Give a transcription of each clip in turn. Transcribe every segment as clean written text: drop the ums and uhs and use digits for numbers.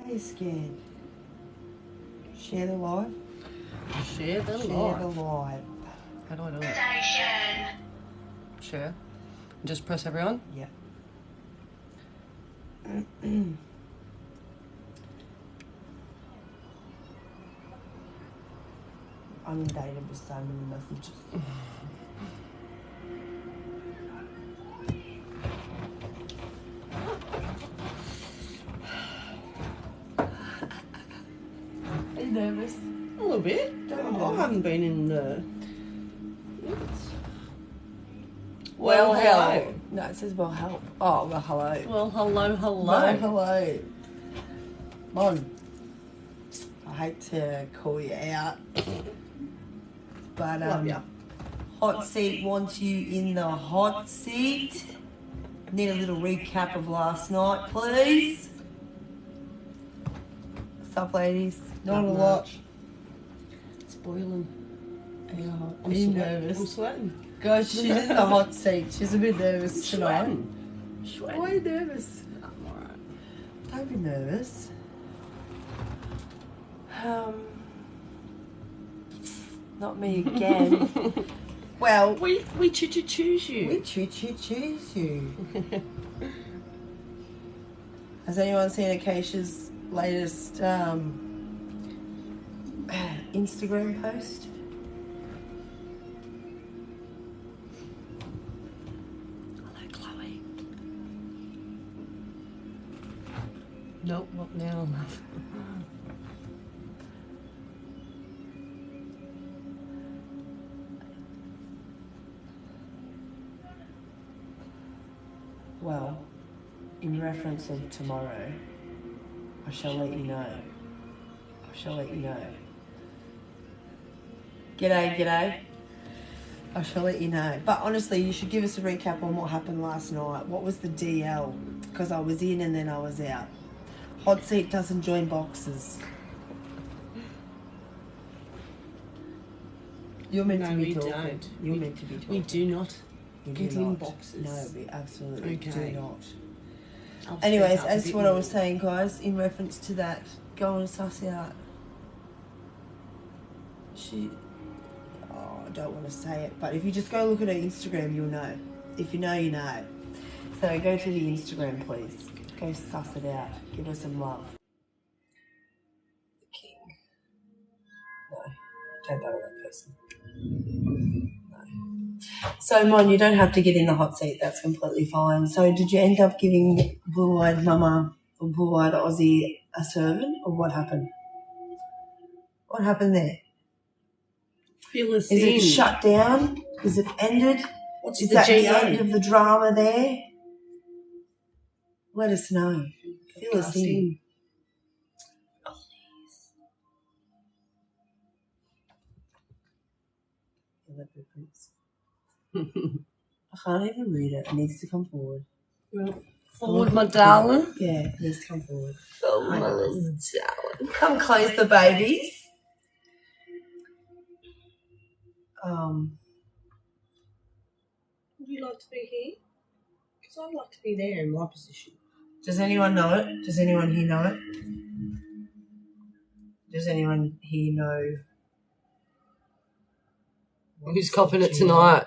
Are you scared? Share the live. Share the Share live. the live. How do I do it? Share. Just press everyone? Yep. I'm inundated with so many messages. Are you nervous? A little bit. I haven't been in the... Well, hello. No, it says well help. Oh, well hello. Well, hello. Well, hello. Mon, I hate to call you out, but Love ya. Hot Seat wants you in the hot seat. Need a little recap of last night, please. What's up, ladies? Not a lot. Much. It's boiling. Yeah, I'm are you sweating. nervous? I'm sweating. Guys, she's in the hot seat. She's a bit nervous tonight. Sweating. Why are you nervous? I'm alright. Don't be nervous. Not me again. Well, We choose you. we choose you. Has anyone seen Acacia's latest Instagram post? Hello, Chloe. Nope, not now. Well, in reference of tomorrow, I shall let you know. I shall let you know. G'day. I shall let you know. But honestly, you should give us a recap on what happened last night. What was the DL? Because I was in and then I was out. Hot Seat doesn't join boxes. You're meant to be talking. Don't. You're meant to be talking. We do not We get do in not. boxes. No, we absolutely Okay. do not. I'll Anyways, speak up a as bit to what I more. was saying, guys, in reference to that, go and suss out. I don't want to say it, but if you just go look at her Instagram, you'll know. If you know, you know. So go to the Instagram, please. Go suss it out. Give her some love. The king. No, don't go to that person. No. So, Mon, you don't have to get in the hot seat. That's completely fine. So, did you end up giving blue-eyed mama or blue-eyed Aussie a servant, or what happened? What happened there? Fill us Is in. it shut down? Is it ended? What's Is the that the GO? end of the drama there? Let us know. Fill us in. Oh, I can't even read it. It needs to come forward. forward, my darling. Yeah, it needs to come forward. Oh, Hi, my guys. little darling. Come close the babies. Would you like to be here? Because I'd like to be there in my position. Does anyone know it? Does anyone here know it? Does anyone here know? Who's copping it tonight?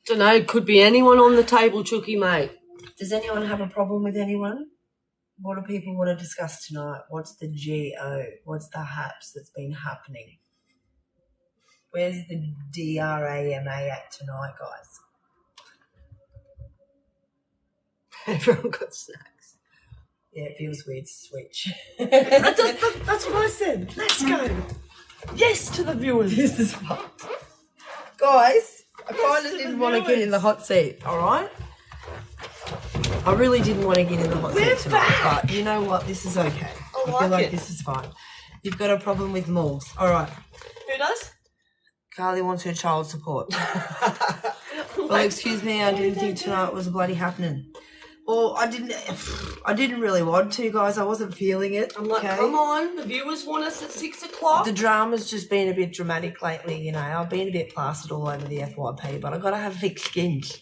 Don't know. Could be anyone on the table, Chookie, mate. Does anyone have a problem with anyone? What do people want to discuss tonight? What's the GO? What's the haps that's been happening? Where's the DRAMA at tonight, guys? Everyone got snacks. Yeah, it feels weird to switch. That's what I said. Let's go. Yes to the viewers. This is fun. Guys, I kind of didn't want to get in the hot seat, all right? I really didn't want to get in the hot seat tonight, but you know what? This is okay. I feel like this is fine. You've got a problem with malls. All right. Who does? Carly wants her child support. Well, excuse me, I didn't think tonight was bloody happening. Well, I didn't really want to, guys. I wasn't feeling it. I'm like, okay? come on. The viewers want us at 6 o'clock. The drama's just been a bit dramatic lately, you know. I've been a bit plastered all over the FYP, but I've got to have thick skins.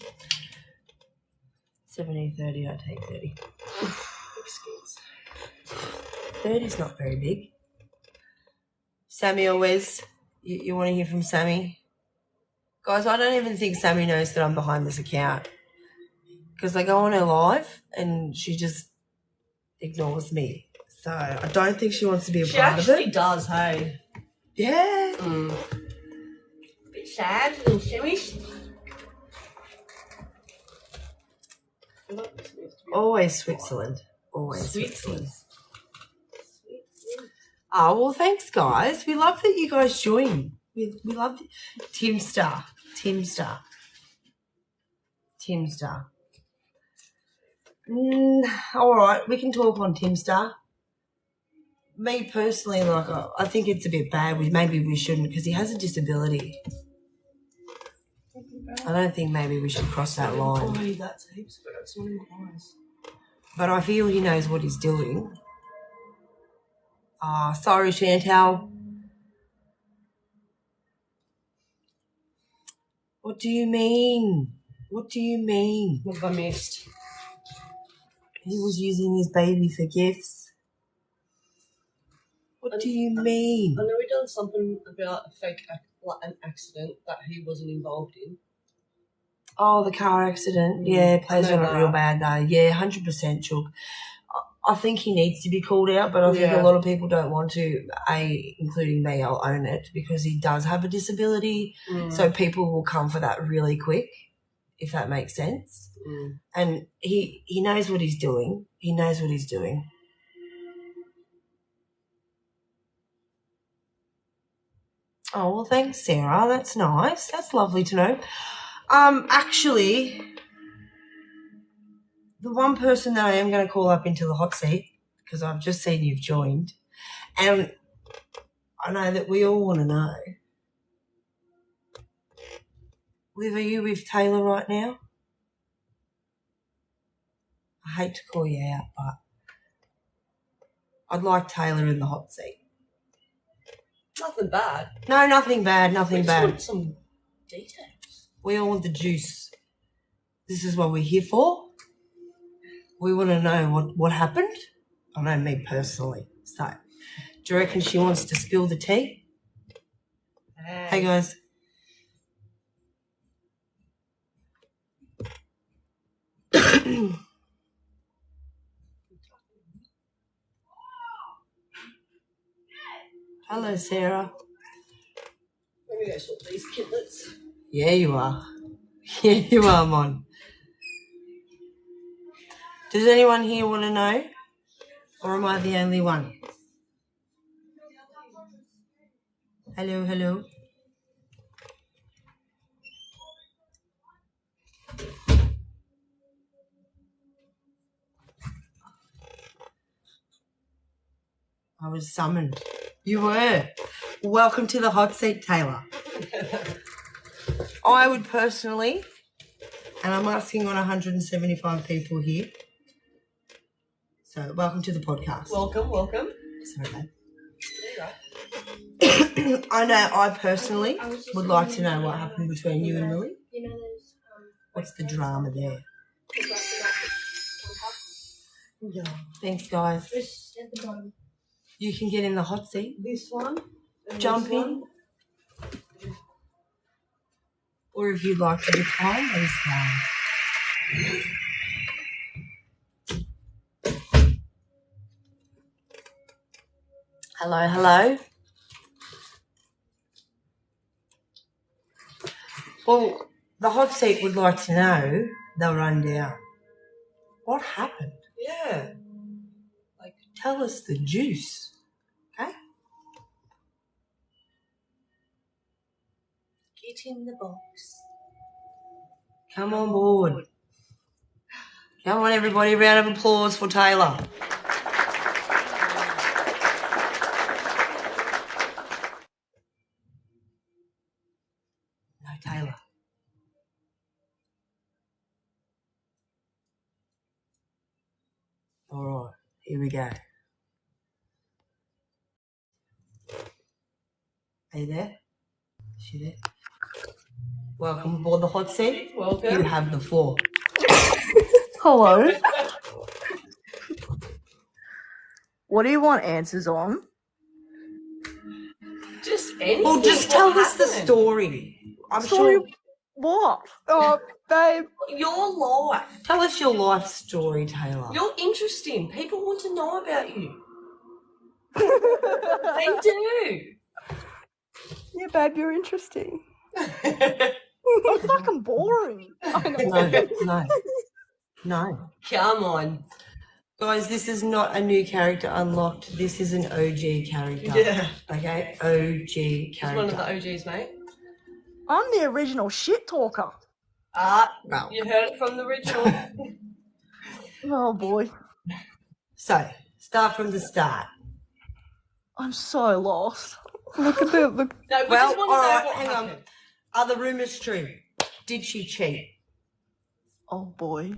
17:30, I take 30. Thick skins. 30's not very big. Sammy or Wes, you want to hear from Sammy? Guys, I don't even think Sammy knows that I'm behind this account because I go on her live and she just ignores me. So I don't think she wants to be a part of it. She actually does, hey. Yeah. Bit sad, little Sammy. Always Switzerland. Always Sweeties. Switzerland. Oh, well, thanks, guys. We love that you guys join. We love Timstar. All right, we can talk on Timstar. Me personally, like, I think it's a bit bad. Maybe we shouldn't because he has a disability. I don't think maybe we should cross that line. Oh, that's heaps, but that's not in my eyes. But I feel he knows what he's doing. Sorry, Chantal. What do you mean? What do you mean? What have I missed? He was using his baby for gifts. What do you mean? I know he done something about a fake, like an accident that he wasn't involved in. Oh, the car accident. Yeah, plays on it real bad though. Yeah, 100% Chook. I think he needs to be called out, but I think a lot of people don't want to, including me, I'll own it, because he does have a disability. So people will come for that really quick, if that makes sense. And he knows what he's doing. He knows what he's doing. Oh, well, thanks, Sarah. That's nice. That's lovely to know. Actually, the one person that I am going to call up into the hot seat, because I've just seen you've joined, and I know that we all want to know. Liv, are you with Taylor right now? I hate to call you out, but I'd like Taylor in the hot seat. Nothing bad. No, nothing bad, nothing We just bad. want some details. We all want the juice. This is what we're here for. We want to know what happened. I know me personally. So, do you reckon she wants to spill the tea? Hey guys. Hello, Sarah. Let me go sort these kidlets. Yeah, you are. Yeah, you are, Mon. Does anyone here want to know? Or am I the only one? Hello, hello. I was summoned. You were. Welcome to the hot seat, Taylor. I would personally, and I'm asking on 175 people here, so welcome to the podcast. Welcome. Sorry, babe. I know I personally would like to know what happened between you and Lily. What's the drama there? Yeah. Thanks, guys. You can get in the hot seat. This one. Jump in. Or if you'd like to decline, that is fine. Hello, hello. Well, the hot seat would like to know, they'll run down. What happened? Yeah. Like, tell us the juice, okay? Get in the box. Come on board. Come on, everybody. Round of applause for Taylor. No, Taylor. All right, here we go. Are you there? Is she there? Welcome aboard the hot seat. Welcome. You have the floor. Hello. What do you want answers on? Just anything. Well, just tell us the story. I'm Story- sure. What? Oh, babe. Your life. Tell us your life story, Taylor. You're interesting. People want to know about you. They do. Yeah, babe, you're interesting. I'm fucking boring. No. Come on. Guys, this is not a new character unlocked. This is an OG character. Yeah. Okay? OG She's character. one of the OGs, mate. I'm the original shit talker. Well. You heard it from the original. Oh boy. So, start from the start. I'm so lost. Look at the look. No, we Well, just want to all know right, what hang on. happened. Are the rumours true? Did she cheat? Oh boy.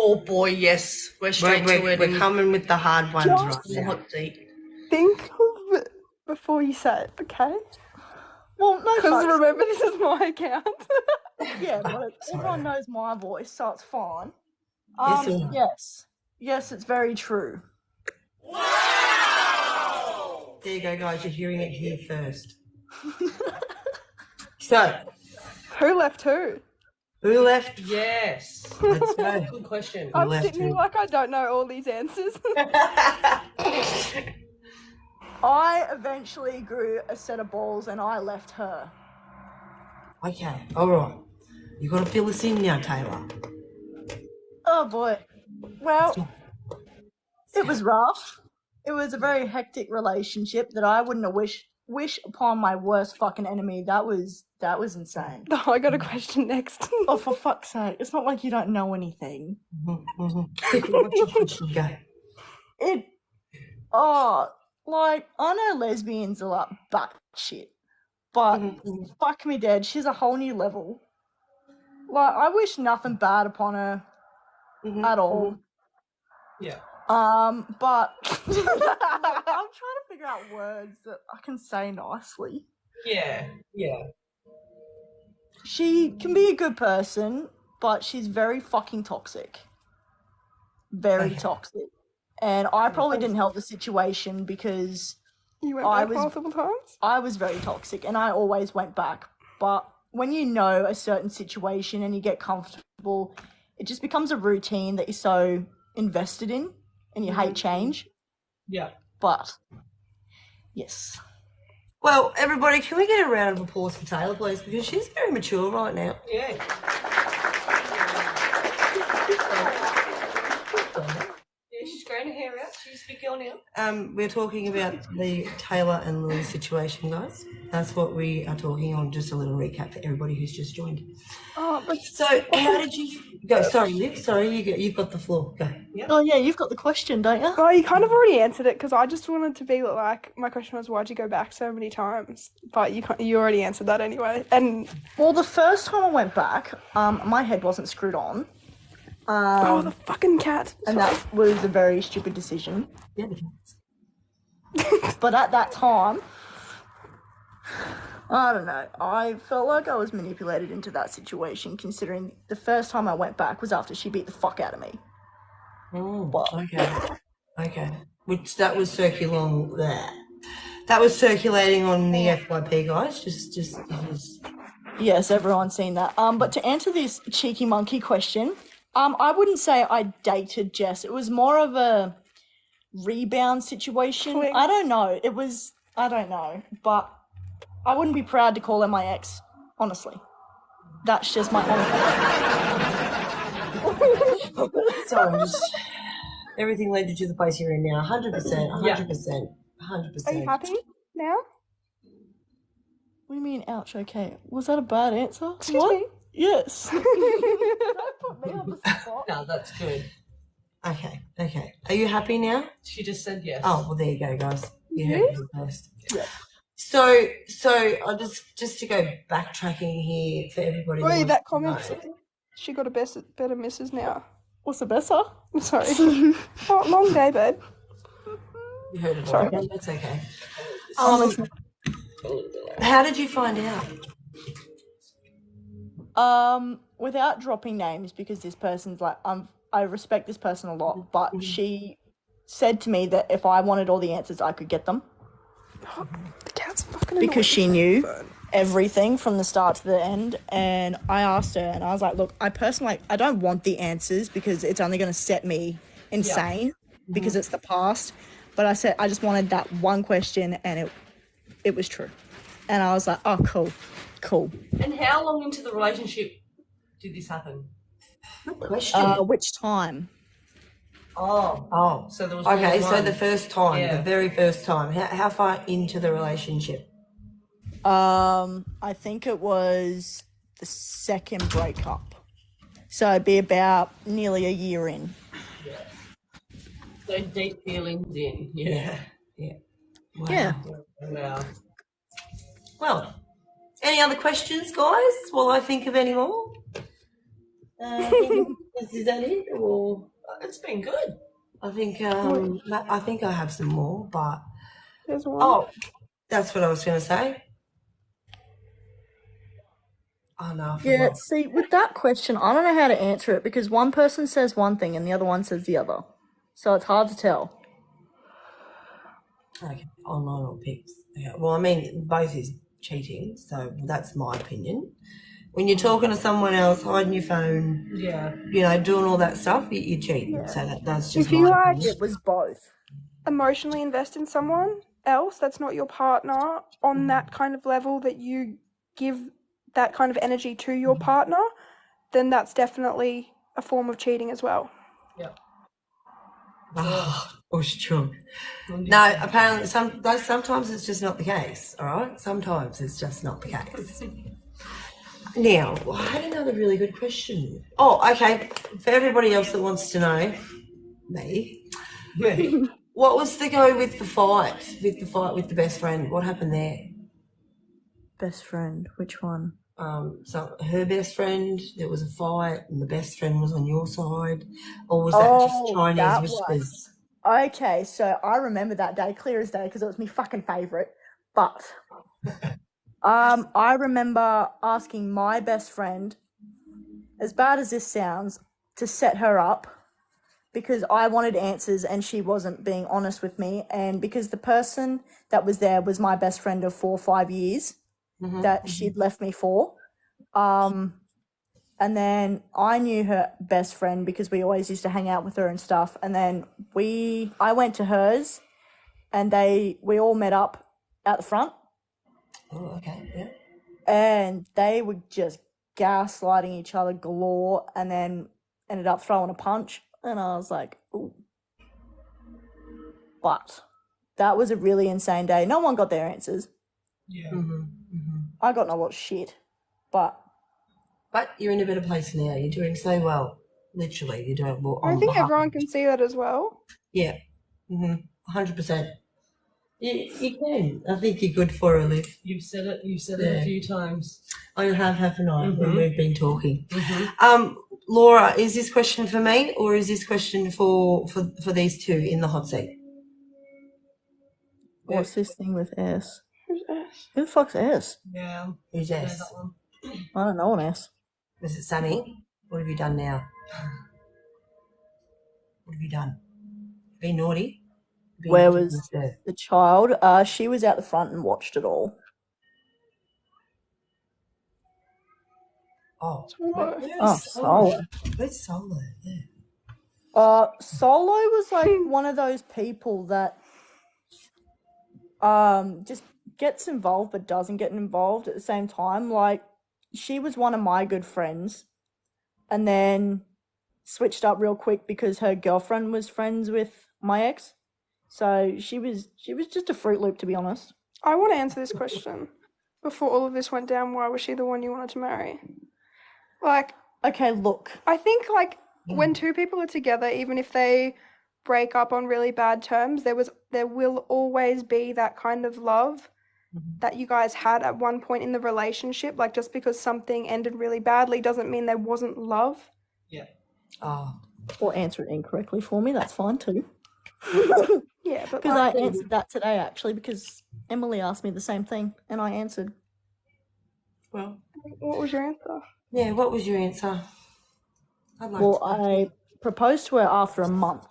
Oh boy, yes. We're straight to it. We're coming with the hard ones right Just- now. Hot seat. Think of it before you say it, okay? Well, no, Because fucks. remember, this is my account. Yeah, but everyone knows my voice, so it's fine. Yes or no? Yes, it's very true. There you go, guys. You're hearing it here first. So, Who left who? who left? Yes. Let's go. Good question. I'm left sitting here who? like I don't know all these answers. I eventually grew a set of balls and I left her. Okay, all right. You got to fill us in now, Taylor. Oh boy. Well, it was rough. It was a very hectic relationship that I wouldn't have wish upon my worst fucking enemy. That was insane. Oh, I got a question next. Oh, for fuck's sake! It's not like you don't know anything. Quick, what's your question? Go. Like I know lesbians are like butt shit, but fuck me dead, she's a whole new level. Like I wish nothing bad upon her at all. Yeah. But I'm trying to figure out words that I can say nicely. Yeah. Yeah. She can be a good person, but she's very fucking toxic. Very Okay. toxic. And I probably didn't help the situation because You went I back multiple times? I was very toxic and I always went back. But when you know a certain situation and you get comfortable, it just becomes a routine that you're so invested in and you hate change. Yeah. But, yes. Well, everybody, can we get a round of applause for Taylor, please? Because she's very mature right now. Yeah. Yeah, she's growing her hair out. She's a big girl now. We're talking about the Taylor and Lily situation, guys. That's what we are talking on. Just a little recap for everybody who's just joined. Oh, but So, how did you go? Sorry, Liv. Sorry, you've got the floor. Go. Oh, yeah, you've got the question, don't you? well, you kind of already answered it because I just wanted to be like, my question was, why'd you go back so many times? But you already answered that anyway. And Well, the first time I went back, my head wasn't screwed on. oh, the fucking cat. And that was a very stupid decision. Yeah, the cats. But at that time, I don't know, I felt like I was manipulated into that situation, considering the first time I went back was after she beat the fuck out of me. Okay. Which that was circulating. That was circulating on the FYP, guys. Just. Yes, everyone's seen that. But to answer this cheeky monkey question, I wouldn't say I dated Jess. It was more of a rebound situation. Fling. I don't know. I don't know. But I wouldn't be proud to call her my ex, honestly. That's just my honest. Sorry, everything led you to the place you're in now. 100%. 100%. 100%. Are you happy now? What do you mean, ouch, okay? Was that a bad answer? Excuse What? me? Yes. Don't put me on the spot. No, that's good. Okay. Are you happy now? She just said yes. Oh, well, there you go, guys. You heard it first. Yeah. So I just to go backtracking here for everybody. Wait, wants that to comment know. said she got a better missus now. What's the better? I'm sorry. Oh, long day, babe. You heard it all. Sorry. That's okay. Honestly. How did you find out? Without dropping names, because this person's like, I respect this person a lot, but she said to me that if I wanted all the answers, I could get them. The cat's fucking Because she knew annoying. everything from the start to the end. And I asked her, and I was like, look, I personally, I don't want the answers because it's only going to set me insane because it's the past. But I said, I just wanted that one question, and it was true. And I was like, oh, cool. And how long into the relationship did this happen? Good question. Which time? Oh. So there was Okay, more so than the one. first time, Yeah. the very first time. How far into the relationship? I think it was the second breakup. So it'd be about nearly a year in. So deep feelings in. Yeah. Wow. Yeah. Wow. Well, any other questions, guys, while I think of any more? Is that it? Or It's been good. I think I have some more, but There's one. that's what I was going to say. Oh no, I Yeah, forgot. see, with that question, I don't know how to answer it because one person says one thing and the other one says the other. So it's hard to tell. Okay, online or pics. Yeah. Well, I mean, both is cheating, so that's my opinion. When you're talking to someone else, hiding your phone, doing all that stuff, you're cheating. Yeah. So that's just If you my like opinion. It was both. emotionally invest in someone else that's not your partner on that kind of level that you give that kind of energy to your partner, then that's definitely a form of cheating as well. True. No, apparently sometimes it's just not the case, all right? Sometimes it's just not the case. Now, I had another really good question. Oh, okay. For everybody else that wants to know, me, what was the go with the fight with the best friend? What happened there? Best friend, which one? So her best friend, there was a fight and the best friend was on your side, or was that just Chinese that whispers? Okay, so I remember that day clear as day because it was my fucking favourite. But I remember asking my best friend, as bad as this sounds, to set her up because I wanted answers and she wasn't being honest with me. And because the person that was there was my best friend of 4 or 5 years that she'd left me for. And then I knew her best friend because we always used to hang out with her and stuff. And then I went to hers and we all met up out the front. Oh, okay, yeah. And they were just gaslighting each other galore and then ended up throwing a punch. And I was like, ooh. But that was a really insane day. No one got their answers. Yeah. I got no lot of shit. But you're in a better place now. You're doing so well. Literally, you're doing well. I think everyone can see that as well. Yeah. 100%. You can. I think you're good for a Liv. You've said it a few times. I have, haven't I? When we've been talking. Laura, is this question for me or is this question for these two in the hot seat? what's this thing with S? Who's S? Who the fuck's S? Yeah. Who's Yeah, S? that one. I don't know an S. Is it Sammy? What have you done now? What have you done? Been naughty? Where was the child? She was out the front and watched it all. Oh, Solo. Where's Solo? Yeah. Solo was like one of those people that just gets involved but doesn't get involved at the same time. Like, she was one of my good friends and then switched up real quick because her girlfriend was friends with my ex. So she was just a Fruit Loop, to be honest. I want to answer this question. Before all of this went down, why was she the one you wanted to marry? Like, okay, look. I think, like, when two people are together, even if they break up on really bad terms, there will always be that kind of love that you guys had at one point in the relationship. Like, just because something ended really badly doesn't mean there wasn't love. Yeah. Or answer it incorrectly for me, that's fine too. Yeah, but because I answered that today actually because Emily asked me the same thing and I answered. Well, what was your answer? Yeah, what was your answer? I proposed to her after a month.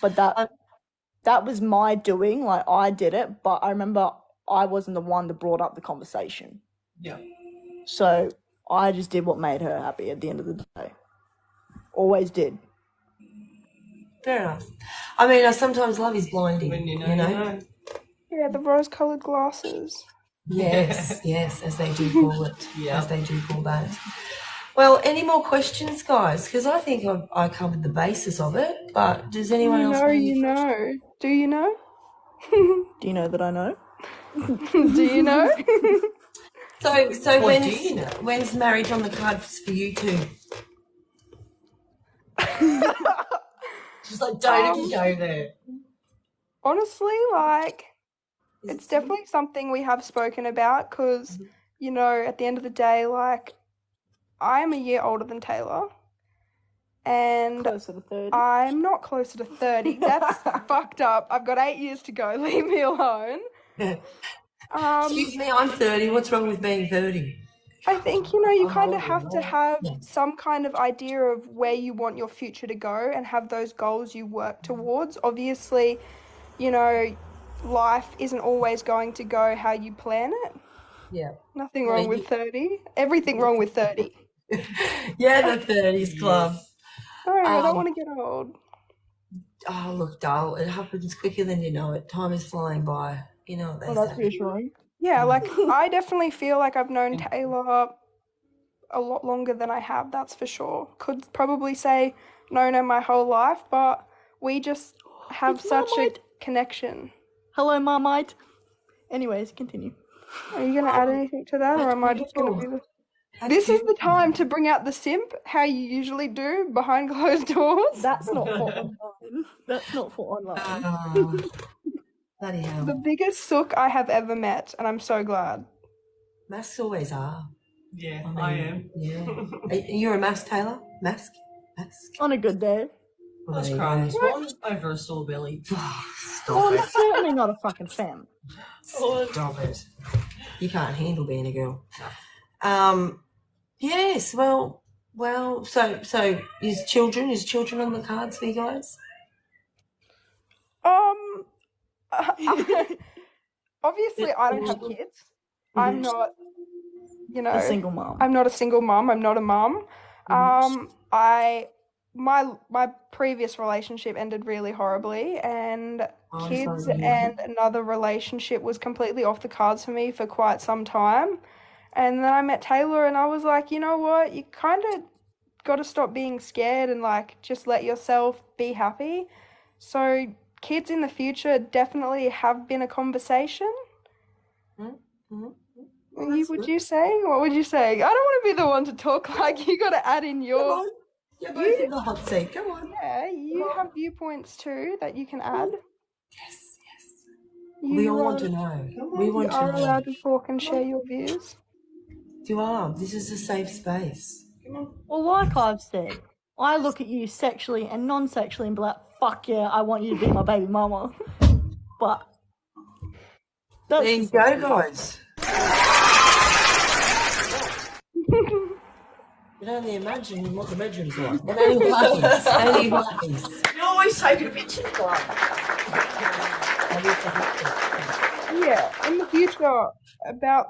But that was my doing. Like, I did it, but I remember I wasn't the one that brought up the conversation. Yeah. So I just did what made her happy at the end of the day. Always did. Fair enough. I mean, sometimes love is blinding, When you know, you know? you know. Yeah, the rose-colored glasses. Yes, yes, as they do call it. Yeah. As they do call that. Well, any more questions, guys? Because I think I covered the basis of it, but does anyone else have any questions? Do you know? Do you know that I know? Do you know? So What do you know? when's marriage on the cards for you two? Just like, don't even go there. Honestly, like, it's definitely something we have spoken about because, you know, at the end of the day, like, I am a year older than Taylor. And Closer to 30. I'm not closer to 30. That's fucked up. I've got 8 years to go. Leave me alone. Excuse me, I'm 30. What's wrong with being 30? I think, you know, you I'm kind of older have than to that. have Yeah. some kind of idea of where you want your future to go and have those goals you work towards. Obviously, you know, life isn't always going to go how you plan it. Yeah. Nothing Yeah, wrong with 30. Everything wrong with 30. Yeah, the 30s club. No, I don't want to get old. Oh, look, Dale, it happens quicker than you know it. Time is flying by. You know what they Well, that's say. reassuring. Yeah, like, I definitely feel like I've known Taylor a lot longer than I have, that's for sure. Could probably say known her my whole life, but we just have It's such a Marmite. connection. Hello, Marmite. Anyways, continue. Are you going to add anything to that, or That's am I just going to beautiful. be the... That's This is the beautiful. time to bring out the simp, how you usually do behind closed doors. That's not for online. That's not for online. Ah, bloody hell. The biggest sook I have ever met, and I'm so glad. Masks always are. Yeah, I mean, I am. Yeah. You're a mask, Taylor? Mask? On a good day. I was There you crying go. this morning over a sore belly. Oh, Stop I'm it. certainly not a fucking fan. Stop it. You can't handle being a girl. Yes, well, so is children on the cards for you guys? Obviously, I don't have kids. I'm not, you know, A single mom. I'm not a single mom. I'm not a mom. My previous relationship ended really horribly, and Oh, I'm kids sorry to hear and another relationship was completely off the cards for me for quite some time. And then I met Taylor, and I was like, you know what? You kind of got to stop being scared and like just let yourself be happy. So kids in the future definitely have been a conversation. Would you say? What would you say? I don't want to be the one to talk. Like, you got to add in Come your. on. You're both in the hot seat. Come on. Yeah, you have viewpoints too that you can add. Yes. You We all want are- to know. We want You to are know. allowed to talk and share your views. You are. This is a safe space. Well, like I've said, I look at you sexually and non-sexually and be like, fuck yeah, I want you to be my baby mama. But that's There you just go, guys. You can only imagine what the bedroom's like. And only puppies. You always take a picture. Yeah, in the future, about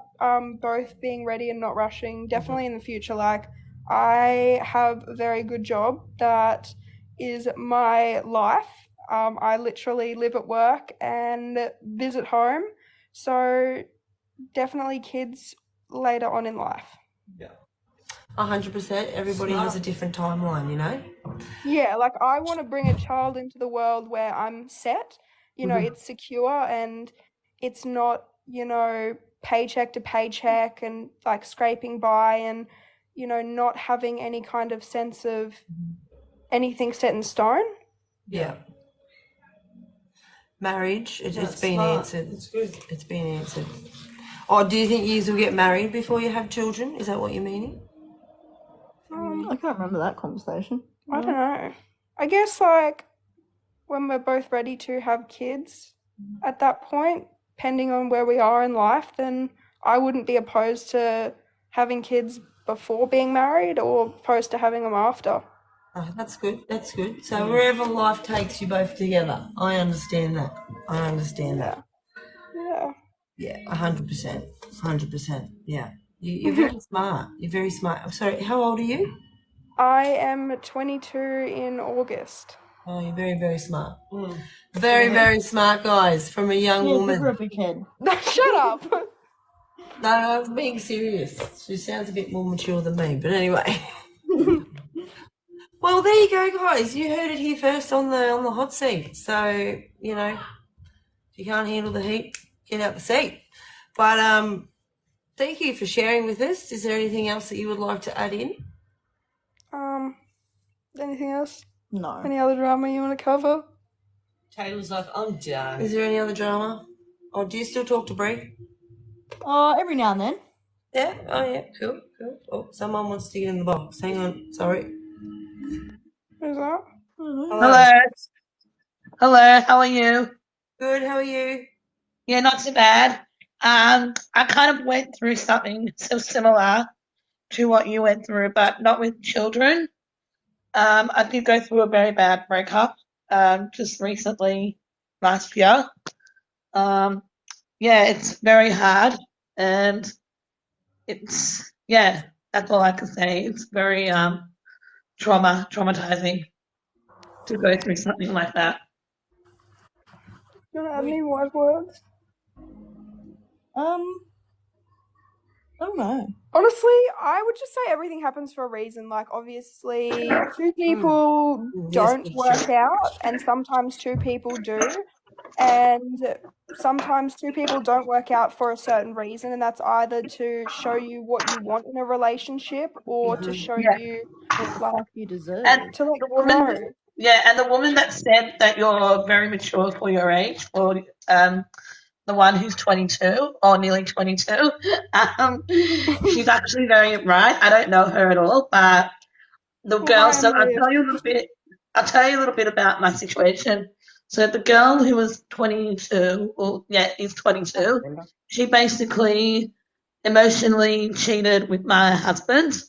both being ready and not rushing, definitely in the future, like, I have a very good job that is my life. I literally live at work and visit home, so definitely kids later on in life. 100%. Everybody has a different timeline, you know? Yeah, like, I want to bring a child into the world where I'm set, you know, it's secure and it's not, you know, paycheck to paycheck and like scraping by and, you know, not having any kind of sense of anything set in stone. Yeah. Marriage, it's been smart. answered. It's good. It's been answered. Oh, do you think you will get married before you have children? Is that what you're meaning? I can't remember that conversation. I don't know. I guess like when we're both ready to have kids at that point, depending on where we are in life, then I wouldn't be opposed to having kids before being married or opposed to having them after. Oh, that's good. That's good. So wherever life takes you both together, I understand that. I understand that. Yeah. Yeah, 100%. 100%. Yeah. You're very smart. You're very smart. I'm sorry, how old are you? I am 22 in August. Oh, you're very, very smart. Very, very smart, guys, from a young Yeah, woman. give her a big head. Shut up. No, I'm being serious. She sounds a bit more mature than me, but anyway. Well, there you go, guys. You heard it here first on the hot seat. So, you know, if you can't handle the heat, get out the seat. But thank you for sharing with us. Is there anything else that you would like to add in? Anything else? No. Any other drama you want to cover? Taylor's like, I'm done. Is there any other drama? Or do you still talk to Brie? Every now and then. Yeah? Oh, yeah. Cool, cool. Oh, someone wants to get in the box. Hang on. Sorry. Who's that? Hello. Hello, how are you? Good, how are you? Yeah, not too bad. I kind of went through something so similar to what you went through, but not with children. I did go through a very bad breakup, just recently, last year. Yeah, it's very hard, and that's all I can say. It's very, traumatizing to go through something like that. You want to add any wise words? I don't know. Honestly, I would just say everything happens for a reason. Like, obviously, two people don't work out, and sometimes two people do. And sometimes two people don't work out for a certain reason, and that's either to show you what you want in a relationship or to show Yeah. you, What the like, fuck you deserve. And to like the woman, grow. and the woman that said that you're very mature for your age, or the one who's 22 or nearly 22, she's actually very right. I don't know her at all, but the Well, girl. hi, So I'm Liv. I'll tell you a little bit about my situation. So the girl who was 22, is 22. She basically emotionally cheated with my husband,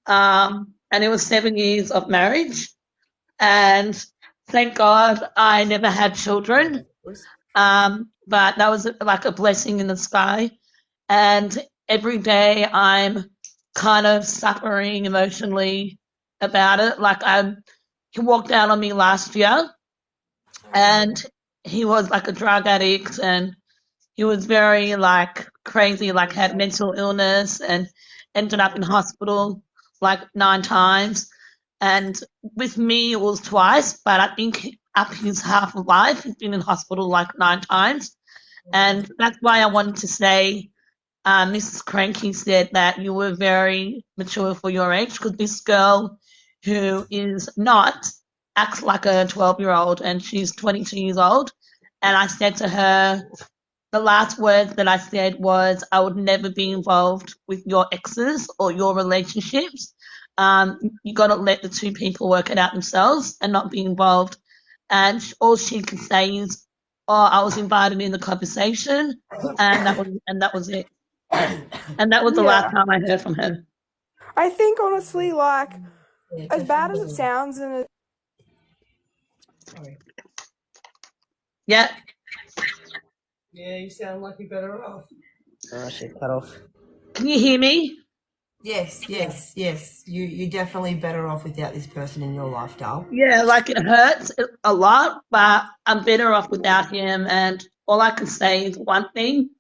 and it was 7 years of marriage. And thank God I never had children. But that was like a blessing in the sky. And every day I'm kind of suffering emotionally about it. He walked out on me last year, and he was like a drug addict, and he was very like crazy, like had mental illness and ended up in hospital like 9 times. And with me, it was twice, but I think up his half of life, he's been in hospital like 9 times. And that's why I wanted to say, Mrs. Cranky said that you were very mature for your age, because this girl who is not acts like a 12-year-old, and she's 22 years old. And I said to her, the last words that I said was, I would never be involved with your exes or your relationships. You got to let the two people work it out themselves and not be involved. And all she could say is, "Oh, I was invited in the conversation," and that was it. And that was the last time I heard from her. I think honestly, like, as bad as it sounds, and Yeah. Yeah, you sound like you're better off. Oh shit, cut off. Can you hear me? Yes. You're definitely better off without this person in your life, Dal. Yeah, like it hurts a lot, but I'm better off without him. And all I can say is one thing,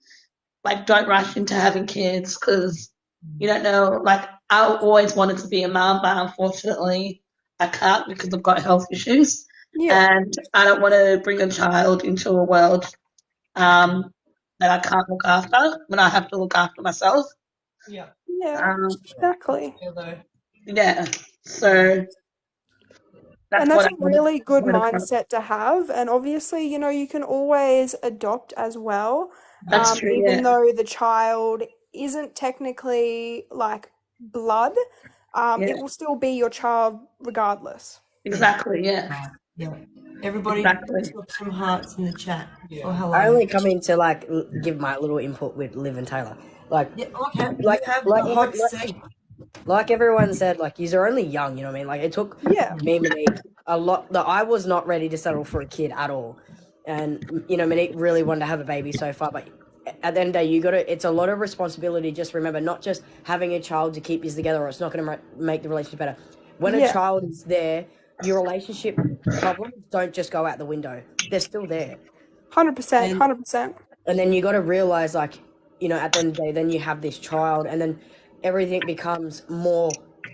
like, don't rush into having kids, because you don't know. Like, I always wanted to be a mum, but unfortunately I can't because I've got health issues. And I don't want to bring a child into a world that I can't look after when I have to look after myself. Yeah. exactly. Yeah, so And that's that's what a I wanted really good to point. mindset to have. And obviously, you can always adopt as well. That's true, Even yeah. though the child isn't technically like blood, it will still be your child regardless. Exactly, yeah. Yeah. Everybody Exactly. drop some hearts in the chat. Yeah. Oh, hello. I only come in to like give my little input with Liv and Taylor. Like, Yeah, okay. like, You have like, the even, hot like, seat. like everyone said, like you're only young, you know what I mean? Like it took me, Monique, a lot. That I was not ready to settle for a kid at all, and you know, Monique really wanted to have a baby so far, but at the end of the day, you got to. It's a lot of responsibility. Just remember, not just having a child to keep you together, or it's not going to make the relationship better. When a child is there, your relationship problems don't just go out the window. They're still there. 100%, 100%. And then you got to realize, like, you know, at the end of the day, then you have this child, and then everything becomes more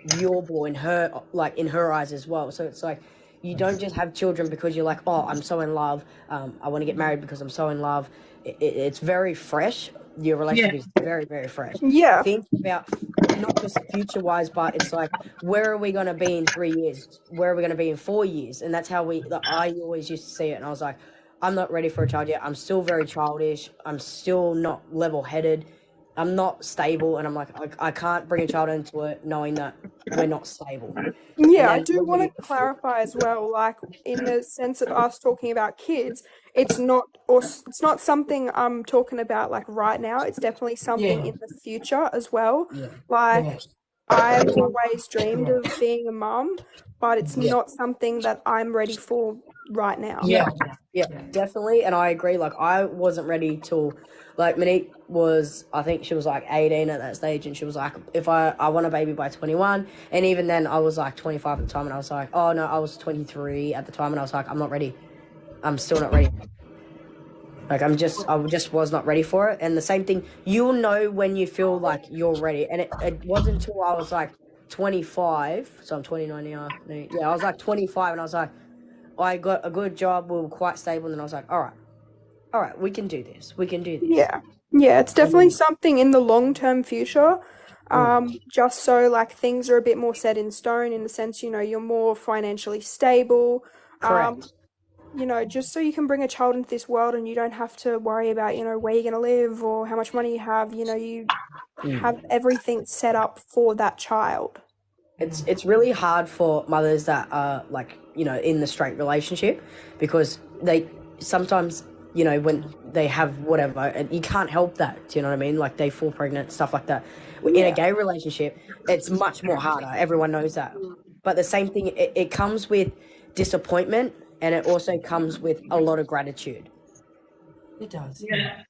viewable in her, like in her eyes as well. So it's like you don't just have children because you're like, oh, I'm so in love. I want to get married because I'm so in love. It's very fresh. Your relationship is very, very fresh. Yeah. Think about not just future wise, but it's like, where are we going to be in 3 years? Where are we going to be in 4 years? And that's how I always used to see it. And I was like, I'm not ready for a child yet. I'm still very childish. I'm still not level-headed. I'm not stable, and I'm like, I can't bring a child into it knowing that we're not stable. Yeah, I do want to clarify as well, like in the sense of us talking about kids, it's not something I'm talking about like right now. It's definitely something in the future as well. Like I've always dreamed of being a mum, but it's not something that I'm ready for right now. Yeah, definitely, and I agree. Like I wasn't ready till, like Monique was, I think she was like 18 at that stage, and she was like, if I want a baby by 21, and even then I was like 25 at the time, and I was like, oh no, I was 23 at the time, and I was like, I'm not ready. I'm still not ready. Like I just was not ready for it. And the same thing, you'll know when you feel like you're ready. And it wasn't until I was like 25, so I'm 29 now. Yeah, I was like 25, and I was like, I got a good job, we were quite stable, and then I was like, all right, we can do this. Yeah, it's definitely something in the long-term future. Just so like things are a bit more set in stone in the sense, you know, you're more financially stable. Correct. You know, just so you can bring a child into this world and you don't have to worry about, you know, where you're going to live or how much money you have. You know, you have everything set up for that child. It's really hard for mothers that are like, you know, in the straight relationship, because they sometimes, you know, when they have whatever, and you can't help that. Do you know what I mean? Like they fall pregnant, stuff like that. In a gay relationship, it's much more harder. Everyone knows that. But the same thing, it comes with disappointment, and it also comes with a lot of gratitude. It does. Yeah.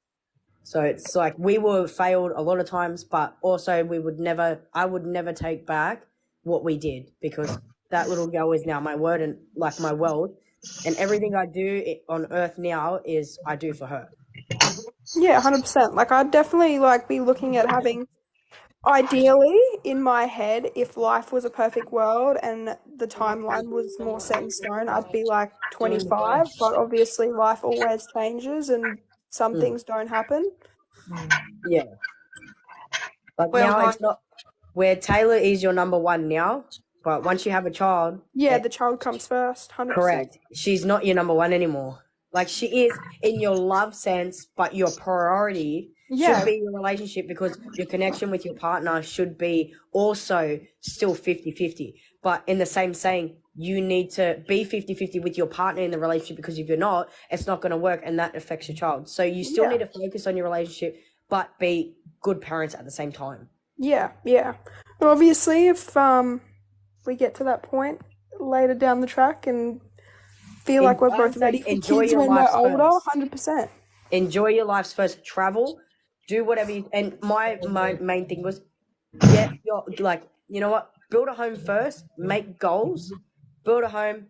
So it's like we were failed a lot of times, but also I would never take back what we did, because that little girl is now my word and like my world, and everything I do on earth now is I do for her. Yeah, 100%. Like I'd definitely like be looking at having, ideally in my head, if life was a perfect world and the timeline was more set in stone, I'd be like 25, but obviously life always changes and some things don't happen. Yeah. But now it's not where Taylor is your number one now, but once you have a child, the child comes first, 100%. correct, she's not your number one anymore. Like she is in your love sense, but your priority should be your relationship, because your connection with your partner should be also still 50-50. But in the same saying, you need to be 50-50 with your partner in the relationship, because if you're not, it's not going to work, and that affects your child. So you still need to focus on your relationship, but be good parents at the same time. Yeah. But obviously if we get to that point later down the track and feel like we're both ready for kids when we're older, 100%. Enjoy your lives first. Travel, do whatever you, and my main thing was, like, you know what, build a home first, make goals, build a home,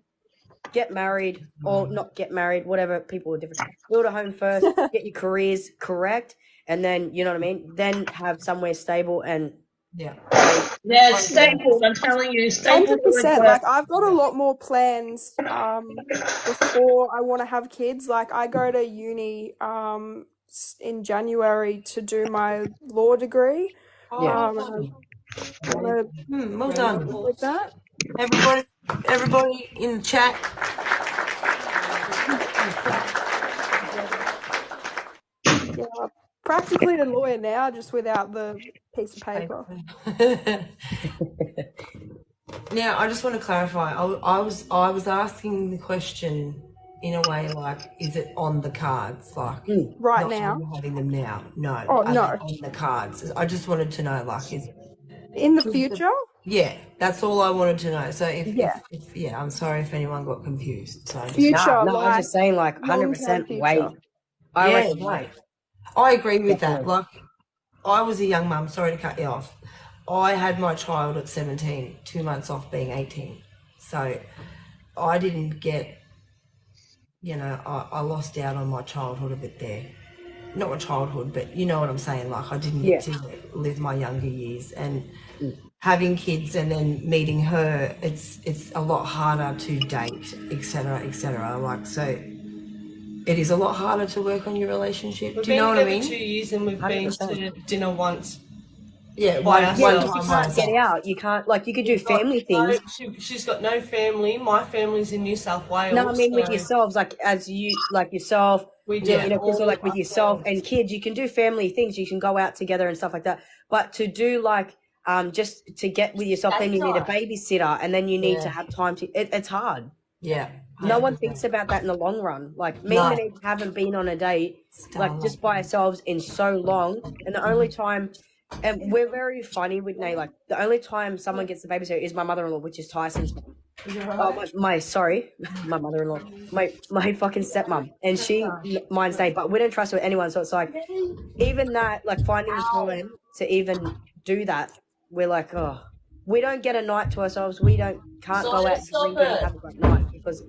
get married or not get married, whatever, people are different. Build a home first, get your careers correct, and then, you know what I mean, then have somewhere stable and stable. I'm telling you, stable. 100%. Like I've got a lot more plans before I want to have kids. Like I go to uni in January to do my law degree. Well done. With that. Everybody in the chat. Yeah, practically a lawyer now, just without the piece of paper. Now, I just want to clarify. I was asking the question in a way like, is it on the cards? Like, right not now? Having them now? No. Oh, Are no. they on the cards? I just wanted to know, like, In the future? Yeah, that's all I wanted to know. So Yeah. if I'm sorry if anyone got confused. So I just, Future, No, I was just saying, like, long-term 100% future. wait. I yeah, reckon right. I agree with that. Definitely. Like, I was a young mum. Sorry to cut you off. I had my child at 17, 2 months off being 18. So I didn't get, I lost out on my childhood a bit there. Not my childhood, but you know what I'm saying. Like, I didn't get to live my younger years, and having kids and then meeting her, it's a lot harder to date, etc., etc. Like, so it is a lot harder to work on your relationship. We've Do you know been what I together mean? 2 years and we've been 100%. to dinner once. Yeah, By one Yeah, ourselves. because time you by can't get myself. out. You can't, like, you could do We've got family things. She's got no family. My family's in New South Wales. No, I mean with so yourselves, like as you, like yourself, we do Yeah. you know, because all like with yourself ourselves. and kids, you can do family things. You can go out together and stuff like that. But to do like, just to get with yourself, then you need a babysitter, and then you need to Yeah. have time to. It's hard. Yeah. No one 100%. thinks about that in the long run. Like me No. and Monique haven't been on a date like just by ourselves in so long, and the only time. And we're very funny with Nate. Like the only time someone gets the babysitter is my mother-in-law, which is Tyson's mom. Oh, my mother-in-law, my fucking stepmom, and she minds Nate, but we don't trust her with anyone. So it's like, even that, like finding the time to even do that, we're like, oh, we don't get a night to ourselves. We can't go out and drink and have a great night because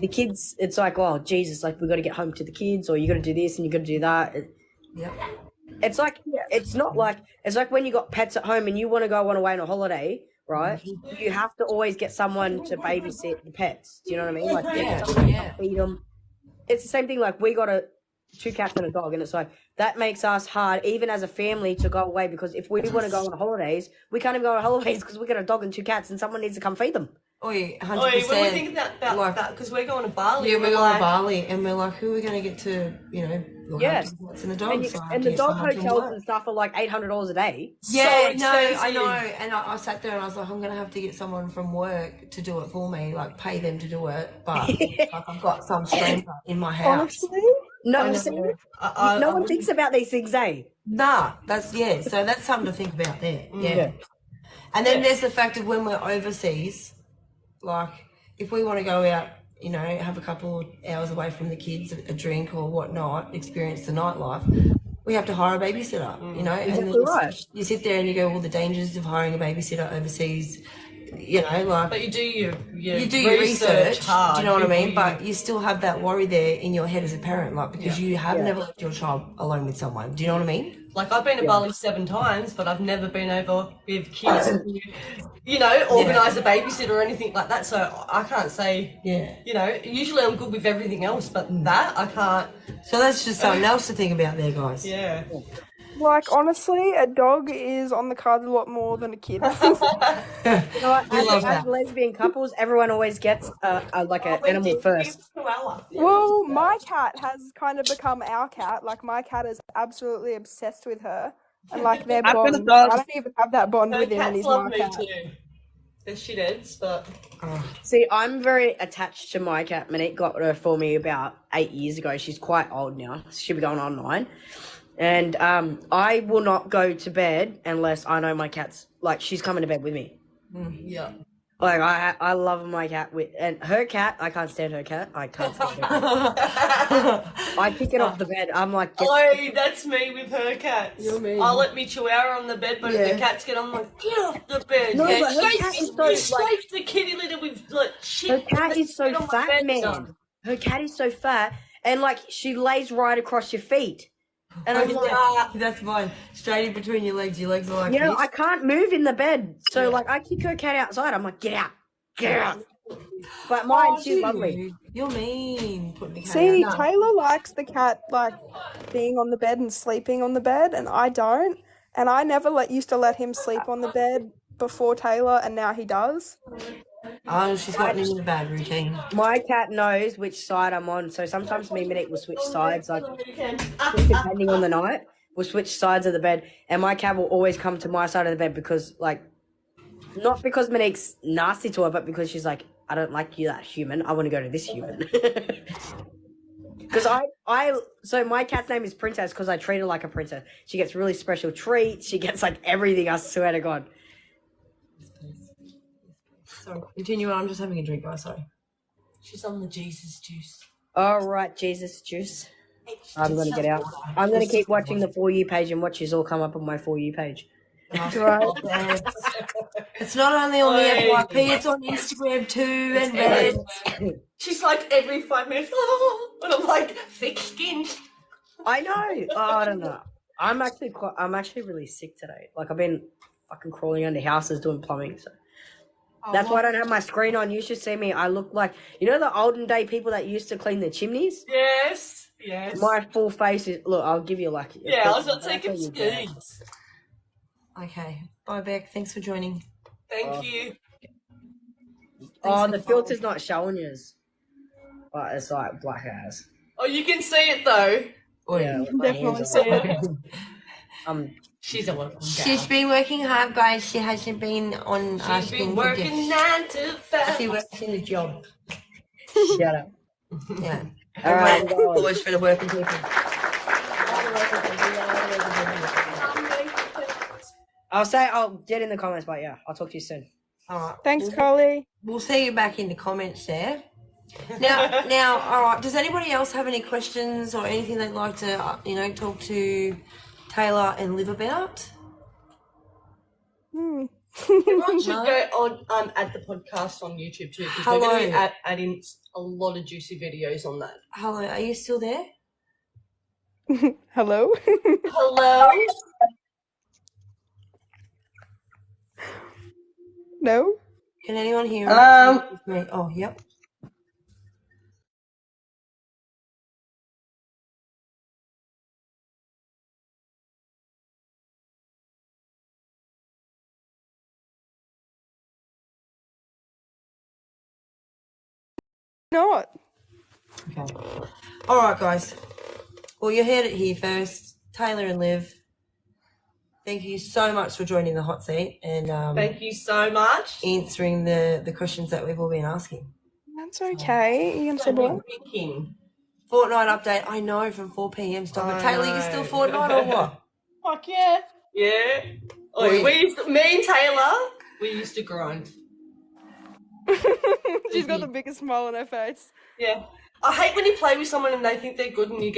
the kids. It's like, oh Jesus, like we got to get home to the kids, or you got to do this and you got to do that. Yep. It's like it's not like it's like when you got pets at home and you want to go on away on a holiday, right? You have to always get someone to babysit the pets. Do you know what I mean? Like Yeah, someone to yeah. feed them. It's the same thing. Like we got 2 cats and a dog, and it's like that makes us hard, even as a family, to go away because if we want to go on holidays, we can't even go on holidays because we got a dog and 2 cats, and someone needs to come feed them. Oi, 100%. When we think about like, that, because we're going to Bali. Yeah, and we're going like, to Bali, and we're like, who are we going to get to, look after the cats and the dogs? So I have And to the get dog someone from hotels work. and stuff are like $800 a day. Yeah, so no, I expensive. know. And I sat there and I was like, I'm going to have to get someone from work to do it for me, like pay them to do it. But like, I've got some stranger in my house. Honestly, No, no one thinks about these things, eh? Nah, so that's something to think about there. Yeah. And then there's the fact of when we're overseas, like if we want to go out, have a couple of hours away from the kids, a drink or whatnot, experience the nightlife, we have to hire a babysitter, and then you sit there and you go, well, the dangers of hiring a babysitter overseas, like. But you do your research, hard. do you know what I mean? But you still have that worry there in your head as a parent, like, because you have never left your child alone with someone. Do you know what I mean? Like, I've been to Bali 7 times, but I've never been over with kids to, organise a babysitter or anything like that. So I can't say, usually I'm good with everything else, but that I can't. So that's just something else to think about there, guys. Yeah. like honestly, a dog is on the cards a lot more than a kid. You know what? love As that. lesbian couples, everyone always gets an animal first. Well, my cat has kind of become our cat. Like my cat is absolutely obsessed with her, and like their I've got a bond. dog. I don't even have that bond Her with him, and cats he's love my me cat. too. They're shitheads, but See, I'm very attached to my cat. Monique got her for me about 8 years ago. She's quite old now. She'll be going on 9. And I will not go to bed unless I know my cat's, like, she's coming to bed with me. yeah. Like, I love my cat. And her cat, I can't stand her cat. I can't stand her cat. I kick it off the bed. I'm like, Oh, that's me with her cats. I'll let me chihuahua on the bed, but if the cats get on, I'm like, get off the bed. No, yeah, but her cat is so, you like- scraped the kitty litter with like shit. her cat is so Get on my fat, bed, man. son. Her cat is so fat. And, like, she lays right across your feet. And I'm like, That's fine. Straight in between your legs. Your legs are like you know, this. I can't move in the bed. So, like, I kick her cat outside. I'm like, get out. Get out. But mine, she's lovely. You're mean. Putting the cat See, out. Taylor likes the cat like being on the bed and sleeping on the bed, and I don't. And I never used to let him sleep on the bed before Taylor, and now he does. Oh, she's gotten into the bad routine. My cat knows which side I'm on. So sometimes me and Monique will switch sides, like, just depending on the night. We'll switch sides of the bed. And my cat will always come to my side of the bed because, like, not because Monique's nasty to her, but because she's like, I don't like you, that human. I want to go to this human. Because so my cat's name is Princess because I treat her like a princess. She gets really special treats. She gets like everything. I swear to God. Sorry, continue on. I'm just having a drink, guys. Sorry. She's on the Jesus juice. All right, Jesus juice. I'm gonna get out. I'm gonna keep watching the For You page and watch this all come up on my For You page. Right. It's not only on the FYP, it's on Instagram too and Reddit. She's like every 5 minutes, oh, and I'm like thick skinned. I know. Oh, I don't know. I'm actually really sick today. Like I've been fucking crawling under houses doing plumbing. So that's why I don't have my screen on. You should see me. I look like the olden day people that used to clean the chimneys. Yes. My full face is. Look, I'll give you like. Yeah, I was not taking screens. Okay. Bye, Beck. Thanks for joining. Thank you. The filter's not showing yours. But it's like black ass. Oh, you can see it though. Oh, yeah. Definitely see it. She's a wonderful gal. She's been working hard, guys. She hasn't been on She's been working 9 to 5. She works in a job. Shut up. Yeah. All right. Always for the working people. I'll get in the comments, but yeah, I'll talk to you soon. All right. Thanks, Carly. We'll see you back in the comments there. Now, all right. Does anybody else have any questions or anything they'd like to, talk to Taylor and Liv about? Everyone should go on add the podcast on YouTube too, because we're going to be adding a lot of juicy videos on that. Hello, are you still there? Hello? Hello? No? Can anyone hear me? Oh, yep. Not. Okay. All right, guys. Well, you heard it here first. Taylor and Liv, thank you so much for joining the hot seat and Thank you so much. answering the questions that we've all been asking. That's okay. You can say what? Fortnite update. I know from 4 p.m. Stop it. Taylor, you still Fortnite or what? Fuck yeah. Yeah. Oh, me and Taylor, we used to grind. She's got the biggest smile on her face. Yeah. I hate when you play with someone and they think they're good and they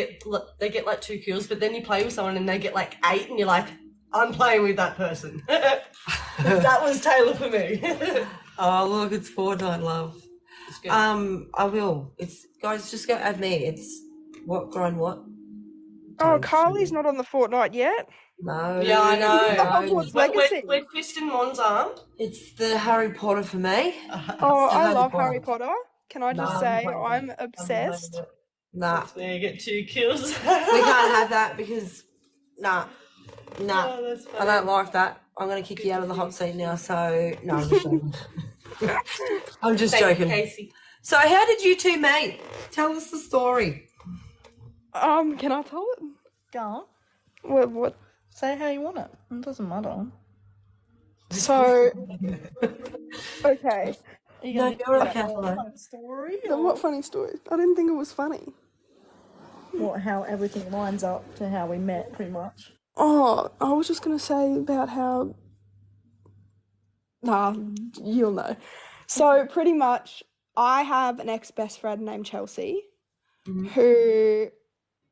get like 2 kills, but then you play with someone and they get like 8 and you're like, I'm playing with that person. That was Taylor for me. Oh, look, it's Fortnite, love. It's good. I will. Guys, just go add me. It's what grind what? Oh, Carly's not on the Fortnite yet. No. Yeah, I know. No. What's Legacy? We're twisting Mon's arm. It's the Harry Potter for me. Oh, I Harry love Potter. Harry Potter. Can I just say I'm obsessed? Nah. There you get 2 kills. We can't have that because nah. Oh, that's funny. I don't like that. I'm gonna kick you out of the hot seat now, so no, I'm just joking. I'm just Thank you, joking. Casey. So how did you two meet? Tell us the story. Can I tell it? Go on. What? Say how you want it. It doesn't matter. So, okay. Are you No, gonna you're do okay, that hello. fun story? What funny story? I didn't think it was funny. How everything lines up to how we met, pretty much. Oh, I was just gonna say about how. Nah, you'll know. So pretty much, I have an ex-best friend named Chelsea, who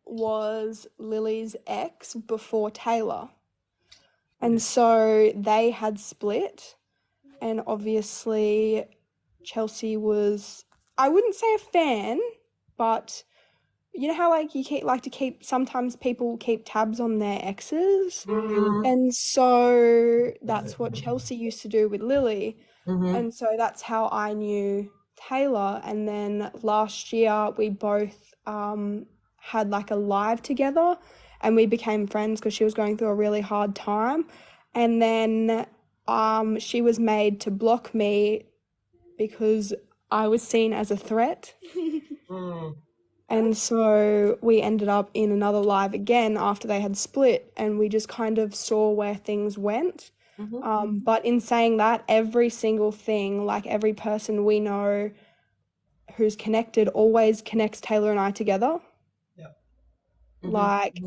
was Lily's ex before Taylor, and so they had split, and obviously Chelsea was, I wouldn't say a fan, but you know how like you sometimes people keep tabs on their exes, and so that's what Chelsea used to do with Lily, and so that's how I knew Taylor. And then last year we both had like a live together, and we became friends because she was going through a really hard time, and then she was made to block me because I was seen as a threat. And so we ended up in another live again after they had split, and we just kind of saw where things went. But in saying that, every single thing, like every person we know who's connected always connects Taylor and I together. Like,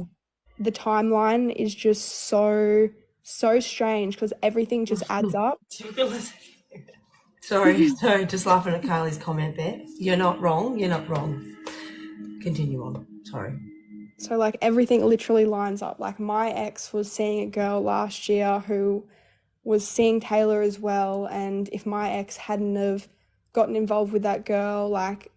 the timeline is just so strange because everything just adds up. Sorry, just laughing at Carly's comment there. You're not wrong. Continue on. Sorry. So, like, everything literally lines up. Like, my ex was seeing a girl last year who was seeing Taylor as well, and if my ex hadn't have gotten involved with that girl, like,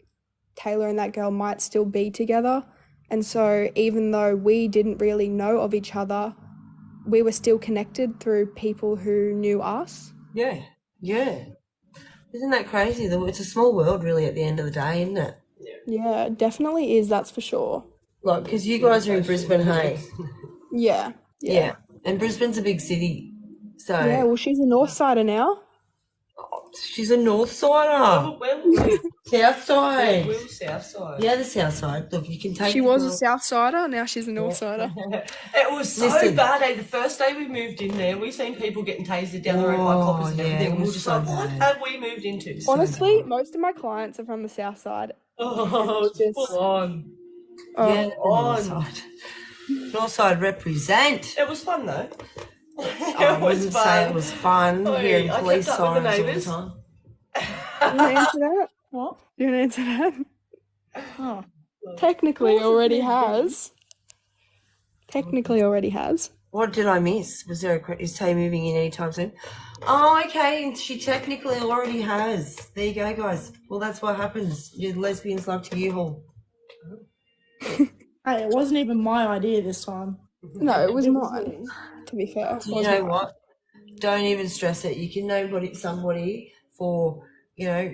Taylor and that girl might still be together. And so even though we didn't really know of each other, we were still connected through people who knew us. Yeah. Isn't that crazy? It's a small world, really, at the end of the day, isn't it? Yeah, definitely is, that's for sure. Like, because you guys are in Brisbane, hey? Yeah. And Brisbane's a big city, so... Yeah, well, she's a North Sider now. She's a North Sider. South Side. We're South Side. Yeah, the South Side. Look, you can take... She was a South Sider, now she's a North Sider. It was so bad, eh? The first day we moved in there, we seen people getting tasered down the road by coppers and everything. And we were just like, what have we moved into? Honestly, most of my clients are from the South Side. Oh, it's just on. Yeah, North Side. North Side represent. It was fun though. I wouldn't say it was fun hearing police sirens all the time. You want to answer that? What? You want to answer that? Oh. Technically already has. What did I miss? Was there is Tay moving in anytime soon? Oh, okay. And she technically already has. There you go, guys. Well, that's what happens. You lesbians like to U-Haul. Hey, it wasn't even my idea this time. No, it was mine, to be fair. You know what? Don't even stress it. You can know somebody for, you know,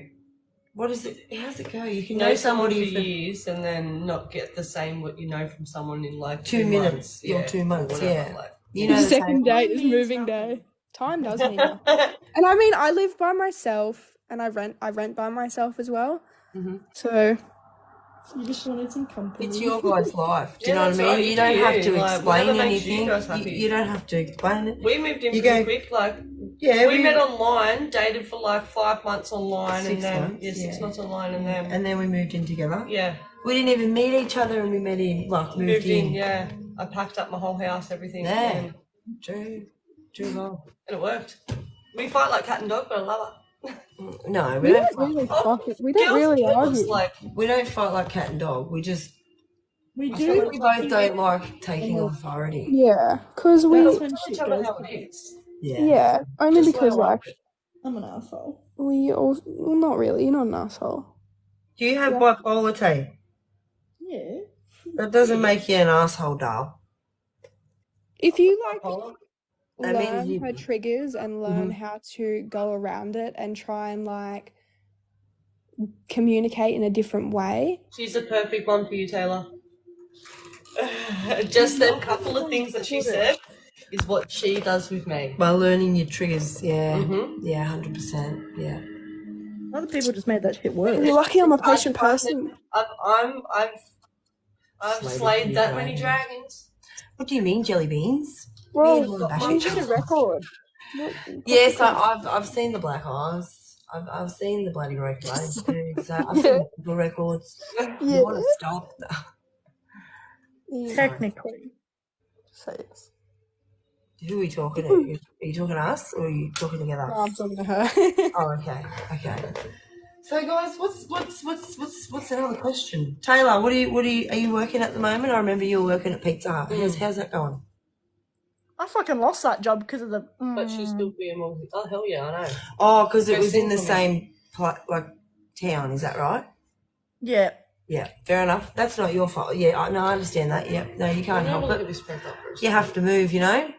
what is it? How's it go? You can know somebody for years and then not get the same what you know from someone in like 2 minutes or 2 months. Yeah. You know, the second date is moving day. Time does mean nothing. And I mean, I live by myself and I rent by myself as well. So you just wanted some company. It's your guys' life. Do you know what I mean? Right, you don't have to explain anything. You, you don't have to explain it. We moved in pretty quick. Like, we met online, dated for like 5 months online, 6 and then months, 6 months online, and then we moved in together. Yeah. We didn't even meet each other, and we met in moved in. Yeah. I packed up my whole house, everything. Yeah. True well. And it worked. We fight like cat and dog, but I love it. No, we don't really we don't really argue. We don't fight like cat and dog. We just we both don't like taking authority. Yeah, because we Yeah, only just because like I'm an asshole. We all well, not really. You're not an asshole. Do you have bipolar, Tay? Yeah. That doesn't make you an asshole, doll. If you like That learn means her triggers and learn how to go around it and try and like communicate in a different way. She's the perfect one for you, Taylor. Just them couple of things that she said is what she does with me. By learning your triggers, yeah. Yeah, 100%, yeah. Other people just made that shit worse. You're lucky I'm a patient person. I've slayed that many dragons. What do you mean, jelly beans? Well, you did a record. Yes, I've seen the Black Eyes. I've seen the bloody Red Flags too. So I've seen the records. You want to stop? Technically. So yes. Who are you talking to? Are you talking to us or are you talking together? No, I'm talking to her. Oh, okay. So guys, what's another question? Taylor, are you working at the moment? I remember you were working at Pizza Hut. How's that going? I fucking lost that job because of the. But she's still being more. Oh hell yeah, I know. Oh, because it was in the same town. Is that right? Yeah. Yeah, fair enough. That's not your fault. Yeah, I understand that. Yeah, no, you can't help it. You have to move, you know.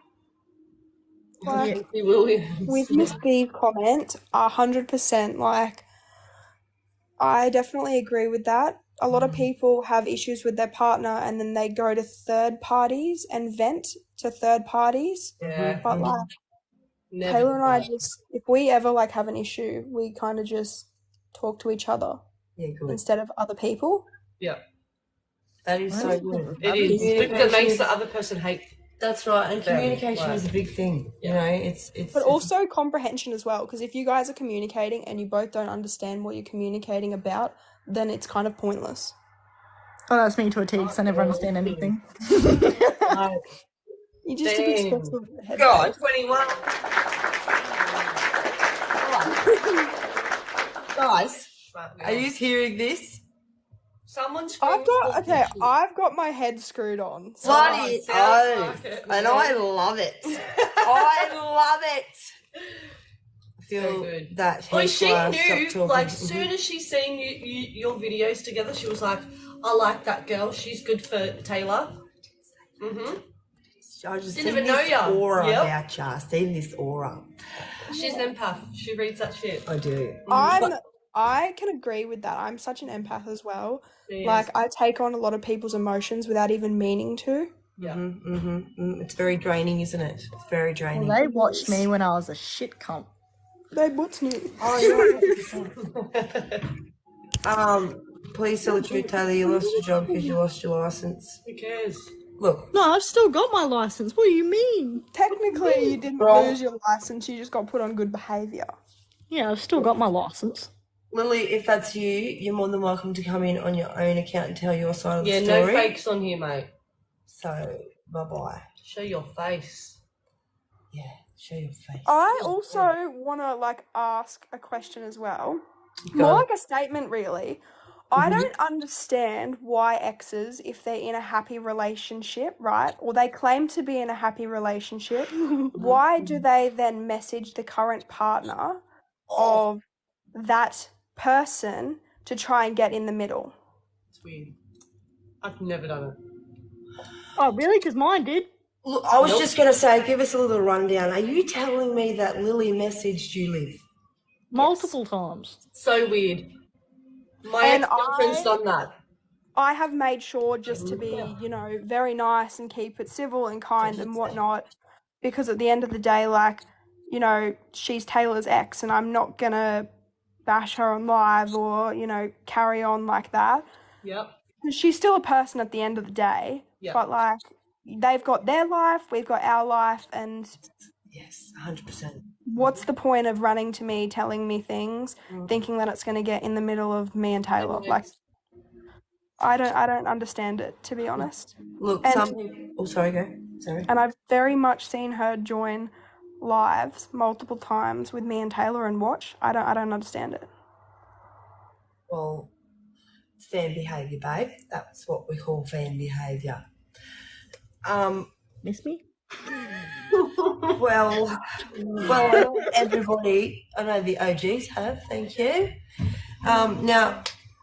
Like, with Miss B's comment, 100%. Like, I definitely agree with that. A lot of people have issues with their partner, and then they go to third parties and vent to third parties. Yeah. But like, Taylor and I just, if we ever like have an issue, we kind of just talk to each other. Yeah, good. Instead of other people. Yeah. That is so good. It is. Because it makes the other person hate. That's right. And communication is a big thing. You know, it's But also comprehension as well. Because if you guys are communicating and you both don't understand what you're communicating about, then it's kind of pointless. Oh, that's me to a T because I never understand anything. You're just a bit Damn. stressed with the head. Guys, 21. guys, are you hearing this? Someone's I've got my head screwed on. So Bloody sounds oh, like it, and yeah. I love it. I love it. I feel So good. that. Oh, hence she why I knew, stopped talking. like, soon as she seen your videos together, she was like, I like that girl. She's good for Taylor. Mm-hmm. I just Didn't seen even know this ya. aura Yep. about you. I've seen this aura. She's an empath. She reads that shit. I do. I can agree with that. I'm such an empath as well. She Like, is. I take on a lot of people's emotions without even meaning to. Yeah. It's very draining, isn't it? It's very draining. Well, they watched me when I was a shit cunt. Babe, what's new? Oh, you're 100%. Please tell the truth, Taylor. You lost your job because you lost your license. Who cares? Look, No, I've still got my license. What do you mean? Technically, you didn't Wrong. lose your license. You just got put on good behaviour. Yeah, I've still got my license. Lily, if that's you, you're more than welcome to come in on your own account and tell your side of Yeah, the story. no fakes on here, mate. So, bye-bye. Show your face. Yeah, show your face. I also want to, like, ask a question as well. Go. More like a statement, really. I don't understand why exes, if they're in a happy relationship, right, or they claim to be in a happy relationship, why do they then message the current partner of that person to try and get in the middle? It's weird. I've never done it. Oh, really? Because mine did. Look, I was just going to say, give us a little rundown. Are you telling me that Lily messaged you, Liv? Multiple times. So weird. My And ex-girlfriend's done that. I have made sure just to be, you know, very nice and keep it civil and kind and whatnot, because at the end of the day, like, you know, she's Taylor's ex and I'm not going to bash her on live or, you know, carry on like that. Yep. She's still a person at the end of the day, Yep. but, like, they've got their life, we've got our life, and Yes, 100%. what's the point of running to me, telling me things, thinking that it's going to get in the middle of me and Taylor? Like, I don't understand it, to be honest. Look, And- oh, sorry, go. Sorry. And I've very much seen her join lives multiple times with me and Taylor and watch. I don't understand it. Well, it's fan behaviour, babe. That's what we call fan behaviour. Miss me? Well, I know everybody, I know the OGs have, thank you. Now,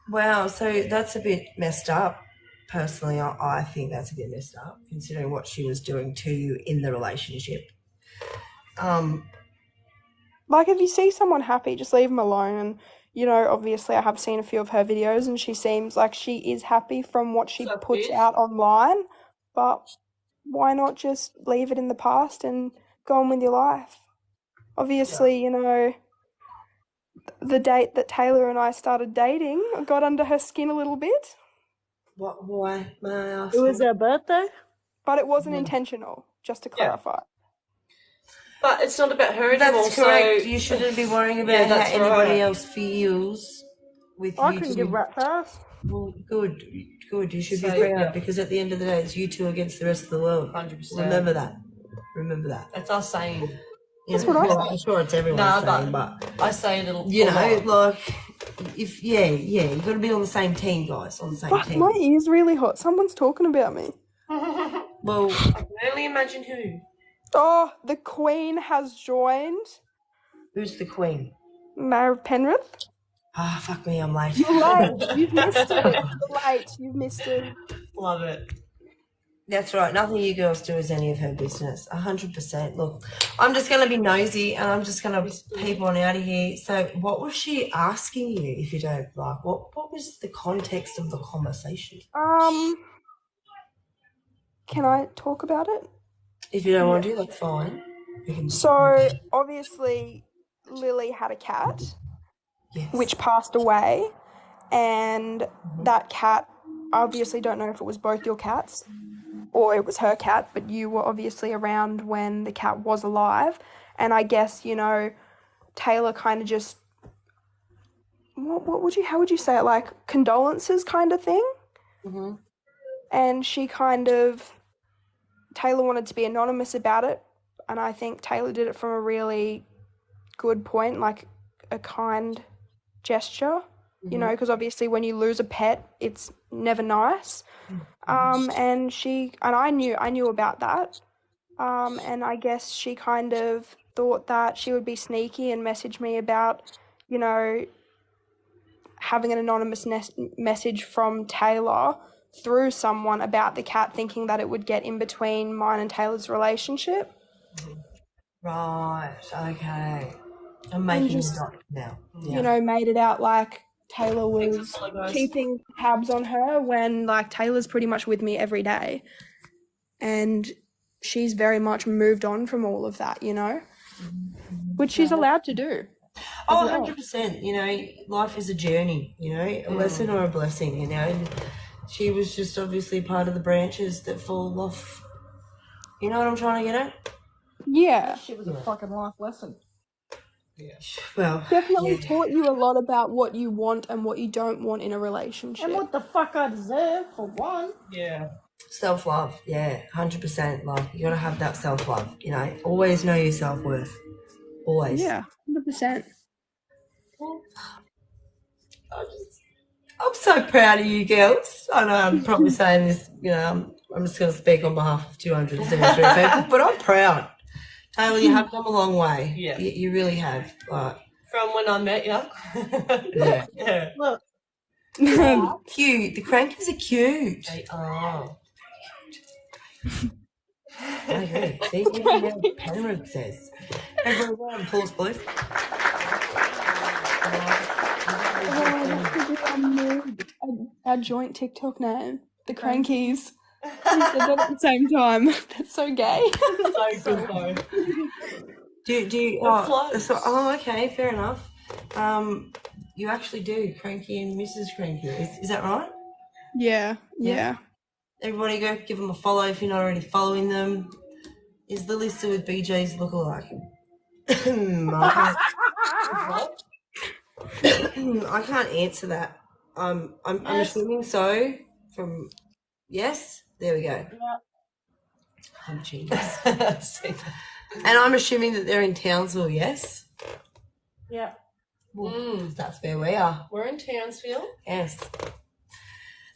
wow, so that's a bit messed up. Personally, I think that's a bit messed up, considering what she was doing to you in the relationship. Like, if you see someone happy, just leave them alone. And, you know, obviously I have seen a few of her videos and she seems like she is happy from what she puts out online. But why not just leave it in the past and go on with your life? Obviously, you know, the date that Taylor and I started dating, I got under her skin a little bit. Why, may I ask? It was her birthday? But it wasn't intentional, just to clarify. But it's not about her anymore. That's correct. So You shouldn't be worrying about Yeah, how that's anybody right. else feels with I you couldn't two. give rat pass. Well, good. You should be So, proud yeah. because at the end of the day, it's you two against the rest of the world. 100%. Remember that. That's us saying. That's what I Well, I'm sure it's everyone's Nah, saying, but but I say it a little. you know, like if you got to be on the same team, guys, on the same Fuck, team. my ear's really hot. Someone's talking about me. Well, I can only imagine who. Oh, the Queen has joined. who's the queen? Mary Penrith. Ah, fuck me, I'm late. You're late. You've missed it. You're late. You've missed it. Love it. That's right. Nothing you girls do is any of her business. 100%. Look, I'm just going to be nosy and I'm just going to peep on out of here. So what was she asking you, if you don't like? What was the context of the conversation? Can I talk about it? If you don't want to, that's fine. So, obviously, Lily had a cat, Yes. which passed away, and that cat, I obviously don't know if it was both your cats or it was her cat, but you were obviously around when the cat was alive, and I guess, you know, Taylor kind of just, how would you say it, like, condolences kind of thing? And she Taylor wanted to be anonymous about it, and I think Taylor did it from a really good point, like a kind gesture, you know, because obviously when you lose a pet, it's never nice. And I knew about that. And I guess she kind of thought that she would be sneaky and message me about, you know, having an anonymous message from Taylor through someone about the cat, thinking that it would get in between mine and Taylor's relationship. Right, okay. I'm making just, the dot now. Yeah. You know, made it out like Taylor was keeping tabs on her when, like, Taylor's pretty much with me every day. And she's very much moved on from all of that, you know, which she's allowed to do. Oh, 100%. You know, life is a journey, you know, a lesson or a blessing, you know. And she was just obviously part of the branches that fall off. You know what I'm trying to get at? Yeah. Shit was a fucking life lesson. Well, Definitely taught you a lot about what you want and what you don't want in a relationship. And what the fuck I deserve, for one. Yeah. Self-love, 100%. Like, you got to have that self-love, you know. Always know your self-worth. Always. Yeah, 100%. I'm so proud of you girls. I know I'm probably saying this, you know, I'm just going to speak on behalf of 273 people, but I'm proud. Taylor, you have come a long way. Yeah. You really have. Like, From when I met you. yeah. Yeah. Look, Cute. The crankies are cute. They are. I agree. See, even now Penrith says. Everyone, pause, please. Our joint TikTok name, the Crankies. We said that at the same time. That's so gay. So good though. Do you? Oh, okay, fair enough. You actually do, Cranky and Mrs. Cranky. Is that right? Yeah. Everybody go give them a follow if you're not already following them. Is the lister with BJ's lookalike? I can't answer that. I'm assuming so. From yes, there we go. yeah. I'm genius. And I'm assuming that they're in Townsville. Yes. Yeah. Well, that's where we are. We're in Townsville. Yes.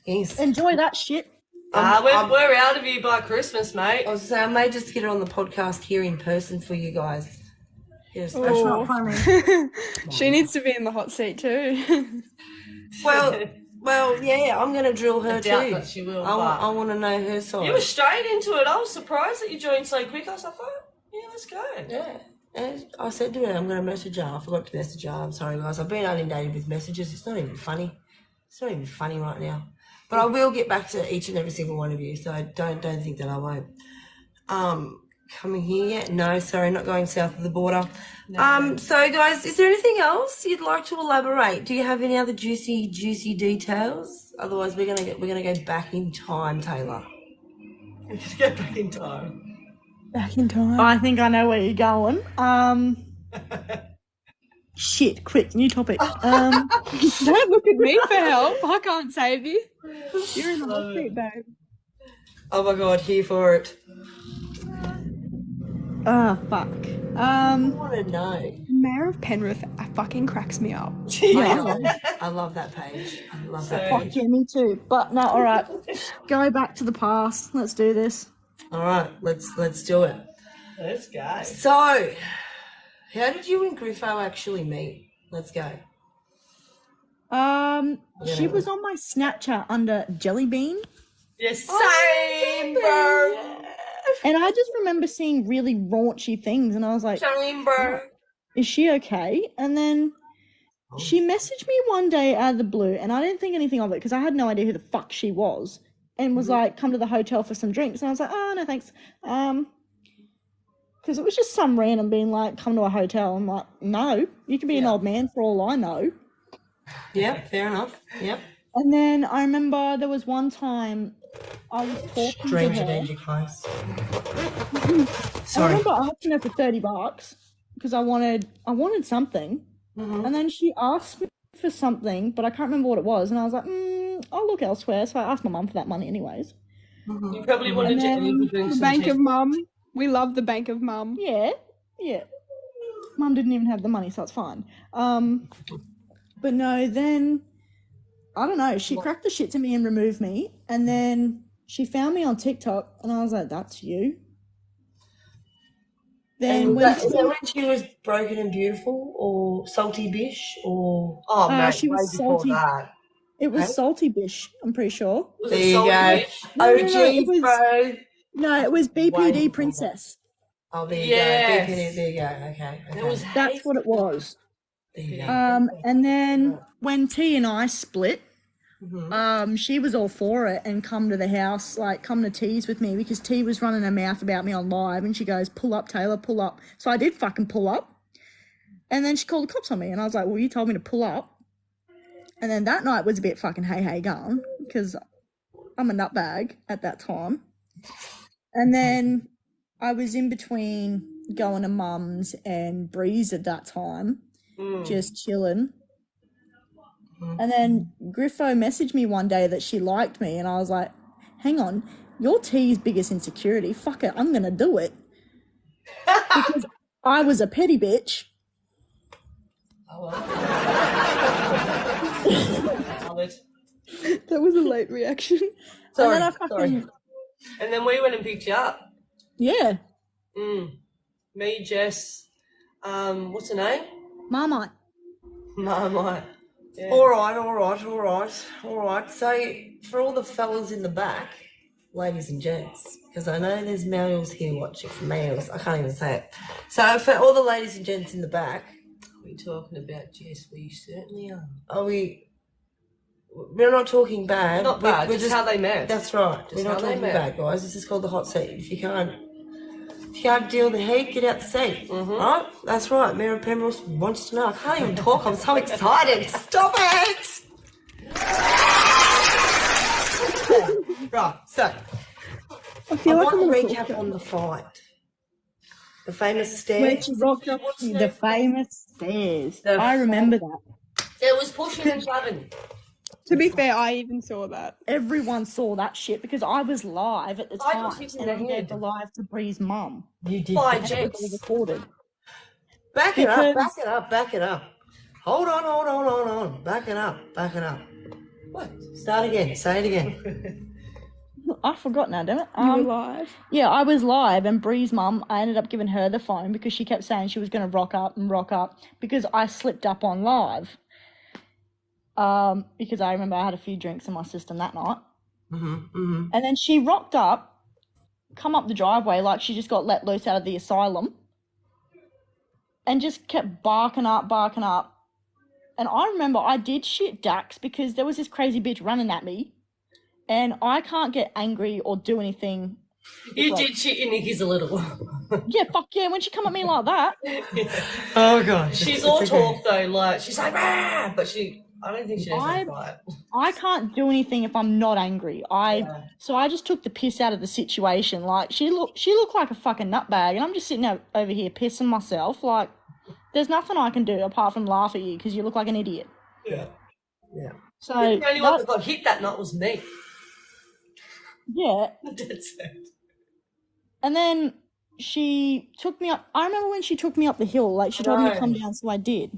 Yes. Enjoy that shit. We're out of here by Christmas, mate. I was saying, I may just get it on the podcast here in person for you guys. Yes. That's not funny. She needs to be in the hot seat too. Well, yeah, I'm going to drill her too. doubt that she will, I want to know her side. You were straight into it. I was surprised that you joined so quick. I was like, oh, yeah, let's go. Yeah. And I said to her, I'm going to message her. I forgot to message her. I'm sorry, guys. I've been inundated with messages. It's not even funny. It's not even funny right now. But I will get back to each and every single one of you, so don't think that I won't. Coming here yet? No, sorry, not going south of the border. No. So, guys, is there anything else you'd like to elaborate? Do you have any other juicy details? Otherwise, we're gonna go back in time, Taylor. Just go back in time. Back in time. I think I know where you're going. Shit, quick, new topic. Don't look at me for help. I can't save you. You're in the hot seat, babe. Oh my God, here for it. Fuck. I want to know. Mayor of Penrith fucking cracks me up. I love that page. I love that Fuck page. yeah, me too. But no, all right. Go back to the past. Let's do this. All right, let's do it. Let's go. So, how did you and Griffo actually meet? Let's go. She was on my Snapchat under Jellybean. Yes, same, bro. And I just remember seeing really raunchy things, and I was like, Same, bro. is she okay? And then she messaged me one day out of the blue, and I didn't think anything of it because I had no idea who the fuck she was, and was like, come to the hotel for some drinks. And I was like, oh, no, thanks. Because it was just some random being like, come to a hotel. I'm like, no, you can be an old man for all I know. Yep, fair enough. Yep. And then I remember there was one time I was talking Stranger to her. danger close. I Sorry. remember asking her for $30 because I wanted something. And then she asked me for something, but I can't remember what it was. And I was like, I'll look elsewhere. So I asked my mum for that money anyways. You probably wanted to then leave doing the some Bank cheap- of Mum. We love the Bank of Mum. Yeah. Mum didn't even have the money, so it's fine. But no, then I don't know. She cracked the shit to me and removed me, and then she found me on TikTok, and I was like, "That's you." Then And when is that when she was broken and beautiful, or salty bish, or Oh, mate, she was way before salty. that. It was salty bish, I'm pretty sure. Was there it you salty go, fish? No, OGs, it was bro. no, it was Way BPD before Princess. Oh, there you Yes. go. There you go. Okay. It was That's what it was. There you go. And then when T and I split, she was all for it and come to the house, like come to T's with me because T was running her mouth about me on live, and she goes, "Pull up, Taylor, pull up." So I did fucking pull up, and then she called the cops on me, and I was like, "Well, you told me to pull up." And then that night was a bit fucking hey going because I'm a nutbag at that time. And then I was in between going to Mum's and Breeze at that time, just chilling. And then Griffo messaged me one day that she liked me, and I was like, hang on, you're T's biggest insecurity. Fuck it, I'm going to do it. Because I was a petty bitch. Oh, well. That was a late reaction. Sorry, and then I fucking, And then we went and picked you up. yeah, Me, Jess, what's her name? Marmite. Marmite. Yeah. All right. So, for all the fellas in the back, ladies and gents, because I know there's males here watching, males, I can't even say it. So, for all the ladies and gents in the back, We're talking about Jess. We certainly are. we're not talking bad. Not bad, We're just how they met. That's right. Just We're not how they talking met. bad, guys. This is called the hot seat. If you can't deal with the heat, get out the seat. Right? That's right. Mary Penrose wants to know. I can't even talk. I'm so excited. Stop it! Right. So, I feel I like I'm want going to to recap on the fight. The famous where stairs. she rocked up the famous stairs. The I remember that. There was pushing and shoving. To be fair, I even saw that. Everyone saw that shit because I was live at the I time, was hitting and the I gave head. the live to Bree's mum. You did. By And it was all Jess. recorded. Back it up. Because- Back it up. Hold on. Back it up. What? Start again. Say it again. I forgot now, damn it. You were live. Yeah, I was live, and Bree's mum, I ended up giving her the phone because she kept saying she was going to rock up because I slipped up on live. Because I remember I had a few drinks in my system that night. And then she rocked up, come up the driveway like she just got let loose out of the asylum, and just kept barking up. And I remember I did shit Dax because there was this crazy bitch running at me, and I can't get angry or do anything. You did shit your knickies a little. Yeah, fuck yeah, when she come at me like that. Oh gosh. She's all talk though, like she's like, "Rah!" But I don't think she knows how to fight. I can't do anything if I'm not angry. So I just took the piss out of the situation. Like she looked like a fucking nutbag, and I'm just sitting over here pissing myself. Like there's nothing I can do apart from laugh at you because you look like an idiot. Yeah. So The only one that got hit that night was me. yeah, That's it. and then she took me up. I remember when she took me up the hill. Like she told me to come down, so I did.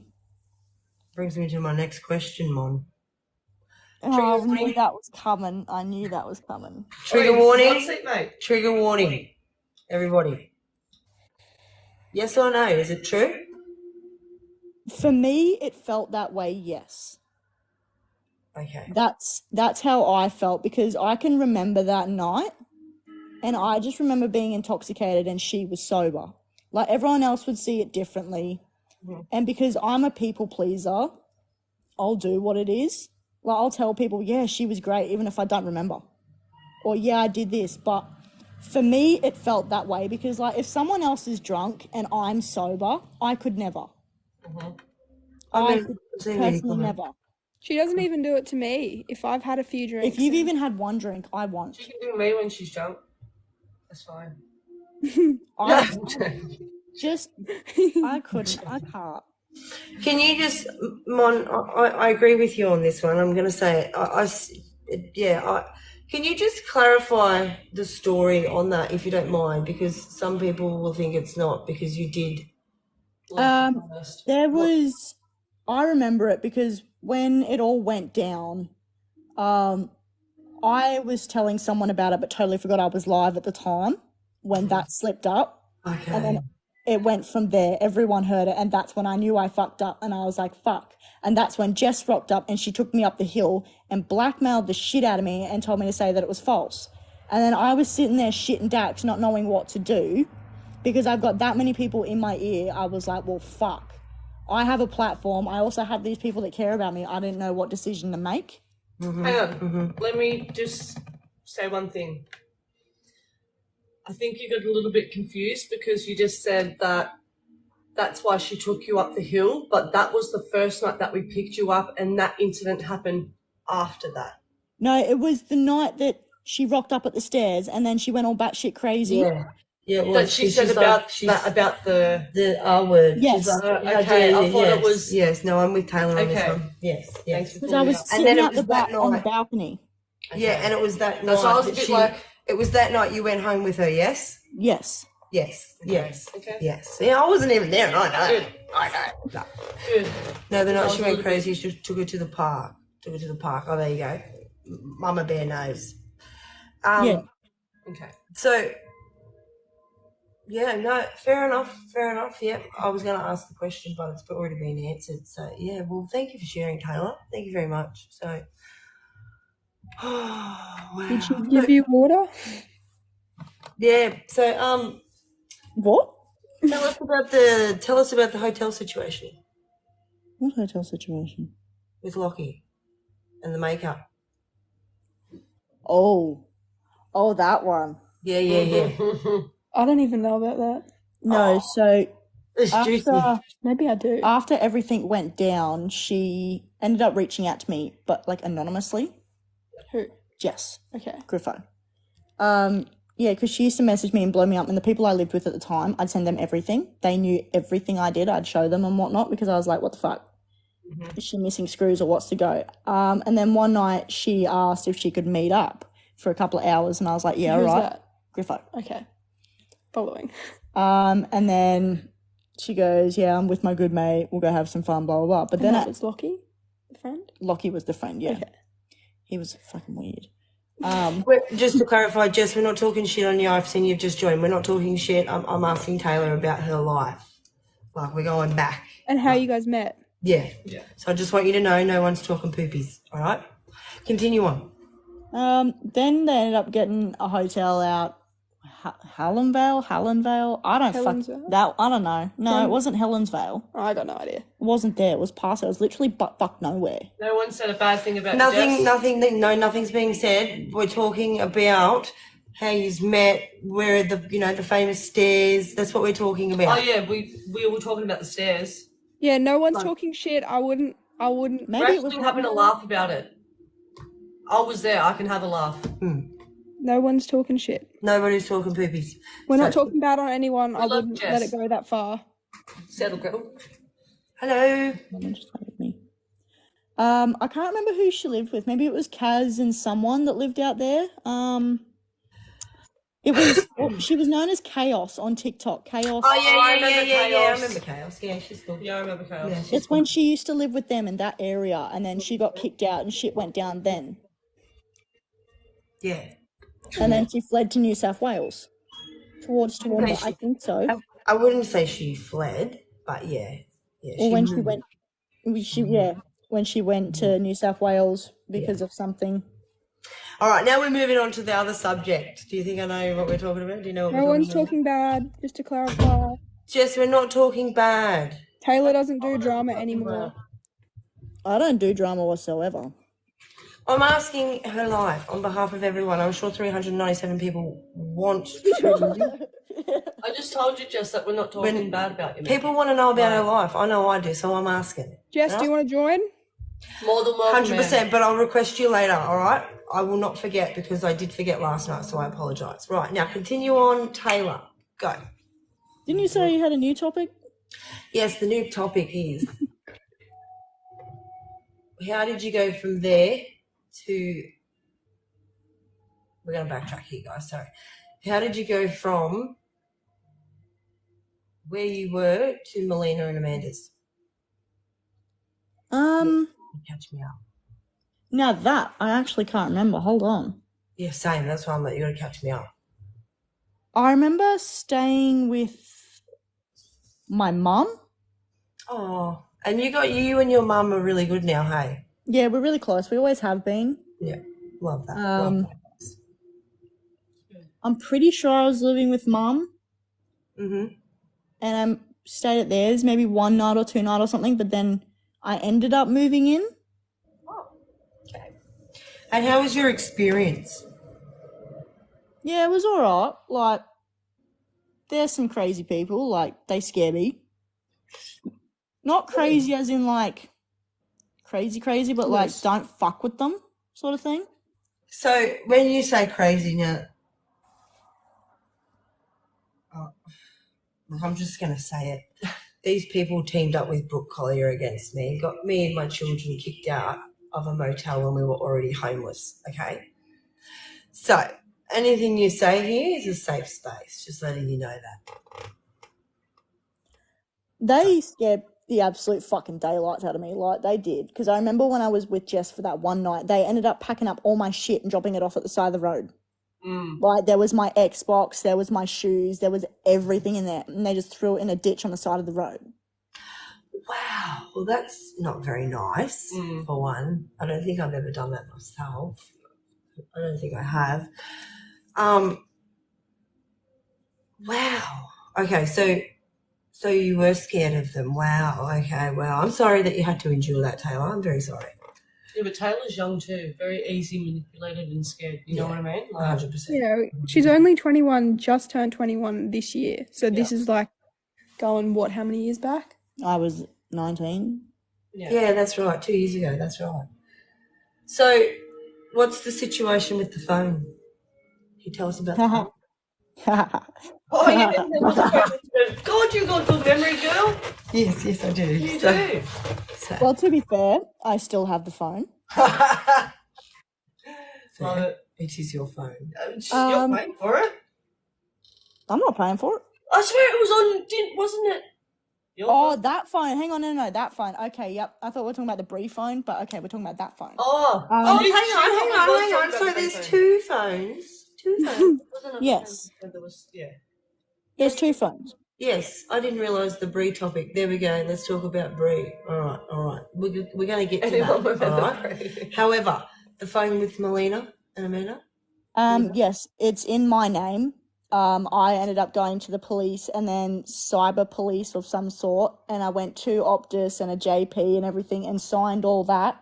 Brings me to my next question, Mon. Oh, I knew that was coming. Trigger warning. What's it, mate? Trigger warning. Everybody. Yes or no? Is it true? For me, it felt that way. Yes. Okay. That's how I felt because I can remember that night, and I just remember being intoxicated and she was sober. Like everyone else would see it differently, and because I'm a people pleaser, I'll do what it is. Like I'll tell people, yeah, she was great, even if I don't remember, or yeah, I did this. But for me, it felt that way because like if someone else is drunk and I'm sober, I could never. I could personally never. She doesn't even do it to me if I've had a few drinks. If you've even had one drink, I won't. She can do me when she's drunk. That's fine. I couldn't. I can't. Can you just, Mon? I agree with you on this one. I'm going to say, can you just clarify the story on that, if you don't mind, because some people will think it's not because you did. There was, I remember it because when it all went down, I was telling someone about it, but totally forgot I was live at the time when that slipped up. Okay. And then it went from there. Everyone heard it, and that's when I knew I fucked up, and I was like, fuck. And that's when Jess rocked up, and she took me up the hill and blackmailed the shit out of me and told me to say that it was false. And then I was sitting there shitting dacks, not knowing what to do, because I've got that many people in my ear. I was like, well, fuck. I have a platform. I also have these people that care about me. I didn't know what decision to make. Hang on. Let me just say one thing. I think you got a little bit confused because you just said that that's why she took you up the hill, but that was the first night that we picked you up, and that incident happened after that. No, it was the night that she rocked up at the stairs, and then she went all batshit crazy. Yeah, well, But she said about the R word. Yes. She's like, okay, I thought it was. Yes, no, I'm with Taylor on this Okay. one. Yes, Thanks yes. for Because I was pulling sitting then it out the was that back on the night. balcony. Yeah, and it was that night. So I was a that bit she- like, It was that night you went home with her, yes? Yes. Yes, yes, okay. yes. Yeah, I wasn't even there, and I know. Good. I know. No. Good. No, the night was she a went little crazy, she took her to the park. Oh, there you go. Mama Bear knows. Yeah. Okay. So, yeah, no, fair enough. Yep, I was going to ask the question, but it's already been answered. So, yeah, well, thank you for sharing, Taylor. Thank you very much. So, wow. Did she give you water? Yeah. So, What? tell us about the hotel situation What hotel situation? with Lockie and the makeup. Oh, that one. Yeah. I don't even know about that. No, so It's juicy. Maybe I do. after everything went down, she ended up reaching out to me, but like anonymously. Who? Jess Okay. Griffo. Yeah, because she used to message me and blow me up, and the people I lived with at the time, I'd send them everything. They knew everything I did. I'd show them and whatnot because I was like, what the fuck? Is she missing screws or what's to go? And then one night she asked if she could meet up for a couple of hours, and I was like, yeah, Who's all right. that? Griffo. Okay. Following. And then she goes, yeah, I'm with my good mate. We'll go have some fun, blah, blah, blah. But And then that was Lockie, the friend? Lockie was the friend, yeah. Okay. He was fucking weird. Just to clarify, Jess, we're not talking shit on you. I've seen you've just joined. We're not talking shit. I'm asking Taylor about her life. Like, we're going back. And how you guys met? Yeah. So I just want you to know no one's talking poopies, all right? Continue on. Then they ended up getting a hotel out Hallenvale. I don't Helensvale? that. I don't know. No, it wasn't Helensvale. Oh, I got no idea. It wasn't there. It was past. It was literally butt fuck nowhere. No one said a bad thing about Jess? Nothing's being said. We're talking about how you've met, where the famous stairs. That's what we're talking about. Oh yeah, we were talking about the stairs. Yeah, no one's talking shit. I wouldn't. Maybe We're it was actually having a laugh about it. I was there. I can have a laugh. No one's talking shit. Nobody's talking poopies. We're not talking bad on anyone. I love wouldn't Jess. let it go that far. Settle, girl. Hello. Just wait with me. I can't remember who she lived with. Maybe it was Kaz and someone that lived out there. It was she was known as Chaos on TikTok. Chaos. Oh yeah. I Chaos. remember Chaos. Yeah, she's cool. Yeah, I remember Chaos. Yeah, she's It's when she used to live with them in that area, and then she got kicked out and shit went down then. Yeah. And then she fled to New South Wales. Towards Toowoomba, I think so. I wouldn't say she fled, but yeah. Or when she went when she went to New South Wales because of something. All right, now we're moving on to the other subject. Do you think I know what we're talking about? Do you know what No we're one's talking about? talking bad. Just to clarify, Jess, we're not talking bad. Taylor doesn't do drama anymore. I don't do drama whatsoever. I'm asking her life on behalf of everyone. I'm sure 397 people want to. I just told you, Jess, that we're not talking bad about you. man. People want to know about her life. I know I do, so I'm asking. Jess, do you want to join? More than welcome, 100%, man. but I'll request you later, all right? I will not forget because I did forget last night, so I apologise. Right, now continue on, Taylor. Go. Didn't you say you had a new topic? Yes, the new topic is how did you go from there to, we're going to backtrack here, guys, sorry. How did you go from where you were to Melina and Amanda's? Catch me up. Now that I actually can't remember. Hold on. Yeah, same. That's why I'm like, you got to catch me up. I remember staying with my mum. Oh, and you and your mum are really good now, hey? Yeah, we're really close. We always have been. Yeah, love that. Love that. I'm pretty sure I was living with mum. Mm-hmm. And I stayed at theirs maybe 1 night or 2 nights or something, but then I ended up moving in. Oh, okay. And how was your experience? Yeah, it was alright. Like, there's some crazy people, like, they scare me. Not crazy as in, like, crazy, but, like, don't fuck with them sort of thing. So when you say crazy now, I'm just going to say it. These people teamed up with Brooke Collier against me, got me and my children kicked out of a motel when we were already homeless, okay? So anything you say here is a safe space, just letting you know that. They scared the absolute fucking daylights out of me, like they did. Because I remember when I was with Jess for that one night, they ended up packing up all my shit and dropping it off at the side of the road. Like, there was my Xbox, there was my shoes, there was everything in there, and they just threw it in a ditch on the side of the road. Wow, well, that's not very nice, for one. I don't think I've ever done that myself. I don't think I have. Wow. Okay, so you were scared of them. Wow, okay, well, I'm sorry that you had to endure that, Taylor. I'm very sorry. Yeah, but Taylor's young too. Very easy manipulated and scared. You know what I mean? Like, 100%. Yeah, she's only 21, just turned 21 this year. So this is like going, how many years back? I was 19. Yeah, that's right. 2 years ago, that's right. So what's the situation with the phone? Can you tell us about the phone? oh, yeah, there was a question. God, you got good memory, girl. Yes, I do. You do. Well, to be fair, I still have the phone. Fair. It is your phone. You're paying for it? I'm not paying for it. I swear it was on, wasn't it? Your phone? That phone. Hang on, no, that phone. Okay, yep. I thought we were talking about the Brie phone, but okay, we're talking about that phone. Oh, Hang on. So there's two phones. Two phones. Yes. Yeah. There's 2 phones. Yes, I didn't realise the Brie topic. There we go. Let's talk about Brie. All right. We're going to get to that. All right. However, the phone with Melina and Amanda. Yes, it's in my name. I ended up going to the police and then cyber police of some sort, and I went to Optus and a JP and everything and signed all that.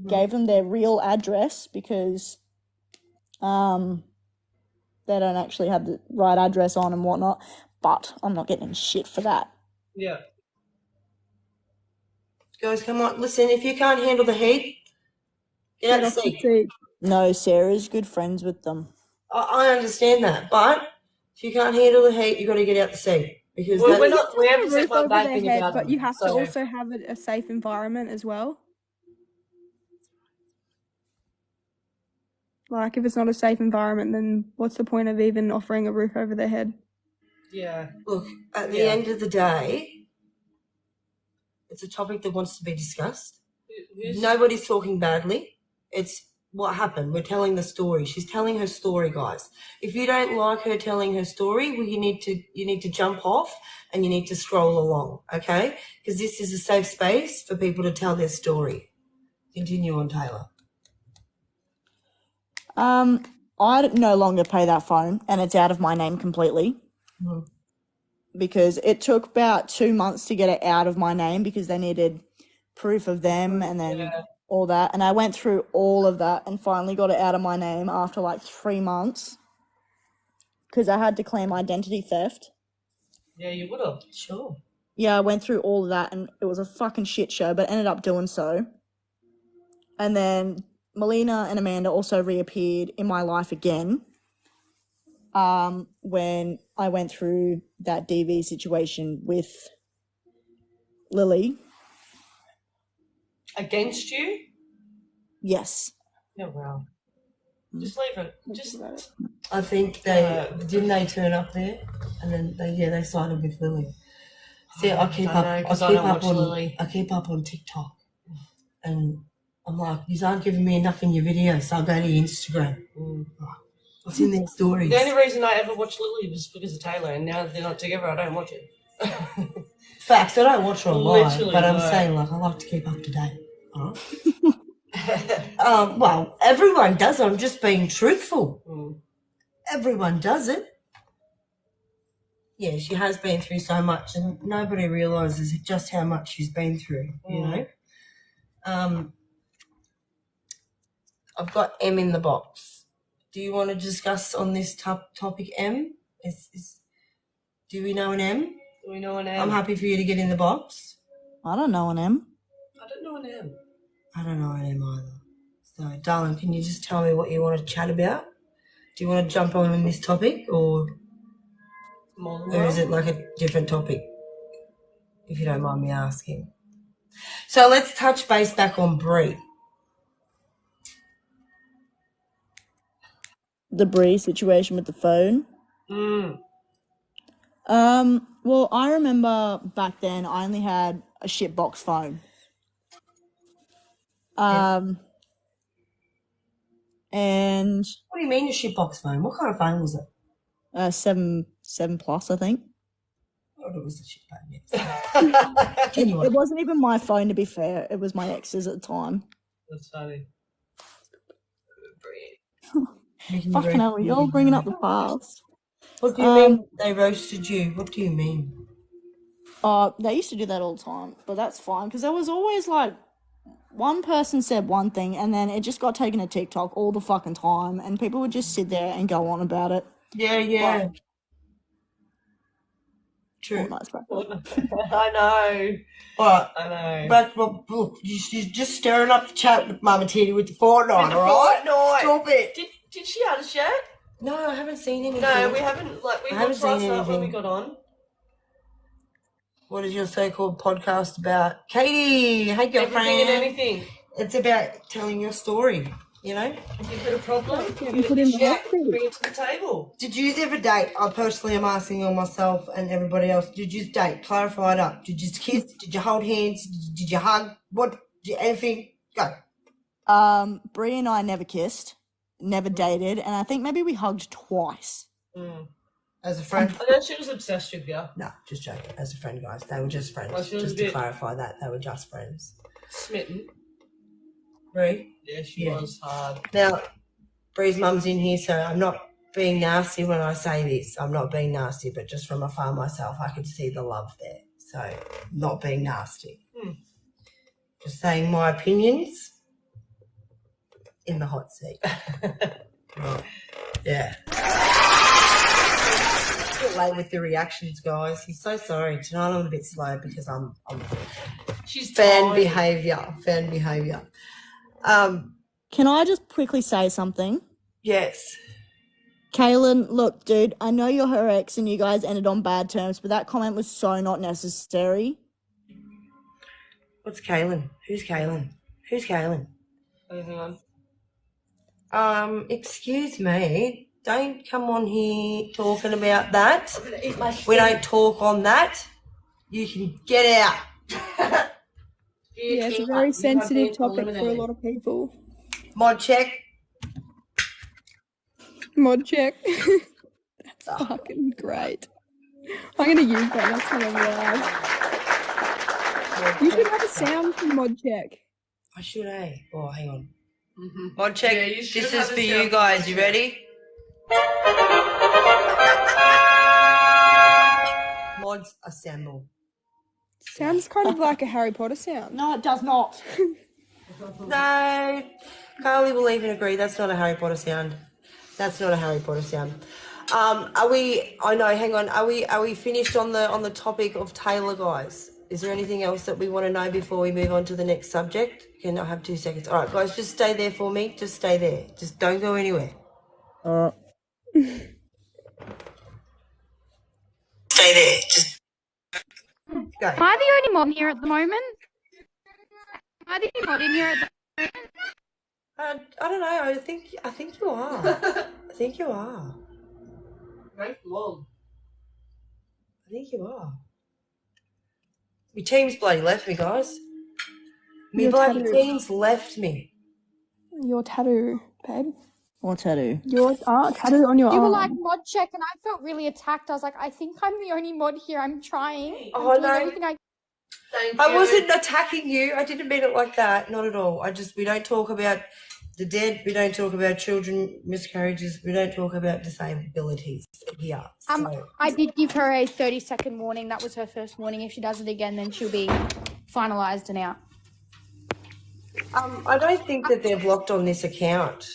Gave them their real address because they don't actually have the right address on and whatnot, but I'm not getting shit for that. Yeah. Guys, come on. Listen, if you can't handle the heat, get out the seat. No, Sarah's good friends with them. I understand that, but if you can't handle the heat, you've got to get out the seat. Because we haven't said Roof one over bad their thing head, about but them. you have to also have a safe environment as well. Like, if it's not a safe environment, then what's the point of even offering a roof over their head? Yeah. Look, at the end of the day, it's a topic that wants to be discussed. Nobody's talking badly. It's what happened. We're telling the story. She's telling her story, guys. If you don't like her telling her story, well, you need to jump off and you need to scroll along, okay? Because this is a safe space for people to tell their story. Continue on, Taylor. I no longer pay that phone, and it's out of my name completely. Because it took about 2 months to get it out of my name because they needed proof of them and then all that. And I went through all of that and finally got it out of my name after like 3 months because I had to claim identity theft. Yeah, you would have. Sure. Yeah, I went through all of that and it was a fucking shit show, but ended up doing so. And then Melina and Amanda also reappeared in my life again when I went through that DV situation with Lily. Against you? Yes. Oh, wow. Just leave it. Just. I think didn't they turn up there, and then they sided with Lily. See, I keep up on TikTok, and I'm like, you aren't giving me enough in your videos, so I'll go to your Instagram. What's in their stories? The only reason I ever watched Lily was because of Taylor, and now that they're not together, I don't watch it. Facts, I don't watch her online, Literally, but I'm no. saying, like, I like to keep up to date. All right? Well, everyone does. I'm just being truthful. Everyone does it. Yeah, she has been through so much, and nobody realises just how much she's been through, you know. I've got M in the box. Do you want to discuss on this topic, M? Do we know an M? Do we know an M? I'm happy for you to get in the box. I don't know an M. I don't know an M. I don't know an M either. So, darling, can you just tell me what you want to chat about? Do you want to jump on in this topic, or is it like a different topic, if you don't mind me asking? So let's touch base back on Brie. The Bree situation with the phone. Well, I remember back then I only had a shitbox phone. And What do you mean a shitbox phone? What kind of phone was it? 7 Plus, I think. I thought it was a shit phone, yes. It wasn't even my phone, to be fair. It was my ex's at the time. That's funny. Fucking hell, you're all bringing up the past. What do you mean they roasted you? What do you mean? They used to do that all the time, but that's fine, because there was always, like, one person said one thing, and then it just got taken to TikTok all the fucking time, and people would just sit there and go on about it. Yeah. True. I know. Alright. I know. But look, you're just stirring up the chat with Mama Titty with the Fortnite, alright? Stop it. Did she add us yet? No, I haven't seen anything. No, we haven't. Like, we looked last night when we got on. What is your so-called podcast about? Katie, hey girlfriend. Everything and anything. It's about telling your story, you know? If you've got a problem, bring it to the table. Did you ever date? I personally am asking on myself and everybody else. Did you date? Clarify it up. Did you kiss? Did you hold hands? Did you hug? What? Did anything? Go. Brie and I never kissed, never dated, and I think maybe we hugged twice. As a friend? I know she was obsessed with you. No, just joking. As a friend, guys. They were just friends. Well, just to clarify that. They were just friends. Smitten. Brie? Yeah, she was hard. Now, Brie's mum's in here, so I'm not being nasty when I say this. I'm not being nasty, but just from afar myself, I can see the love there. So, not being nasty. Just saying my opinions in the hot seat. Right. Yeah. Late with the reactions, guys. He's so sorry. Tonight I'm a bit slow because She's fan behaviour. Can I just quickly say something? Yes. Kaylin, look, dude, I know you're her ex and you guys ended on bad terms, but that comment was so not necessary. What's Kaylin? Who's Kaylin? Hang on. Excuse me. Don't come on here talking about that. We don't talk on that. You can get out. Yeah, it's a very sensitive topic for a lot of people. Mod check. That's fucking great. I'm going to use that next time I'm live. You should have a sound for mod check. I should, eh? Oh, hang on. Mod check. Yeah, this is for you guys. You ready? Mods assemble. Sounds kind of like a Harry Potter sound. No, it does not. No. Carly will even agree that's not a Harry Potter sound. Are we finished on the topic of Taylor, guys? Is there anything else that we want to know before we move on to the next subject? Can I have 2 seconds? All right, guys, just stay there for me. Just stay there. Just don't go anywhere. Stay there. Just Go. Am I the only mod here at the moment? Am I the only mod in here at the I don't know. I think you are. I think you are. Right, long. I think you are. My team's bloody left me, guys. My Your bloody tattoo. team's left me. Your tattoo, babe. What tattoo? Your tattoo on your You were arm. like mod check, and I felt really attacked. I was like, I think I'm the only mod here. I'm trying. I'm Oh, doing no. everything I. Thank I you. wasn't attacking you. I didn't mean it like that. Not at all. We don't talk about the dead. We don't talk about children, miscarriages. We don't talk about disabilities here. So. I did give her a 30-second warning. That was her first warning. If she does it again, then she'll be finalised and out. I don't think that they're blocked on this account.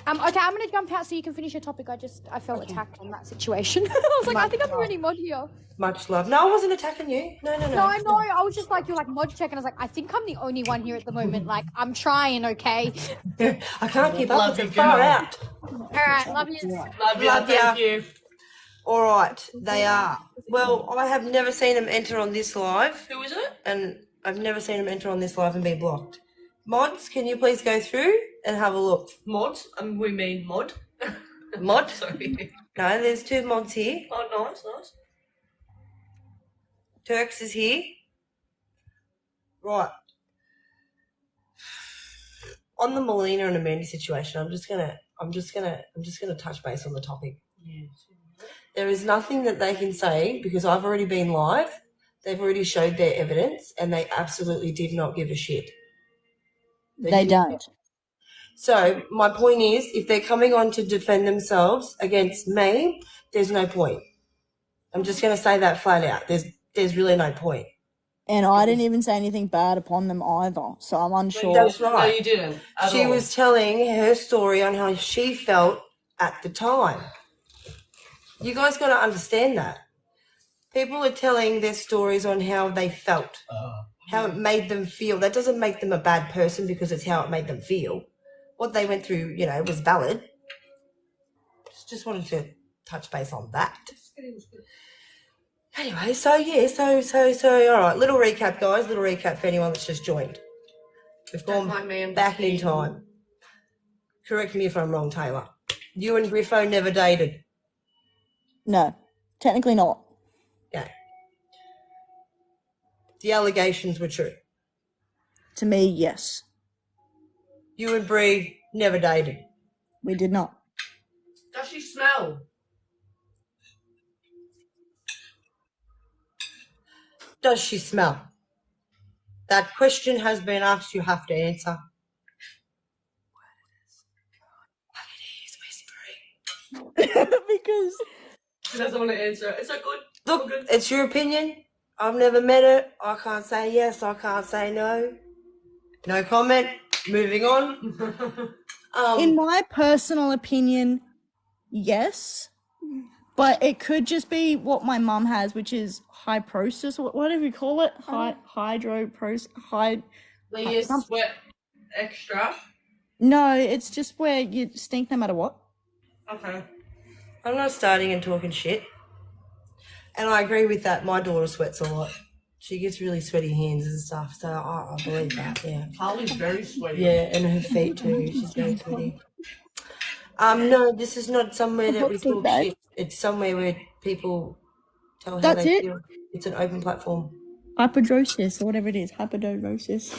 Okay, I'm gonna jump out so you can finish your topic. I felt attacked on that situation. I was like, I think I'm the only mod here. Much love. No, I wasn't attacking you. No. No, I know. I was just like, you're like mod check, and I was like, I think I'm the only one here at the moment. Like, I'm trying, okay? I can't keep up Love with you, it. Far girl. out. All right, love you. Love you. Love ya. Thank you. All right, they are. Well, I have never seen them enter on this live, Who is it? and I've never seen them enter on this live and be blocked. Mods, can you please go through and have a look? Mods? We mean mod. Mod? Sorry. No, there's 2 mods here. Oh, nice. Turks is here. Right. On the Melina and Amanda situation, I'm just gonna touch base on the topic. Yes. There is nothing that they can say because I've already been live. They've already showed their evidence, and they absolutely did not give a shit. They don't. So my point is, if they're coming on to defend themselves against me, there's no point. I'm just going to say that flat out. There's really no point. And I didn't even say anything bad upon them either, so I'm unsure. That's No, right. you didn't. At She all. was telling her story on how she felt at the time. You guys got to understand that. People are telling their stories on how they felt, how it made them feel. That doesn't make them a bad person because it's how it made them feel. What they went through, was valid. Just wanted to touch base on that. Anyway, so all right. Little recap, guys. Little recap for anyone that's just joined. We've gone back in time. Correct me if I'm wrong, Taylor. You and Griffo never dated. No, technically not. Yeah. The allegations were true. To me, yes. You and Bree never dated. We did not. Does she smell? Does she smell? That question has been asked. You have to answer. Because She doesn't want to answer. It's so good. Look, it's your opinion. I've never met her. I can't say yes. I can't say no. No comment. Moving on. in my personal opinion, yes. But it could just be what my mum has, which is hyprosis, whatever you call it. Leah sweat extra. No, it's just where you stink no matter what. Okay. I'm not starting and talking shit. And I agree with that. My daughter sweats a lot. She gets really sweaty hands and stuff. So I believe that, yeah. Harley's very sweaty. Yeah, and her feet too. She's very sweaty. No, this is not somewhere that we talk shit. It's somewhere where people tell how they feel. It's an open platform. Hyperdrosis, or whatever it is. Hyperdrosis.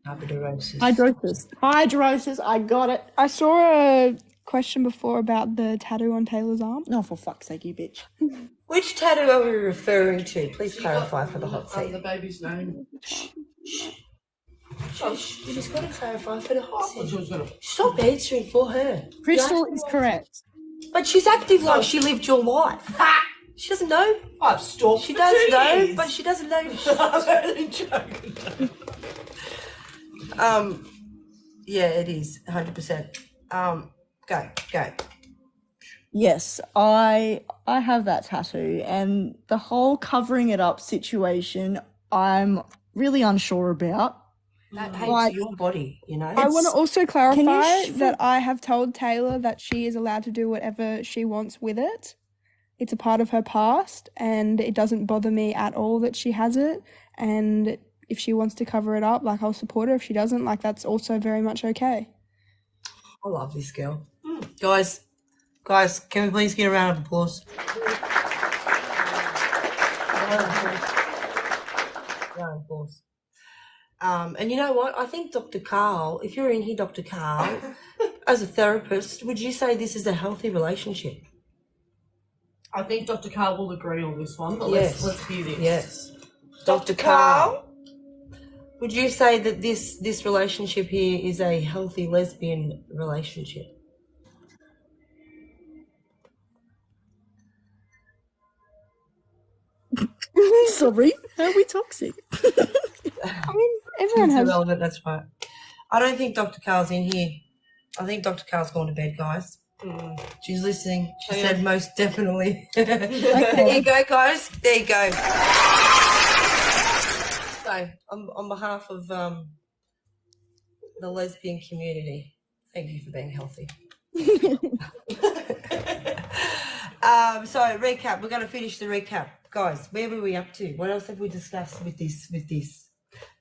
Hyperdrosis. Hydrosis, I got it. I saw a question before about the tattoo on Taylor's arm. No, for fuck's sake, you bitch. Which tattoo are we referring to? Please clarify for the hot seat. The baby's name. You just got to clarify for the hot She seat. was gonna. Stop answering for her. Crystal is correct. But she's acting like she lived your life. She doesn't know. I've stalked. She for does 2 know, years. but she doesn't know. I'm only joking. Yeah, it is 100%. Go. Yes, I have that tattoo, and the whole covering it up situation, I'm really unsure about. That hates Like- your body, you know. I want to also clarify sh- that I have told Taylor that she is allowed to do whatever she wants with it. it's a part of her past, and it doesn't bother me at all that she has it. And if she wants to cover it up, like, I'll support her. If she doesn't, like, that's also very much okay. I love this girl. Guys, can we please get a round of applause? Round of applause. And you know what? I think Dr. Carl, if you're in here, Dr. Carl, as a therapist, would you say this is a healthy relationship? I think Dr. Carl will agree on this one, but Yes. let's hear this. Yes. Dr. Carl, would you say that this relationship here is a healthy lesbian relationship? Sorry, how are we toxic? I mean, everyone It's has. irrelevant, that's right. I don't think Dr. Carl's in here. I think Dr. Carl's gone to bed, guys. She's listening. She said most definitely. There you go, guys. There you go. So, on behalf of the lesbian community, thank you for being healthy. So recap. We're going to finish the recap, guys. Where were we up to? What else have we discussed with this?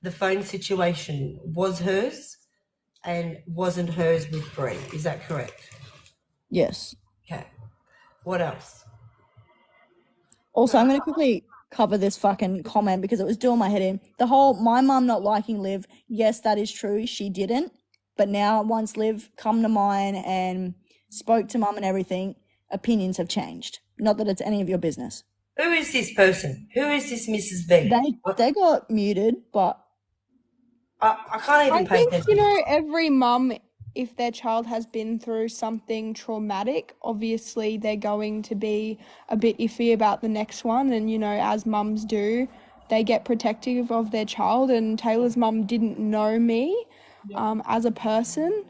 The phone situation was hers and wasn't hers with Bree. Is that correct? Yes. Okay. What else? Also, I'm going to quickly cover this fucking comment because it was doing my head in. The whole my mum not liking Liv, yes, that is true. She didn't. But now, once Liv come to mine and spoke to mum and everything, opinions have changed. Not that it's any of your business. Who is this person? Who is this Mrs. B? They got muted, but I can't even I pay think, attention. you know, every mum, if their child has been through something traumatic, obviously they're going to be a bit iffy about the next one. And, you know, as mums do, they get protective of their child. And Taylor's mum didn't know me as a person,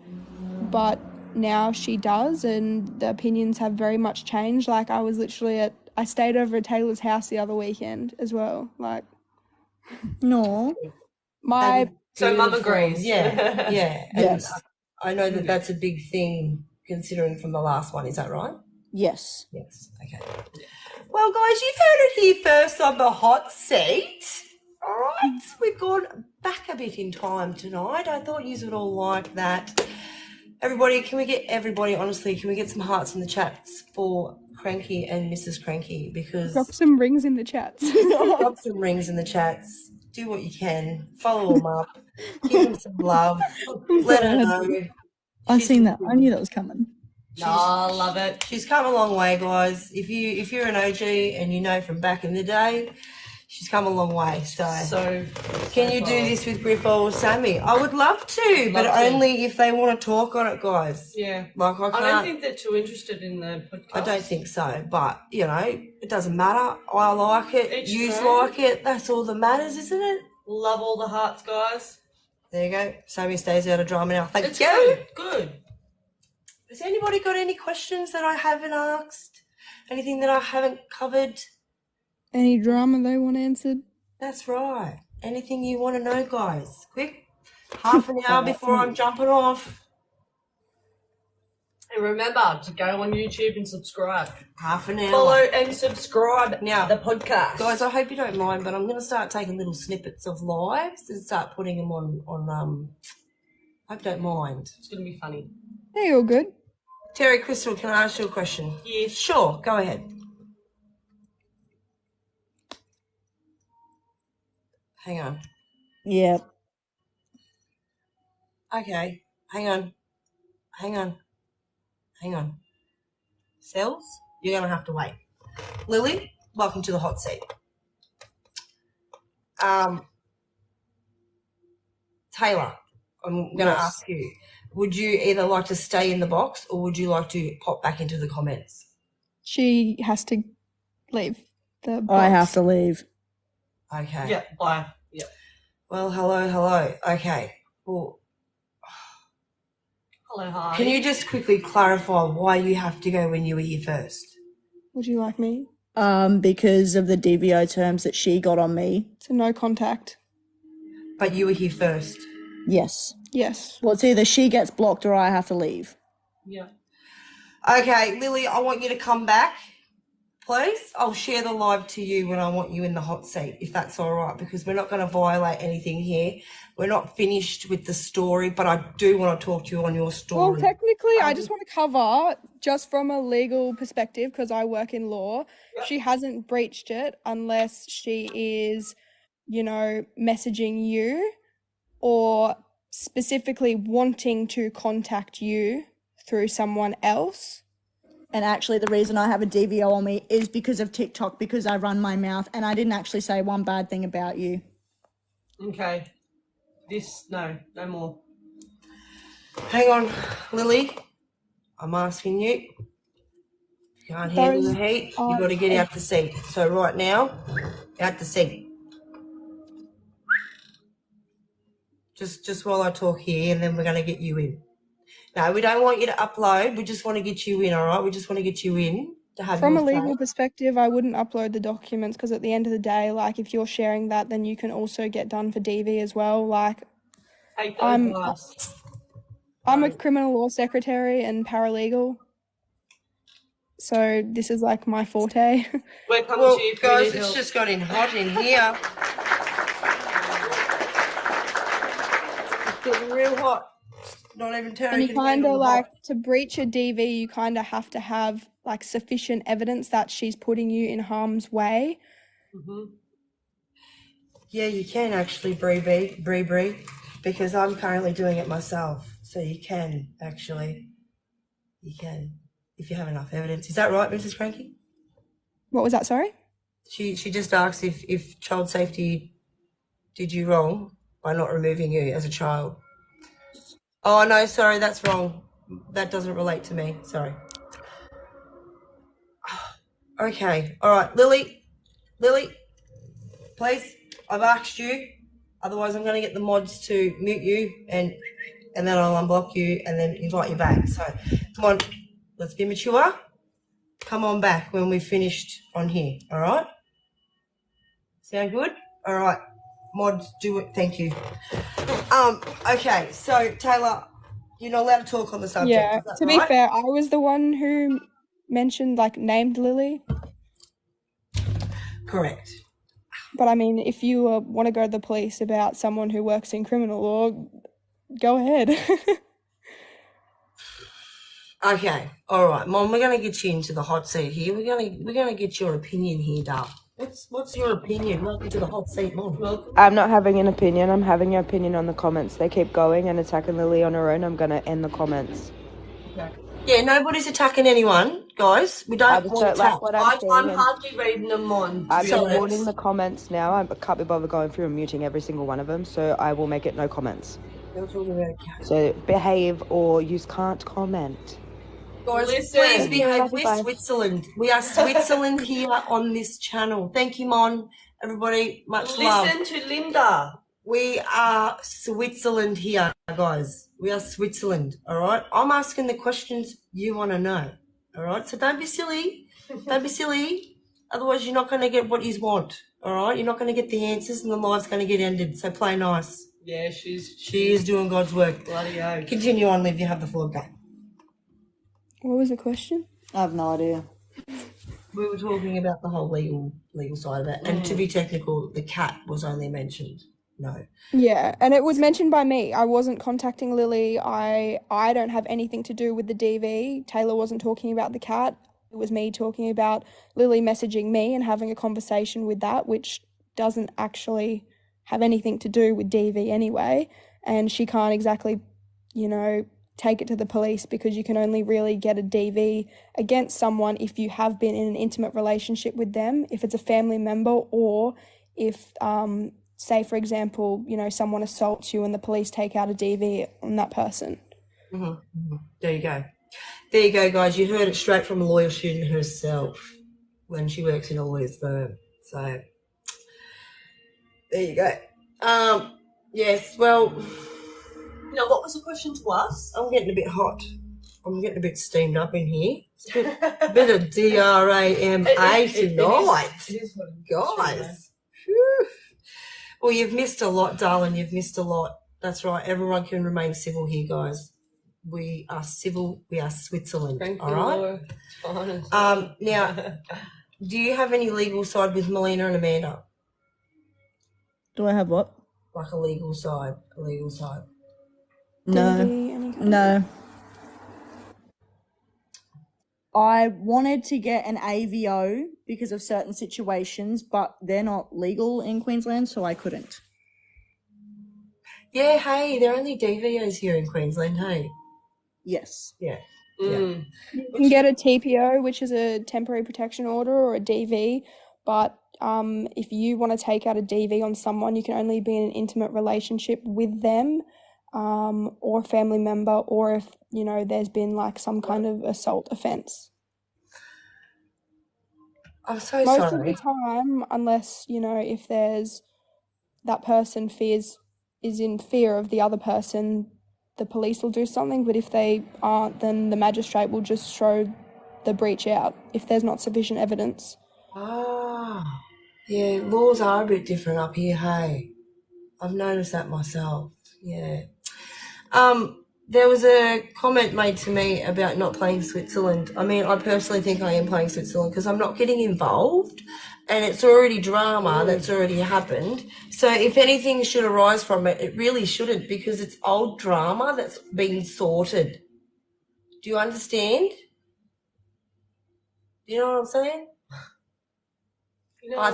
but now she does, and the opinions have very much changed. Like, I was literally I stayed over at Taylor's house the other weekend as well. Like, no. So mum agrees. Yeah, yeah. And Yes. I know that that's a big thing considering from the last one. Is that right? Yes. Yes. Okay. Well, guys, you've heard it here first on the hot seat. All right. We've gone back a bit in time tonight. I thought you would all like that. Everybody, honestly, can we get some hearts in the chats for Cranky and Mrs. Cranky? Because drop some rings in the chats. drop some rings in the chats. Do what you can. Follow them up. Give them some love. Let her know. I seen that. I knew that was coming. I love it. She's come a long way, guys. If you're an OG and you know from back in the day, she's come a long way. So can you do this with Griffo or Sammy? I would love to, but only if they want to talk on it, guys. Yeah. Like I don't think they're too interested in the podcast. I don't think so, but you know, it doesn't matter. I like it. You like it. That's all that matters, isn't it? Love all the hearts, guys. There you go. Sammy stays out of drama now. Thank It's you. good. Has anybody got any questions that I haven't asked? Anything that I haven't covered? Any drama they want answered? That's right. Anything you want to know, guys? Quick. Half an hour before I'm jumping off. And remember to go on YouTube and subscribe. Half an hour. Follow and subscribe Now, the podcast. Guys, I hope you don't mind, but I'm going to start taking little snippets of lives and start putting them on I hope you don't mind. It's going to be funny. Hey, all good. Terry Crystal, can I ask you a question? Yes. Sure, go ahead. Hang on. Yeah. Okay. Hang on. Cells, you're going to have to wait. Lily, welcome to the hot seat. Taylor, I'm going to ask you, would you either like to stay in the box or would you like to pop back into the comments? She has to leave the box. I have to leave. Okay. Yeah, bye. Yeah. Well, hello. Okay. Well, Hello, hi. can you just quickly clarify why you have to go when you were here first? Would you like me? Because of the DVO terms that she got on me. So no contact. But you were here first. Yes. Yes. Well, it's either she gets blocked or I have to leave. Yeah. Okay, Lily, I want you to come back. please, I'll share the live to you when I want you in the hot seat, if that's all right, because we're not going to violate anything here. We're not finished with the story, but I do want to talk to you on your story. Well, technically, I just want to cover, just from a legal perspective, because I work in law, she hasn't breached it unless she is, you know, messaging you or specifically wanting to contact you through someone else. And actually, the reason I have a DVO on me is because of TikTok, because I run my mouth, and I didn't actually say one bad thing about you. Okay. No more. Hang on, Lily. I'm asking you. You can't handle the heat. You've got to get out the seat. So right now, out the seat. Just while I talk here, and then we're going to get you in. No, we don't want you to upload. We just want to get you in, all right? We just want to get you in to have From a your legal say. perspective, I wouldn't upload the documents because at the end of the day, like, if you're sharing that, then you can also get done for DV as well. Like, Take I'm advice. a criminal law secretary and paralegal, so this is like my forte. We're coming Well, to you, guys, it's just got in hot in here. It's getting real hot. Not even Terry And you can kind handle of the like, hot. to breach a DV, you kind of have to have like sufficient evidence that she's putting you in harm's way. Yeah, you can actually, Bree, because I'm currently doing it myself. So you can actually. You can, if you have enough evidence. Is that right, Mrs. Cranky? What was that, sorry? She just asked if child safety did you wrong by not removing you as a child. Oh, no, sorry, that's wrong. That doesn't relate to me. Sorry. Okay, all right. Lily, please, I've asked you. Otherwise, I'm going to get the mods to mute you and then I'll unblock you and then invite you back. So, come on, let's be mature. Come on back when we've finished on here, all right? Sound good? All right. Mods, do it. Thank you. Okay, so Taylor, you're not allowed to talk on the subject. Yeah, Is that to be right? fair, I was the one who mentioned, like, named Lily. Correct. But I mean, if you want to go to the police about someone who works in criminal law, go ahead. Okay, all right, Mom. We're gonna get you into the hot seat here. We're gonna get your opinion here, Dal. What's your opinion? Welcome to the hot seat, Mom. I'm not having an opinion. I'm having an opinion on the comments. They keep going and attacking Lily on her own. I'm going to end the comments. Yeah, nobody's attacking anyone, guys. We I don't just want don't to like attack. what I'm seeing. I'm hardly reading them on. I'm So- reporting the comments now. I can't be bothered going through and muting every single one of them, so I will make it no comments. You're talking about a cat. So behave or you can't comment. Guys, Listen. please behave. Love you We're both. Switzerland. We are Switzerland here on this channel. Thank you, Mon. Everybody, much love. Listen to Linda. We are Switzerland here, guys. We are Switzerland, all right? I'm asking the questions you want to know, all right? So don't be silly. Don't be silly. Otherwise, you're not going to get what you want, all right? You're not going to get the answers and the live's going to get ended. So play nice. Yeah, She is doing God's work. bloody oath. Continue on, Liv. You have the floor. Go. What was the question? I have no idea. We were talking about the whole legal side of it. And to be technical, the cat was only mentioned. No. Yeah, and it was mentioned by me. I wasn't contacting Lily. I don't have anything to do with the DV. Taylor wasn't talking about the cat. It was me talking about Lily messaging me and having a conversation with that, which doesn't actually have anything to do with DV anyway. And she can't exactly, you know, take it to the police because you can only really get a DV against someone if you have been in an intimate relationship with them, if it's a family member, or if, say, for example, you know, someone assaults you and the police take out a DV on that person. There you go. There you go, guys. You heard it straight from a lawyer student herself when she works in a lawyer's firm. So there you go. Yes, well, Now, what was the question to us? I'm getting a bit hot. I'm getting a bit steamed up in here. It's a bit of DRAMA tonight. It is what it is. Guys. Whew. Well, you've missed a lot, darling. You've missed a lot. That's right. Everyone can remain civil here, guys. We are civil. We are Switzerland. Thank all you, right? Laura. It's fine. Now, Do you have any legal side with Melina and Amanda? Do I have what? Like a legal side, No. No. I wanted to get an AVO because of certain situations, but they're not legal in Queensland, so I couldn't. Yeah, hey, they're only DVOs here in Queensland, hey? Yes. Yeah. You can get a TPO, which is a temporary protection order, or a DV, but if you want to take out a DV on someone, you can only be in an intimate relationship with them or a family member, or if, you know, there's been like some kind of assault offence. I'm so Most sorry. of the time, unless, you know, if there's that person is in fear of the other person, the police will do something, but if they aren't, then the magistrate will just throw the breach out if there's not sufficient evidence. Ah, yeah, laws are a bit different up here, hey? I've noticed that myself, yeah. There was a comment made to me about not playing Switzerland. I mean, I personally think I am playing Switzerland because I'm not getting involved and it's already drama that's already happened. So if anything should arise from it, it really shouldn't because it's old drama that's been sorted. Do you understand? Do you know what I'm saying? You know, I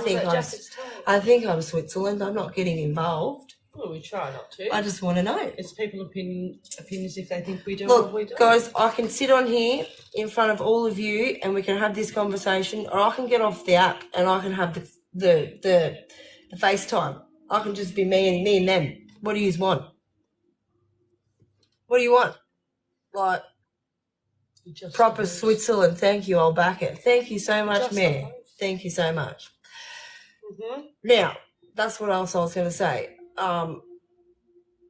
think I'm Switzerland. I'm not getting involved. Well, we try not to. I just want to know. It's people's opinions if they think we do Look, or we don't. guys, I can sit on here in front of all of you and we can have this conversation, or I can get off the app and I can have the FaceTime. I can just be me and them. What do you want? What do you want? Like Just proper suppose. Switzerland. Thank you. I'll back it. Thank you so much, Just Mayor. suppose. Thank you so much. Mm-hmm. Now, that's what else I was going to say.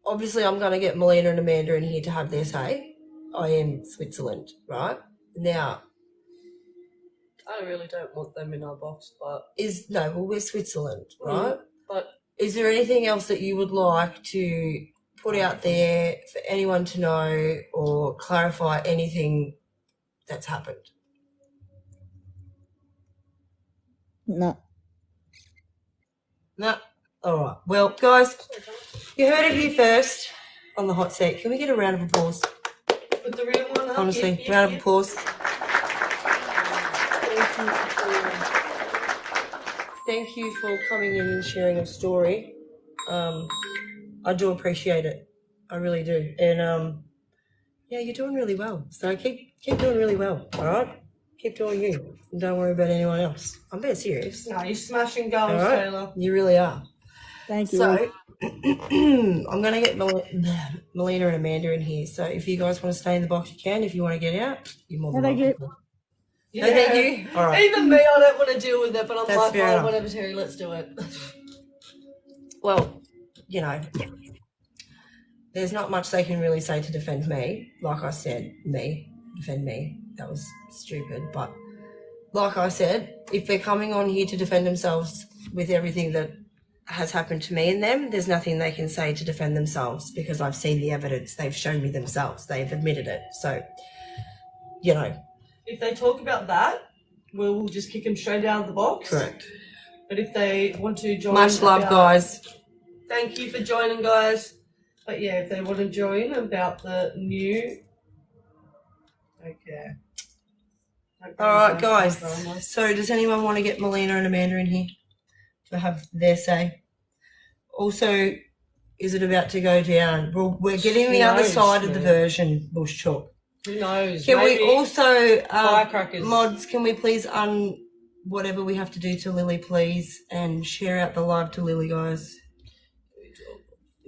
Obviously, I'm going to get Melina and Amanda in here to have their say. I am Switzerland, right? Now, I really don't want them in our box, but we're Switzerland, right? But Is there anything else that you would like to put out there for anyone to know or clarify anything that's happened? No. No? All right. Well, guys, you heard it here first on the hot seat. Can we get a round of applause? with the real one, Honestly, round of applause. Thank you for coming in and sharing your story. I do appreciate it. I really do. And yeah, you're doing really well. So keep doing really well. All right, keep doing you. And don't worry about anyone else. I'm being serious. No, you're smashing goals, All right? Taylor. You really are. Thank you. So I'm gonna get Melina and Amanda in here. So if you guys want to stay in the box, you can. If you want to get out, you're more than Thank you. welcome. No, thank you. All right. Even me, I don't want to deal with it, but I'm That's like, fair enough. whatever, Terry, let's do it. Well, you know, there's not much they can really say to defend me. Like I said, defend me. That was stupid. But like I said, if they're coming on here to defend themselves with everything that has happened to me and them, there's nothing they can say to defend themselves because I've seen the evidence. They've shown me themselves. They've admitted it. So, you know. If they talk about that, we'll just kick them straight out of the box. Correct. But if they want to join... Much love, guys. Thank you for joining, guys. But yeah, if they want to join about the new... Okay. All right, guys. So does anyone want to get Melina and Amanda in here to have their say? Also, is it about to go down? Well, we're getting the other side of the version, Bush Chalk. Who knows? Can Maybe we also, firecrackers. mods, can we please whatever we have to do to Lily, please, and share out the live to Lily, guys?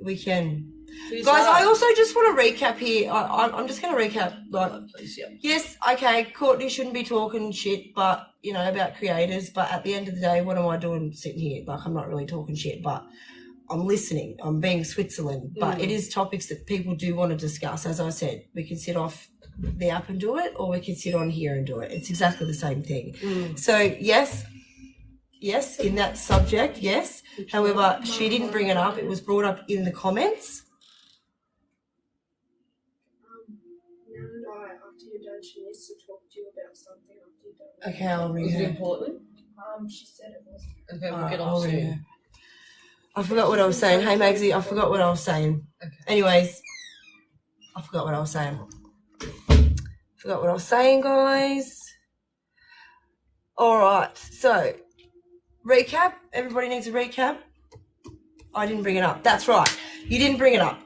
We can. Who's Guys, that? I also just want to recap here. I'm just going to recap. Like, Please, yeah. yes, okay, Courtney shouldn't be talking shit, but, you know, about creators. But at the end of the day, what am I doing sitting here? Like, I'm not really talking shit, but I'm listening. I'm being Switzerland. But it is topics that people do want to discuss. As I said, we can sit off the app and do it, or we can sit on here and do it. It's exactly the same thing. So, yes, in that subject, yes. However, she didn't bring it up. It was brought up in the comments. After you're done, she needs to talk to you about something after you're done. Okay, I'll read Is it her. important? She said it was. Okay, we'll get I'll off ring soon. her. I forgot what I was saying. Hey, Magsy, I forgot what I was saying. Okay. Anyways, I forgot what I was saying. Guys. All right, so recap. Everybody needs a recap. I didn't bring it up. That's right. You didn't bring it up.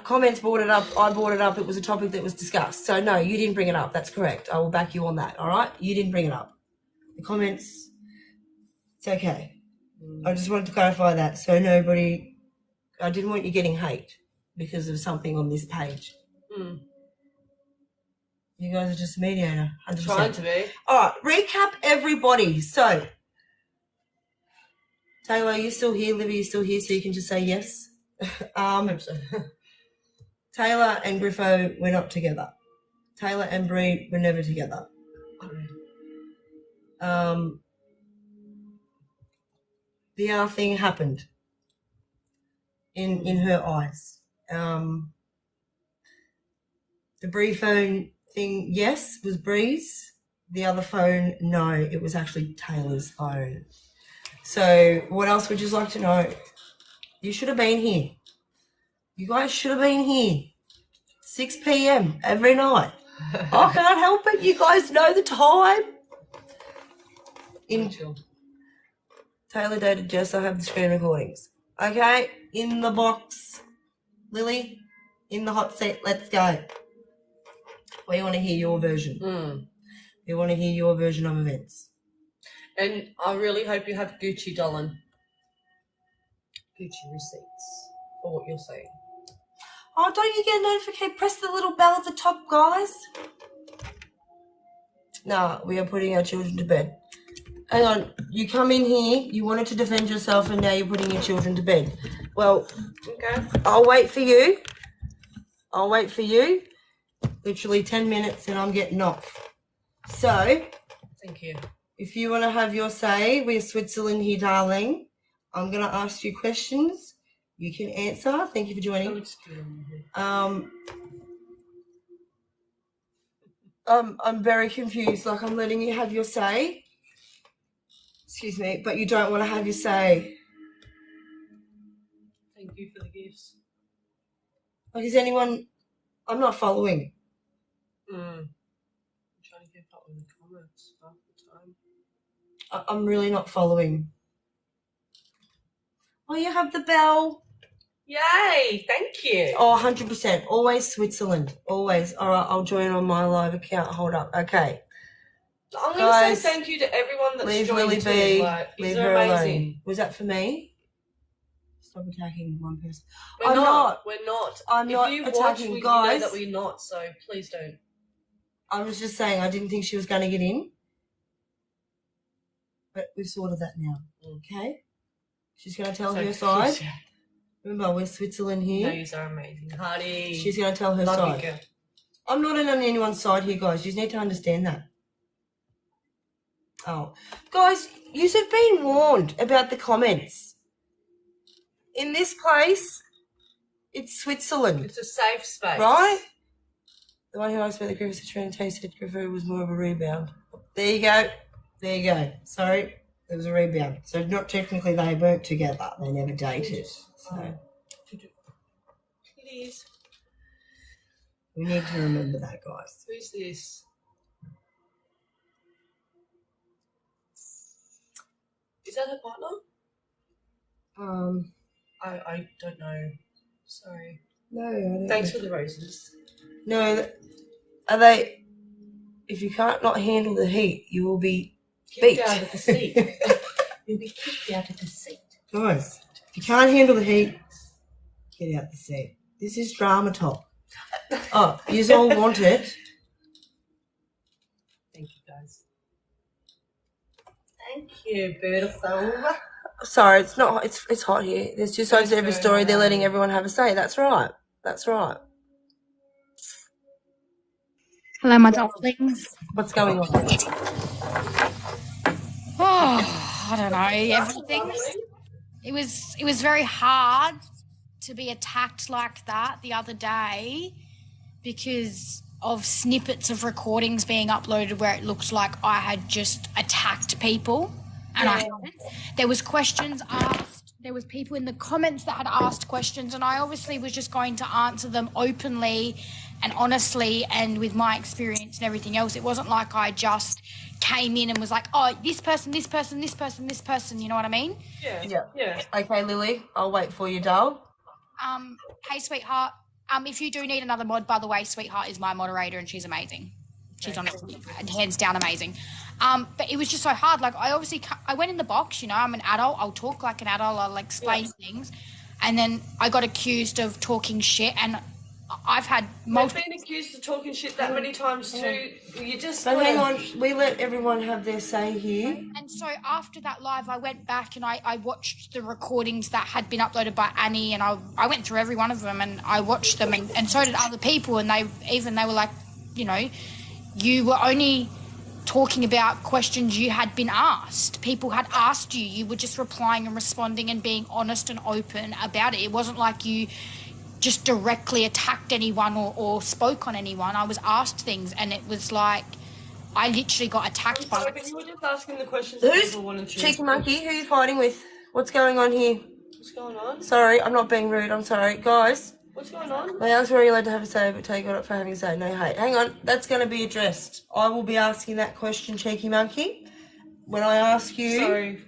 Comments brought it up. I brought it up. It was a topic that was discussed. So, no, you didn't bring it up. That's correct. I will back you on that, all right? You didn't bring it up. The comments, it's okay. I just wanted to clarify that so nobody, I didn't want you getting hate because of something on this page. You guys are just a mediator, 100%. Trying to be. All right, recap everybody. So, Taylor, are you still here? Libby, you still here? So you can just say yes. Hope so. Taylor and Griffo were not together. Taylor and Bree were never together. The other thing happened in her eyes. The Bree phone thing, yes, was Bree's. The other phone, no, it was actually Taylor's phone. So what else would you like to know? You should have been here. You guys should have been here. 6 p.m. every night. I can't help it. You guys know the time. Taylor dated Jess. I have the screen recordings. Okay, in the box. Lily, in the hot seat. Let's go. We want to hear your version. We want to hear your version of events. And I really hope you have Gucci, darling. Gucci receipts for what you're saying. Oh, don't you get a notification? Press the little bell at the top, guys. No, we are putting our children to bed. Hang on, you come in here, you wanted to defend yourself, and now you're putting your children to bed. Well, okay. I'll wait for you. Literally 10 minutes and I'm getting off. So, thank you. If you want to have your say, we're Switzerland here, darling. I'm going to ask you questions. You can answer. Thank you for joining. I'm very confused. Like, I'm letting you have your say. Excuse me, but you don't want to have your say. Thank you for the gifts. Like, is anyone... I'm not following. I'm trying to keep up with the comments half the time. I'm really not following. Oh, you have the bell. Yay! Thank you. Oh, 100%. Always Switzerland. Always. All right, I'll join on my live account. Hold up. Okay. I'm going to say thank you to everyone that's leave joined Lily too. be. Like, Leave they're her amazing. alone. Was that for me? Stop attacking one person. We're not. I'm not if you attacking, watch, guys. You know that we're not, so please don't. I was just saying I didn't think she was going to get in. But we've sorted that now. Okay? She's going to tell her side. Remember, we're Switzerland here. No, you are amazing. Hardy. She's going to tell her Love side. you, girl. I'm not on anyone's side here, guys. You just need to understand that. Oh. Guys, you have been warned about the comments. In this place, it's Switzerland. It's a safe space. Right? The one who asked about the Griffith situation said Griffith was more of a rebound. There you go. There you go. Sorry, there was a rebound. So not technically they weren't together. They never dated. So It is. we need to remember that, guys. Who's this? Is that her partner? I don't know. Sorry. No, I don't Thanks know. for the roses. No, are they... If you can't not handle the heat, you will be beat. Kicked out of the seat. You'll be kicked out of the seat. Guys, if you can't handle the heat, get out the seat. This is drama talk. Oh, you all want it. Thank you, guys. Thank you, beautiful. Sorry, it's not. It's hot here. There's two sides to every story. They're letting everyone have a say. That's right. That's right. Hello, my darlings. What's going on? Oh, I don't know. Everything. It was very hard to be attacked like that the other day because of snippets of recordings being uploaded where it looked like I had just attacked people, and I hadn't. There was questions asked. There was people in the comments that had asked questions, and I obviously was just going to answer them openly and honestly and with my experience and everything else. It wasn't like I just came in and was like, oh, this person, this person, this person, this person, you know what I mean? Yeah. Okay, Lily, I'll wait for you, doll. Hey, sweetheart. If you do need another mod, by the way, sweetheart is my moderator and she's amazing. She's honestly, hands down, amazing. But it was just so hard. Like, I went in the box, you know, I'm an adult. I'll talk like an adult. I'll explain things. And then I got accused of talking shit, and I've had multiple... I've been accused of talking shit that many times too. You just... So hang on, we let everyone have their say here. And so after that live, I went back and I watched the recordings that had been uploaded by Annie, and I went through every one of them and I watched them, and so did other people, and they were like, you know, you were only talking about questions you had been asked. People had asked you. You were just replying and responding and being honest and open about it. It wasn't like you just directly attacked anyone or spoke on anyone. I was asked things, and it was like I literally got attacked by... But you were just asking the questions that people wanted to... Cheeky Monkey, who are you fighting with? What's going on here? What's going on? Sorry, I'm not being rude, I'm sorry. Guys, What's going on? my answer, are you allowed to have a say, but take it up for having a say? No hate. Hang on, that's going to be addressed. I will be asking that question, Cheeky Monkey. When I ask you... Sorry.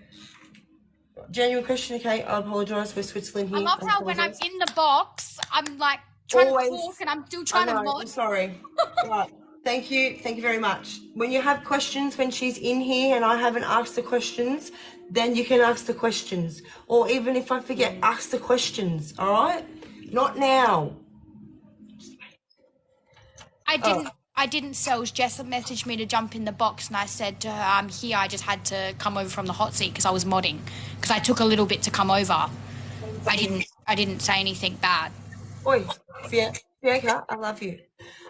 Genuine question, okay, I apologise for Switzerland here. I love how when I'm in the box, I'm like trying to talk and I'm still trying to mod. I'm sorry. Right. Thank you very much. When you have questions, when she's in here and I haven't asked the questions, then you can ask the questions. Or even if I forget, ask the questions, all right? Not now. I didn't sales. Jess messaged me to jump in the box, and I said to her, I'm here. I just had to come over from the hot seat because I was modding. Because I took a little bit to come over. I didn't say anything bad. Oi, Bianca, I love you.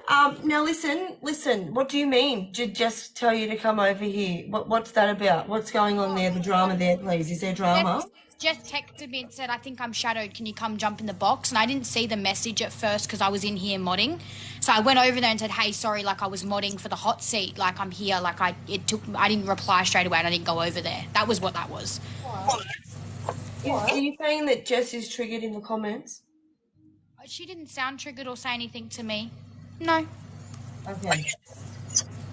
Now listen. What do you mean? Did Jess tell you to come over here? What's that about? What's going on there? The drama there, please. Is there drama? Jess texted me and said, I think I'm shadowed. Can you come jump in the box? And I didn't see the message at first because I was in here modding. So I went over there and said, hey, sorry, like I was modding for the hot seat. Like I'm here. Like I didn't reply straight away and I didn't go over there. That was what that was. Are you saying that Jess is triggered in the comments? She didn't sound triggered or say anything to me. No. Okay.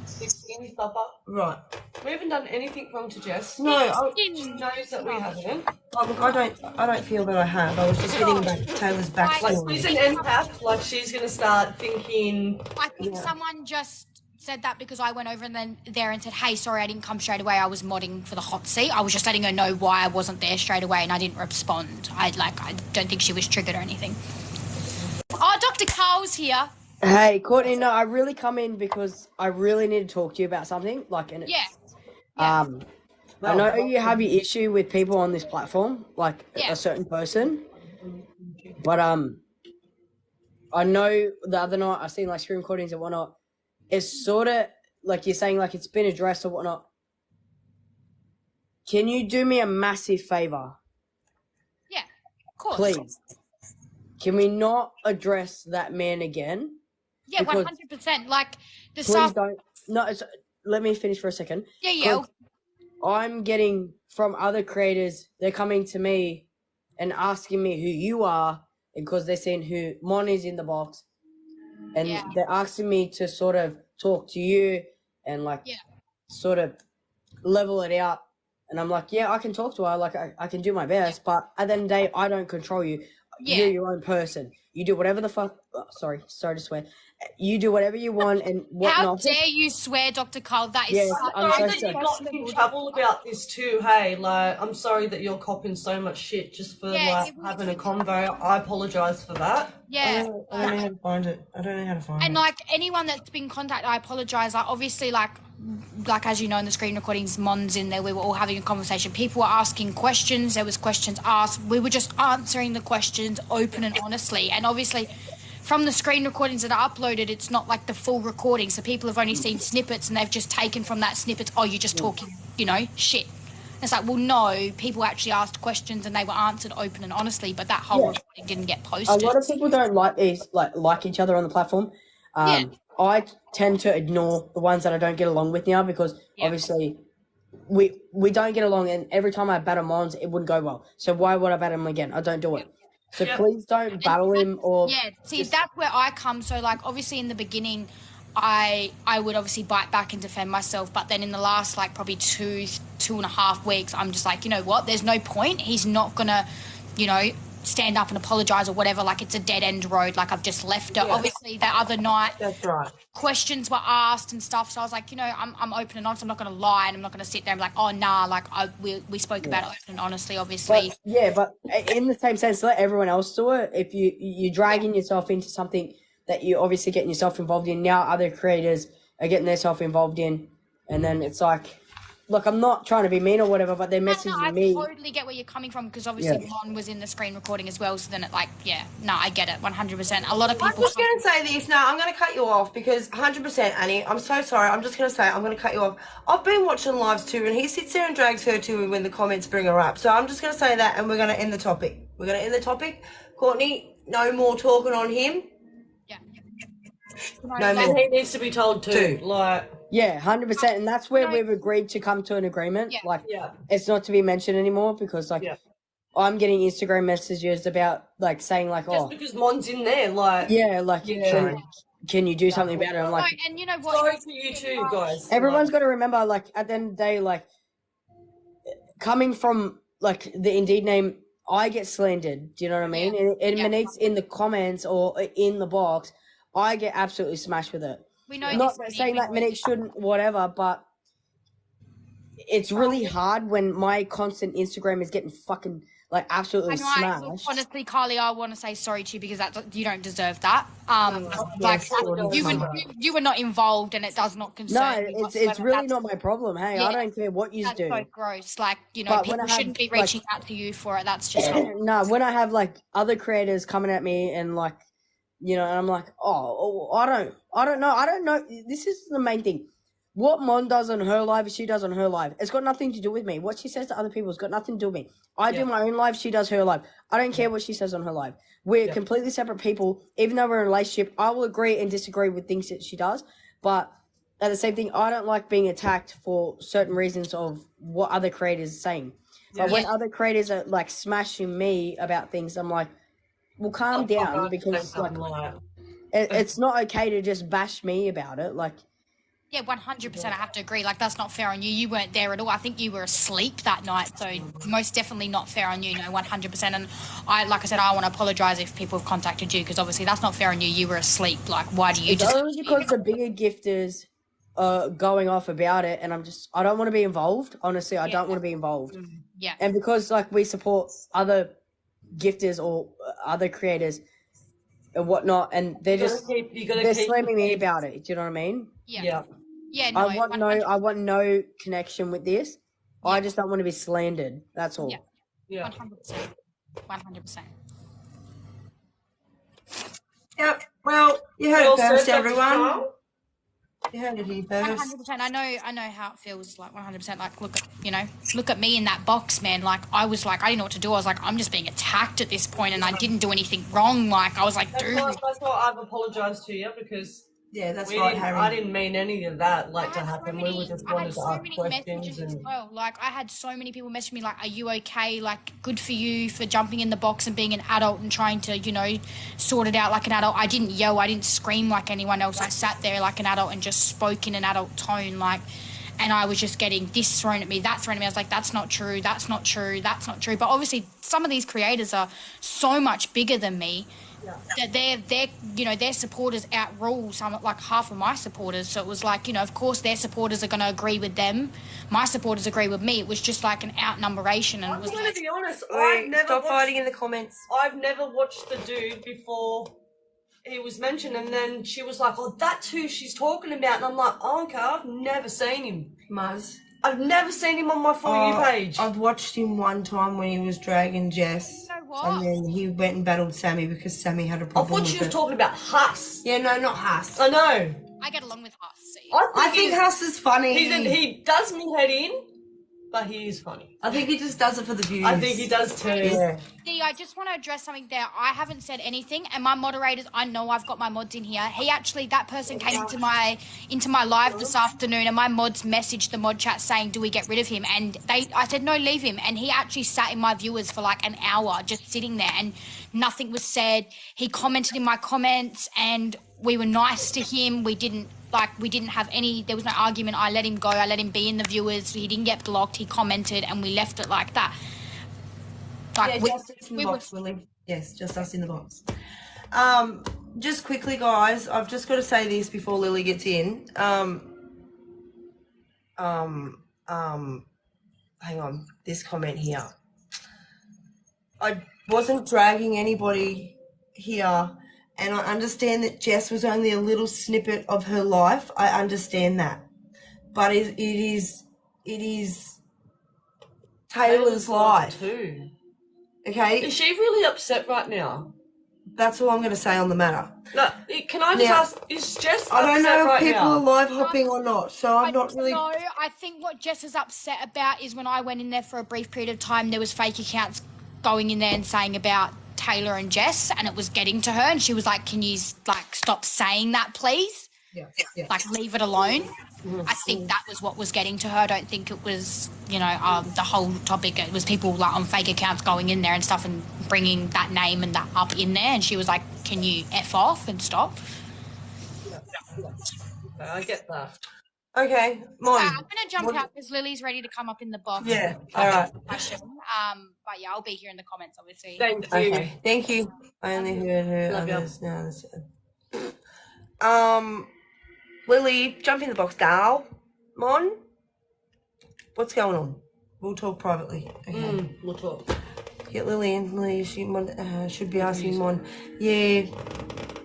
16, Papa. Right. We haven't done anything wrong to Jess. No, She knows that we haven't. oh, look, I don't feel that I have. I was just getting back Taylor's backstory. She's an empath. Like she's gonna start thinking. I think someone just said that because I went over and then there and said, hey, sorry, I didn't come straight away. I was modding for the hot seat. I was just letting her know why I wasn't there straight away and I didn't respond. I don't think she was triggered or anything. Oh, Dr. Carl's here. Hey, Courtney, no, I really come in because I really need to talk to you about something. I know you have your issue with people on this platform, like a certain person, but I know the other night I seen like screen recordings and whatnot. It's sort of like you're saying, like it's been addressed or whatnot. Can you do me a massive favor? Yeah, of course. Please. Can we not address that man again? Yeah, 100%. Like the please don't. No, let me finish for a second. Yeah. I'm getting from other creators. They're coming to me and asking me who you are, because they're saying who Mon is in the box, and they're asking me to sort of talk to you and sort of level it out. And I'm like, yeah, I can talk to her. Like I can do my best, but at the end of the day, I don't control you. Yeah. You're your own person. You do whatever the fuck. Oh, sorry to swear. You do whatever you want and whatnot. How dare you swear, Dr. Carl? That is I'm sorry that you got in trouble about this too. Hey, like I'm sorry that you're copping so much shit just for having a convo. I apologise for that. Yeah. I don't know how to find it. And like anyone that's been contacted, I apologise. Like obviously, like as you know in the screen recordings, Mon's in there. We were all having a conversation. People were asking questions. There was questions asked. We were just answering the questions open and honestly. And obviously, from the screen recordings that are uploaded, it's not like the full recording. So people have only seen snippets and they've just taken from that snippets, oh, you're just talking, shit. It's like, well, no, people actually asked questions and they were answered open and honestly, but that whole recording didn't get posted. A lot of people don't like these, like each other on the platform. I tend to ignore the ones that I don't get along with now because obviously we don't get along, and every time I bat him on, it wouldn't go well. So why would I bat him again? I don't do it. So please don't battle him or that's where I come. So like obviously in the beginning I would obviously bite back and defend myself, but then in the last like probably 2.5 weeks I'm just like, you know what, there's no point. He's not gonna, you know, stand up and apologize or whatever. Like it's a dead end road. Like I've just left it. Obviously the other night That's right. questions were asked and stuff, so I was like, you know, I'm open and honest. I'm not going to lie, and I'm not going to sit there and be like, oh nah, like we spoke about it open and honestly, obviously. But in the same sense, let everyone else do it. If you're dragging yourself into something that you're obviously getting yourself involved in, now other creators are getting themselves involved in, and then it's like, look, I'm not trying to be mean or whatever, but they're messaging me. I totally get where you're coming from because obviously Mon was in the screen recording as well, so then it like, I get it 100%. A lot of people. I'm just going to say this now. I'm going to cut you off because 100%, Annie, I'm so sorry. I'm just going to say I'm going to cut you off. I've been watching lives too, and he sits there and drags her to when the comments bring her up. So I'm just going to say that, and we're going to end the topic. Courtney, no more talking on him. No, and he needs to be told too. Like, 100%, and that's where we've agreed to come to an agreement. It's not to be mentioned anymore because I'm getting Instagram messages about like saying like, just because Mon's in there, like, can you do something about it? I'm like, and you know what? Sorry for you too, guys. Everyone's got to remember, like at the end of the day, like coming from like the Indeed name, I get slandered. Do you know what I mean? And Monique's in the comments or in the box, I get absolutely smashed with it. We know. Not saying that Monique shouldn't, whatever, but it's really hard when my constant Instagram is getting fucking like absolutely smashed. Honestly, Carly, I want to say sorry to you because you don't deserve that. You were not involved, and it does not concern me. No, it's really not my problem. Hey, I don't care what you do. That's so gross. Like, you know, people shouldn't be reaching out to you for it. That's just no. When I have like other creators coming at me and like, you know, and I'm like, I don't know. This is the main thing. What Mon does on her live, she does on her live. It's got nothing to do with me. What she says to other people has got nothing to do with me. I do my own live, she does her live. I don't care what she says on her live. We're completely separate people. Even though we're in a relationship, I will agree and disagree with things that she does. But at the same thing, I don't like being attacked for certain reasons of what other creators are saying. But when other creators are like smashing me about things, I'm like, well, calm down because like it's not okay to just bash me about it. Like, 100%. I have to agree. Like, that's not fair on you. You weren't there at all. I think you were asleep that night, so most definitely not fair on you. No, 100%. And like I said, I want to apologise if people have contacted you because obviously that's not fair on you. You were asleep. Like, why do you? It's only because the bigger gifters are going off about it, and I don't want to be involved. Honestly, I don't want to be involved. Yeah. And because like we support other gifters or other creators and whatnot, and they're slamming me about it. Do you know what I mean? Yeah. No, I want no connection with this. I just don't want to be slandered. That's all. Yeah. 100%. Yep. Well, you heard it first, everyone. You heard it here first. 100%. I know how it feels. Like 100%. Like look at me in that box, man. Like I was like, I didn't know what to do. I was like, I'm just being attacked at this point, and I didn't do anything wrong. Like I was like, dude. That's why I've apologized to you because. Yeah, that's right, Harry. I didn't mean any of that to happen. We were just wanted to ask questions. As well. Like, I had so many people message me like, are you okay? Like, good for you for jumping in the box and being an adult and trying to, you know, sort it out like an adult. I didn't yell. I didn't scream like anyone else. I sat there like an adult and just spoke in an adult tone, like, and I was just getting this thrown at me, that thrown at me. I was like, that's not true. That's not true. That's not true. But obviously, some of these creators are so much bigger than me. That their supporters outrule some, like half of my supporters. So it was like, you know, of course their supporters are going to agree with them. My supporters agree with me. It was just like an outnumberation. And I'm going to be honest. Stop fighting in the comments. I've never watched the dude before he was mentioned, and then she was like, "Oh, that's who she's talking about," and I'm like, "Oh, okay, I've never seen him." Muzz. I've never seen him on my For You page. I've watched him one time when he was dragging Jess. You know what? And then he went and battled Sammy because Sammy had a problem. I thought she was talking about Huss. Yeah, no, not Huss. I know. I get along with Huss. See? I think Huss is funny. He does me head in, but he is funny. I think he just does it for the views. I think he does too. Yeah. See, I just want to address something there. I haven't said anything, and my moderators, I know I've got my mods in here. That person came into my live this afternoon, and my mods messaged the mod chat saying, "Do we get rid of him?" And I said, "No, leave him." And he actually sat in my viewers for like an hour, just sitting there, and nothing was said. He commented in my comments, and we were nice to him. We didn't have any. There was no argument. I let him go. I let him be in the viewers. He didn't get blocked. He commented, and we left it like that. Like just us in the box, Willie. Yes, just us in the box. Just quickly, guys, I've just got to say this before Lily gets in. Hang on, this comment here. I wasn't dragging anybody here, and I understand that Jess was only a little snippet of her life. I understand that, but it is Taylor's life too. Okay, Is she really upset right now? that's all I'm going to say on the matter. No, can I just ask, is Jess upset I don't know if right people now? are live hopping or not, so I'm not really. No, I think what Jess is upset about is when I went in there for a brief period of time, there was fake accounts going in there and saying about Taylor and Jess, and it was getting to her, and she was like, "Can you stop saying that, please? Yeah. Leave it alone." I think that was what was getting to her. I don't think it was, the whole topic. It was people on fake accounts going in there and stuff and bringing that name and that up in there. And she was like, "Can you F off and stop?" I get that. Okay, Mon. I'm going to jump out because Lily's ready to come up in the box. Yeah, all right. Question. But yeah, I'll be here in the comments, obviously. Thank you. Okay, thank you. I only heard her Love you. others now. Lily, jump in the box, gal. Mon, what's going on? We'll talk privately. Okay. We'll talk. Get Lily in. Lily, should be asking Mon. Yeah.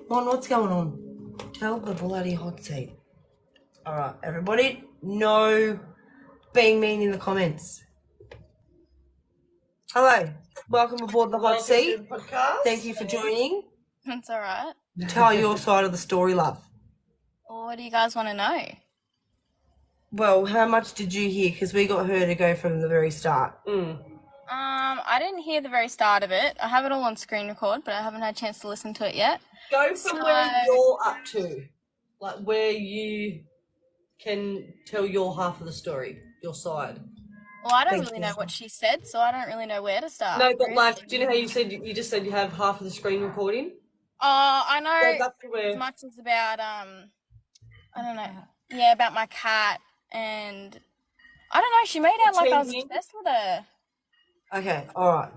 Mon, what's going on? Tell the bloody hot seat. All right, everybody, no being mean in the comments. Hello, welcome aboard the hot seat. Thank you for joining. That's all right. Tell your side of the story, love. Well, what do you guys want to know? Well, how much did you hear? Because we got her to go from the very start. I didn't hear the very start of it. I have it all on screen record, but I haven't had a chance to listen to it yet. Go from where you're up to, like where you can tell your half of the story, your side. Well, I don't really know what she said, so I don't really know where to start. No, but really. do you know how you just said you have half of the screen recording? I know where... as much as about I don't know. Yeah, about my cat, and I don't know. She made out like I was obsessed with her. Okay, all right.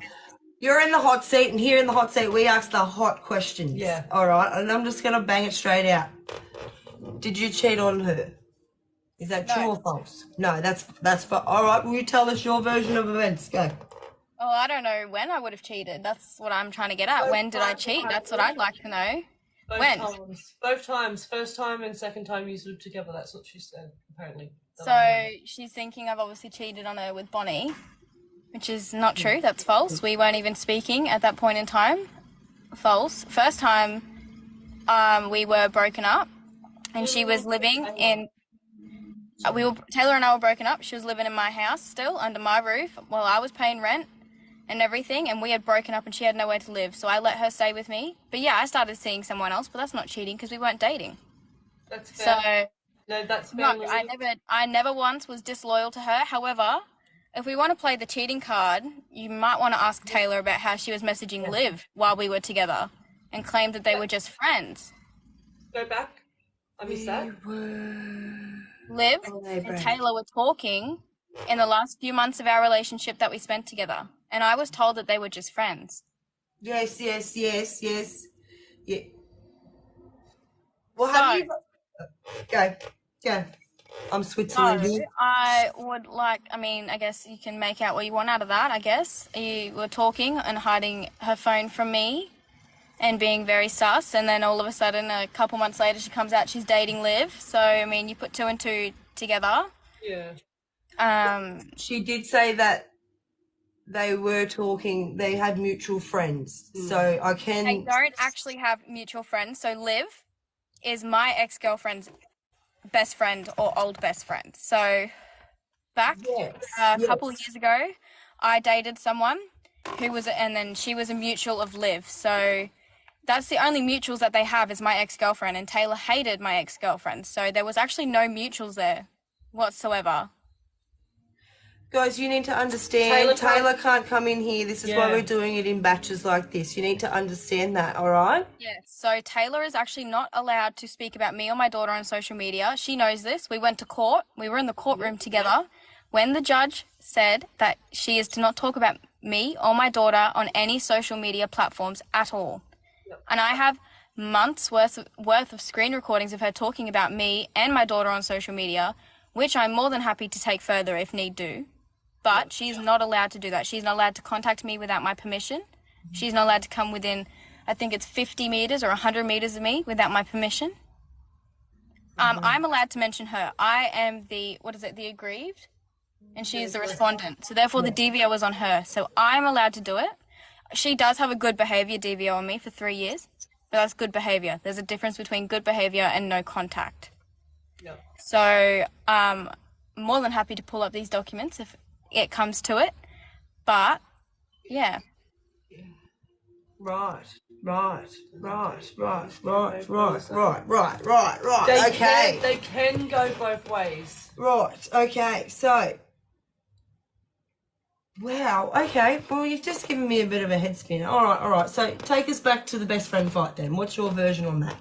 You're in the hot seat, and here in the hot seat, we ask the hot questions. Yeah. All right, and I'm just gonna bang it straight out. Did you cheat on her? Is that true or false? No, that's all right. Will you tell us your version of events? Go. Oh, I don't know when I would have cheated. That's what I'm trying to get at. When did I cheat? That's what I'd like to know. Both times. First time and second time you lived together. That's what she said, apparently. So she's thinking I've obviously cheated on her with Bonnie, which is not true. That's false. We weren't even speaking at that point in time. False. First time we were broken up, and she was living in... Taylor and I were broken up. She was living in my house still, under my roof, while I was paying rent and everything, and we had broken up and she had nowhere to live, so I let her stay with me. But yeah, I started seeing someone else, but that's not cheating because we weren't dating. That's fair. So that's fair. no, I never once was disloyal to her. However, if we want to play the cheating card, you might want to ask Taylor about how she was messaging Liv while we were together and claimed that they were just friends. Go back. I missed that. Liv and Taylor were talking in the last few months of our relationship that we spent together, and I was told that they were just friends. Yes. Yeah. Well, have you... Go. I'm Switzerland here. I guess you can make out what you want out of that, I guess. You were talking and hiding her phone from me and being very sus, and then all of a sudden, a couple months later, she comes out she's dating Liv. So, I mean, you put two and two together. Yeah. She did say that they were talking, they had mutual friends. So I can... They don't actually have mutual friends. So Liv is my ex-girlfriend's best friend or old best friend. So back Yes. a couple of yes. years ago, I dated someone and then she was a mutual of Liv. So that's the only mutuals that they have is my ex-girlfriend, and Taylor hated my ex-girlfriend. So there was actually no mutuals there whatsoever. Guys, you need to understand, Taylor Taylor can't come in here. This is why we're doing it in batches like this. You need to understand that, all right? Yes, so Taylor is actually not allowed to speak about me or my daughter on social media. She knows this. We went to court. We were in the courtroom together when the judge said that she is to not talk about me or my daughter on any social media platforms at all. And I have months worth of screen recordings of her talking about me and my daughter on social media, which I'm more than happy to take further if need do. But she's not allowed to do that. She's not allowed to contact me without my permission. She's not allowed to come within, I think it's 50 meters or 100 meters of me without my permission. I'm allowed to mention her. I am the aggrieved? And she is the respondent. So therefore the DVO was on her. So I'm allowed to do it. She does have a good behavior DVO on me for 3 years, but that's good behavior. There's a difference between good behavior and no contact. Yep. So more than happy to pull up these documents if it comes to it. But yeah. Right. Okay. They can go both ways. Right, okay, so. Wow, okay. Well, you've just given me a bit of a head spin. All right. So take us back to the best friend fight then. What's your version on that?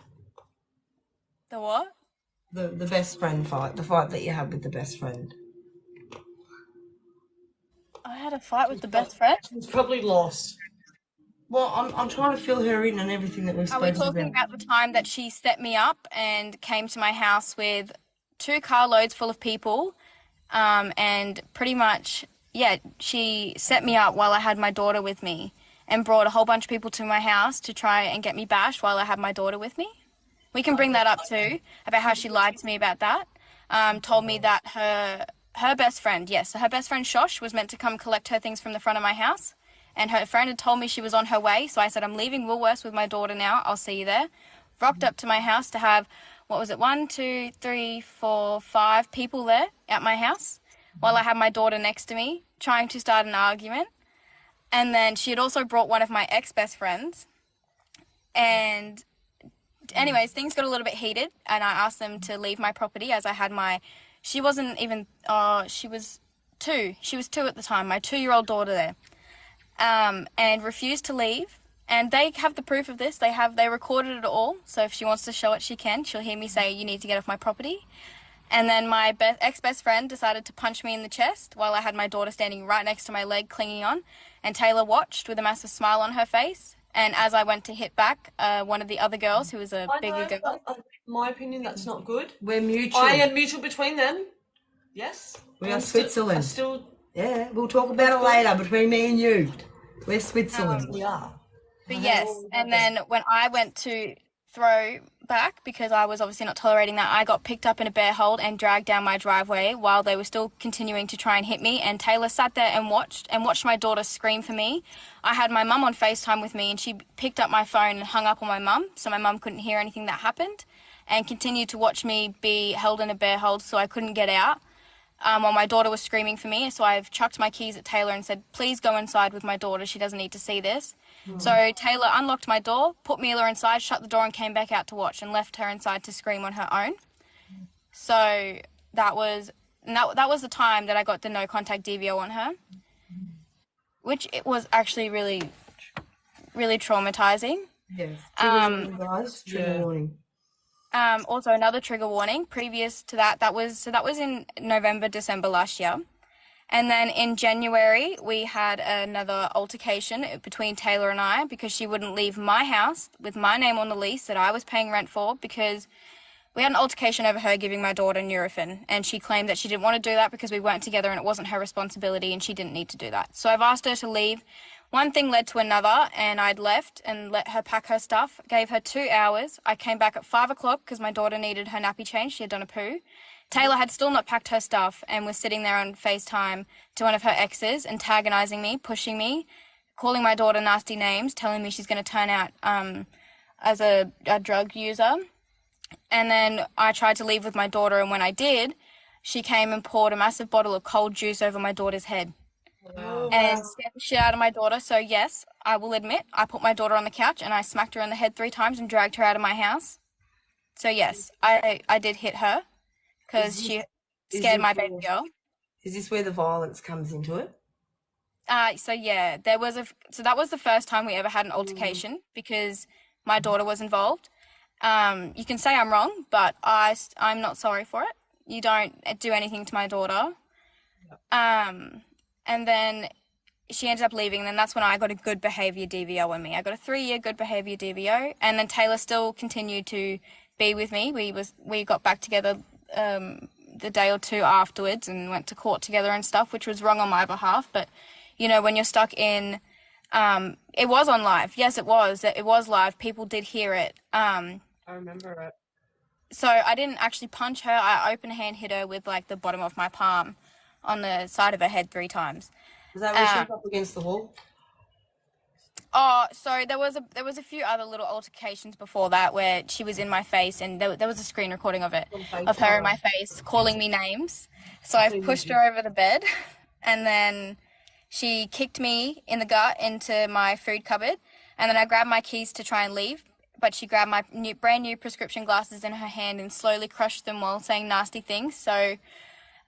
The what? The best friend fight, the fight that you had with the best friend. I had a fight with the best friend. She's probably lost. Well, I'm trying to fill her in on everything that we've Are we spoken talking about the time that she set me up and came to my house with 2 carloads full of people, and pretty much, yeah, she set me up while I had my daughter with me and brought a whole bunch of people to my house to try and get me bashed while I had my daughter with me? We can bring that up too, about how she lied to me about that. Told me that her best friend, so her best friend Shosh was meant to come collect her things from the front of my house, and her friend had told me she was on her way, so I said, I'm leaving Woolworths with my daughter now, I'll see you there. Rocked up to my house to have, 1, 2, 3, 4, 5 people there at my house while I had my daughter next to me, trying to start an argument. And then she had also brought one of my ex-best friends, and anyways, things got a little bit heated, and I asked them to leave my property as I had she wasn't even, she was 2. She was 2 at the time, my 2-year-old daughter there, and refused to leave. And they have the proof of this. They recorded it all. So if she wants to show it, she can. She'll hear me say, you need to get off my property. And then my ex-best friend decided to punch me in the chest while I had my daughter standing right next to my leg clinging on. And Taylor watched with a massive smile on her face. And as I went to hit back, one of the other girls, who was a bigger girl. My opinion, that's not good. We're mutual. I am mutual between them. Yes. We are Switzerland. Still. Yeah, we'll talk about it later between me and you. We're Switzerland. We are. But yes, and then when I went to throw back, because I was obviously not tolerating that, I got picked up in a bear hold and dragged down my driveway while they were still continuing to try and hit me. And Taylor sat there and watched my daughter scream for me. I had my mum on FaceTime with me, and she picked up my phone and hung up on my mum, so my mum couldn't hear anything that happened, and continued to watch me be held in a bear hold so I couldn't get out. While my daughter was screaming for me, so I've chucked my keys at Taylor and said, please go inside with my daughter, she doesn't need to see this. So Taylor unlocked my door, put Mila inside, shut the door and came back out to watch, and left her inside to scream on her own. So that was the time that I got the no contact DVO on her, which it was actually really, really traumatizing. Yes. Trigger warning, guys. Trigger warning. Also another trigger warning previous to that was in November, December last year. And then in January, we had another altercation between Taylor and I, because she wouldn't leave my house with my name on the lease that I was paying rent for, because we had an altercation over her giving my daughter Nurofen, and she claimed that she didn't want to do that because we weren't together and it wasn't her responsibility and she didn't need to do that. So I've asked her to leave. One thing led to another, and I'd left and let her pack her stuff. Gave her 2 hours. I came back at 5 o'clock because my daughter needed her nappy change. She had done a poo. Taylor had still not packed her stuff and was sitting there on FaceTime to one of her exes, antagonizing me, pushing me, calling my daughter nasty names, telling me she's going to turn out as a drug user. And then I tried to leave with my daughter, and when I did, she came and poured a massive bottle of cold juice over my daughter's head and scared the shit out of my daughter. So yes, I will admit, I put my daughter on the couch and I smacked her in the head 3 times and dragged her out of my house. So yes, I did hit her because she scared my baby girl. Is this where the violence comes into it? So yeah, so that was the first time we ever had an altercation because my daughter was involved. You can say I'm wrong, but I'm not sorry for it. You don't do anything to my daughter. And then she ended up leaving, and then that's when I got a good behaviour DVO on me. I got a 3-year good behaviour DVO, and then Taylor still continued to be with me. We got back together the day or 2 afterwards and went to court together and stuff, which was wrong on my behalf. But, you know, when you're stuck in, it was on live. Yes, it was live. People did hear it. I remember it. So I didn't actually punch her. I open hand hit her with like the bottom of my palm on the side of her head 3 times. Was that when she was up against the wall? Oh, so there was a few other little altercations before that where she was in my face, and there was a screen recording of it, of her in my face, calling me names. So I pushed her over the bed, and then she kicked me in the gut into my food cupboard, and then I grabbed my keys to try and leave, but she grabbed my brand new prescription glasses in her hand and slowly crushed them while saying nasty things. So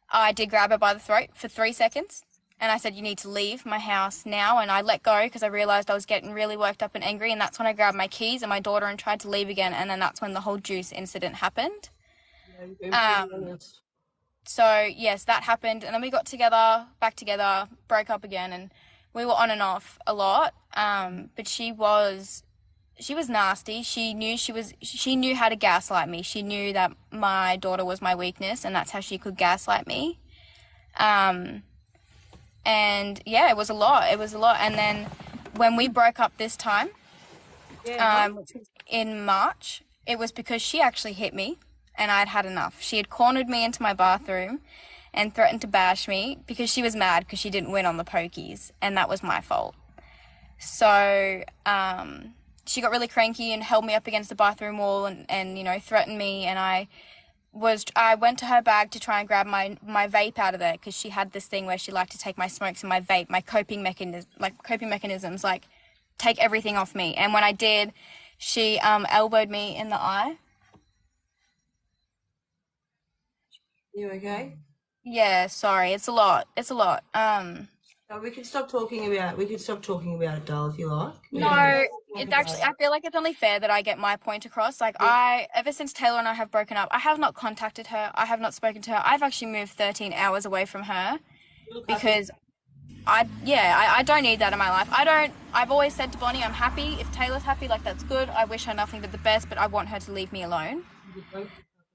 I did grab her by the throat for 3 seconds. And I said, you need to leave my house now. And I let go because I realised I was getting really worked up and angry. And that's when I grabbed my keys and my daughter and tried to leave again. And then that's when the whole juice incident happened. So, yes, that happened. And then we got back together, broke up again. And we were on and off a lot. But she was nasty. She knew how to gaslight me. She knew that my daughter was my weakness. And that's how she could gaslight me. And yeah, it was a lot. And then when we broke up this time, which was in March, it was because she actually hit me and I'd had enough. She had cornered me into my bathroom and threatened to bash me because she was mad because she didn't win on the pokies, and that was my fault. So she got really cranky and held me up against the bathroom wall and you know, threatened me, and I went to her bag to try and grab my vape out of there because she had this thing where she liked to take my smokes and my vape, my coping mechanisms, like take everything off me. And when I did, she elbowed me in the eye. You okay? Yeah, sorry, it's a lot. No, we can stop talking about it, doll, if you like. No, it's actually, I feel like it's only fair that I get my point across. Like, ever since Taylor and I have broken up, I have not contacted her. I have not spoken to her. I've actually moved 13 hours away from her because I don't need that in my life. I've always said to Bonnie, I'm happy. If Taylor's happy, like, that's good. I wish her nothing but the best, but I want her to leave me alone.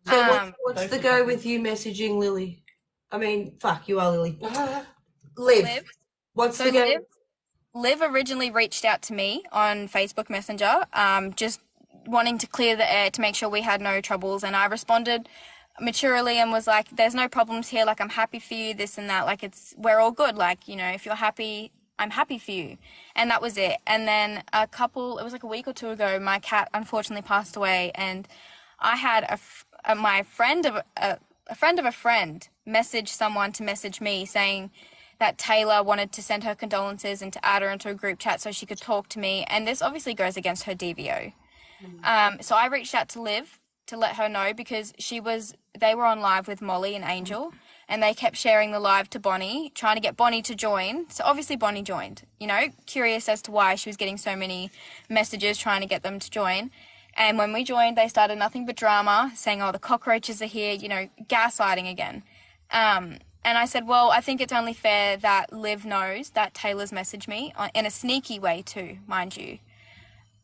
So what's the go with you messaging Lily? I mean, fuck, you are Lily. Liv. What's the go? Liv originally reached out to me on Facebook Messenger, just wanting to clear the air to make sure we had no troubles. And I responded maturely and was like, there's no problems here. Like, I'm happy for you, this and that. Like, we're all good. Like, you know, if you're happy, I'm happy for you. And that was it. And then it was like a week or 2 ago, my cat unfortunately passed away. And I had my friend of a friend message someone to message me saying that Taylor wanted to send her condolences and to add her into a group chat so she could talk to me. And this obviously goes against her DVO. So I reached out to Liv to let her know because they were on live with Molly and Angel, and they kept sharing the live to Bonnie, trying to get Bonnie to join. So obviously Bonnie joined, you know, curious as to why she was getting so many messages trying to get them to join. And when we joined, they started nothing but drama, saying, oh, the cockroaches are here, you know, gaslighting again. And I said, well, I think it's only fair that Liv knows that Taylor's messaged me in a sneaky way too, mind you.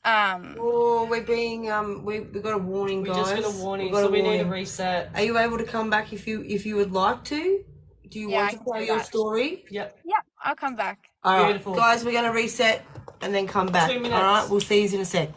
We're being we got a warning, guys. We just got a warning, so we need a reset. Are you able to come back if you would like to? Do you want to tell your story? Yep. Yeah, I'll come back. All right, Beautiful. guys, we're going to reset and then come back. 2 minutes. All right, we'll see you in a sec.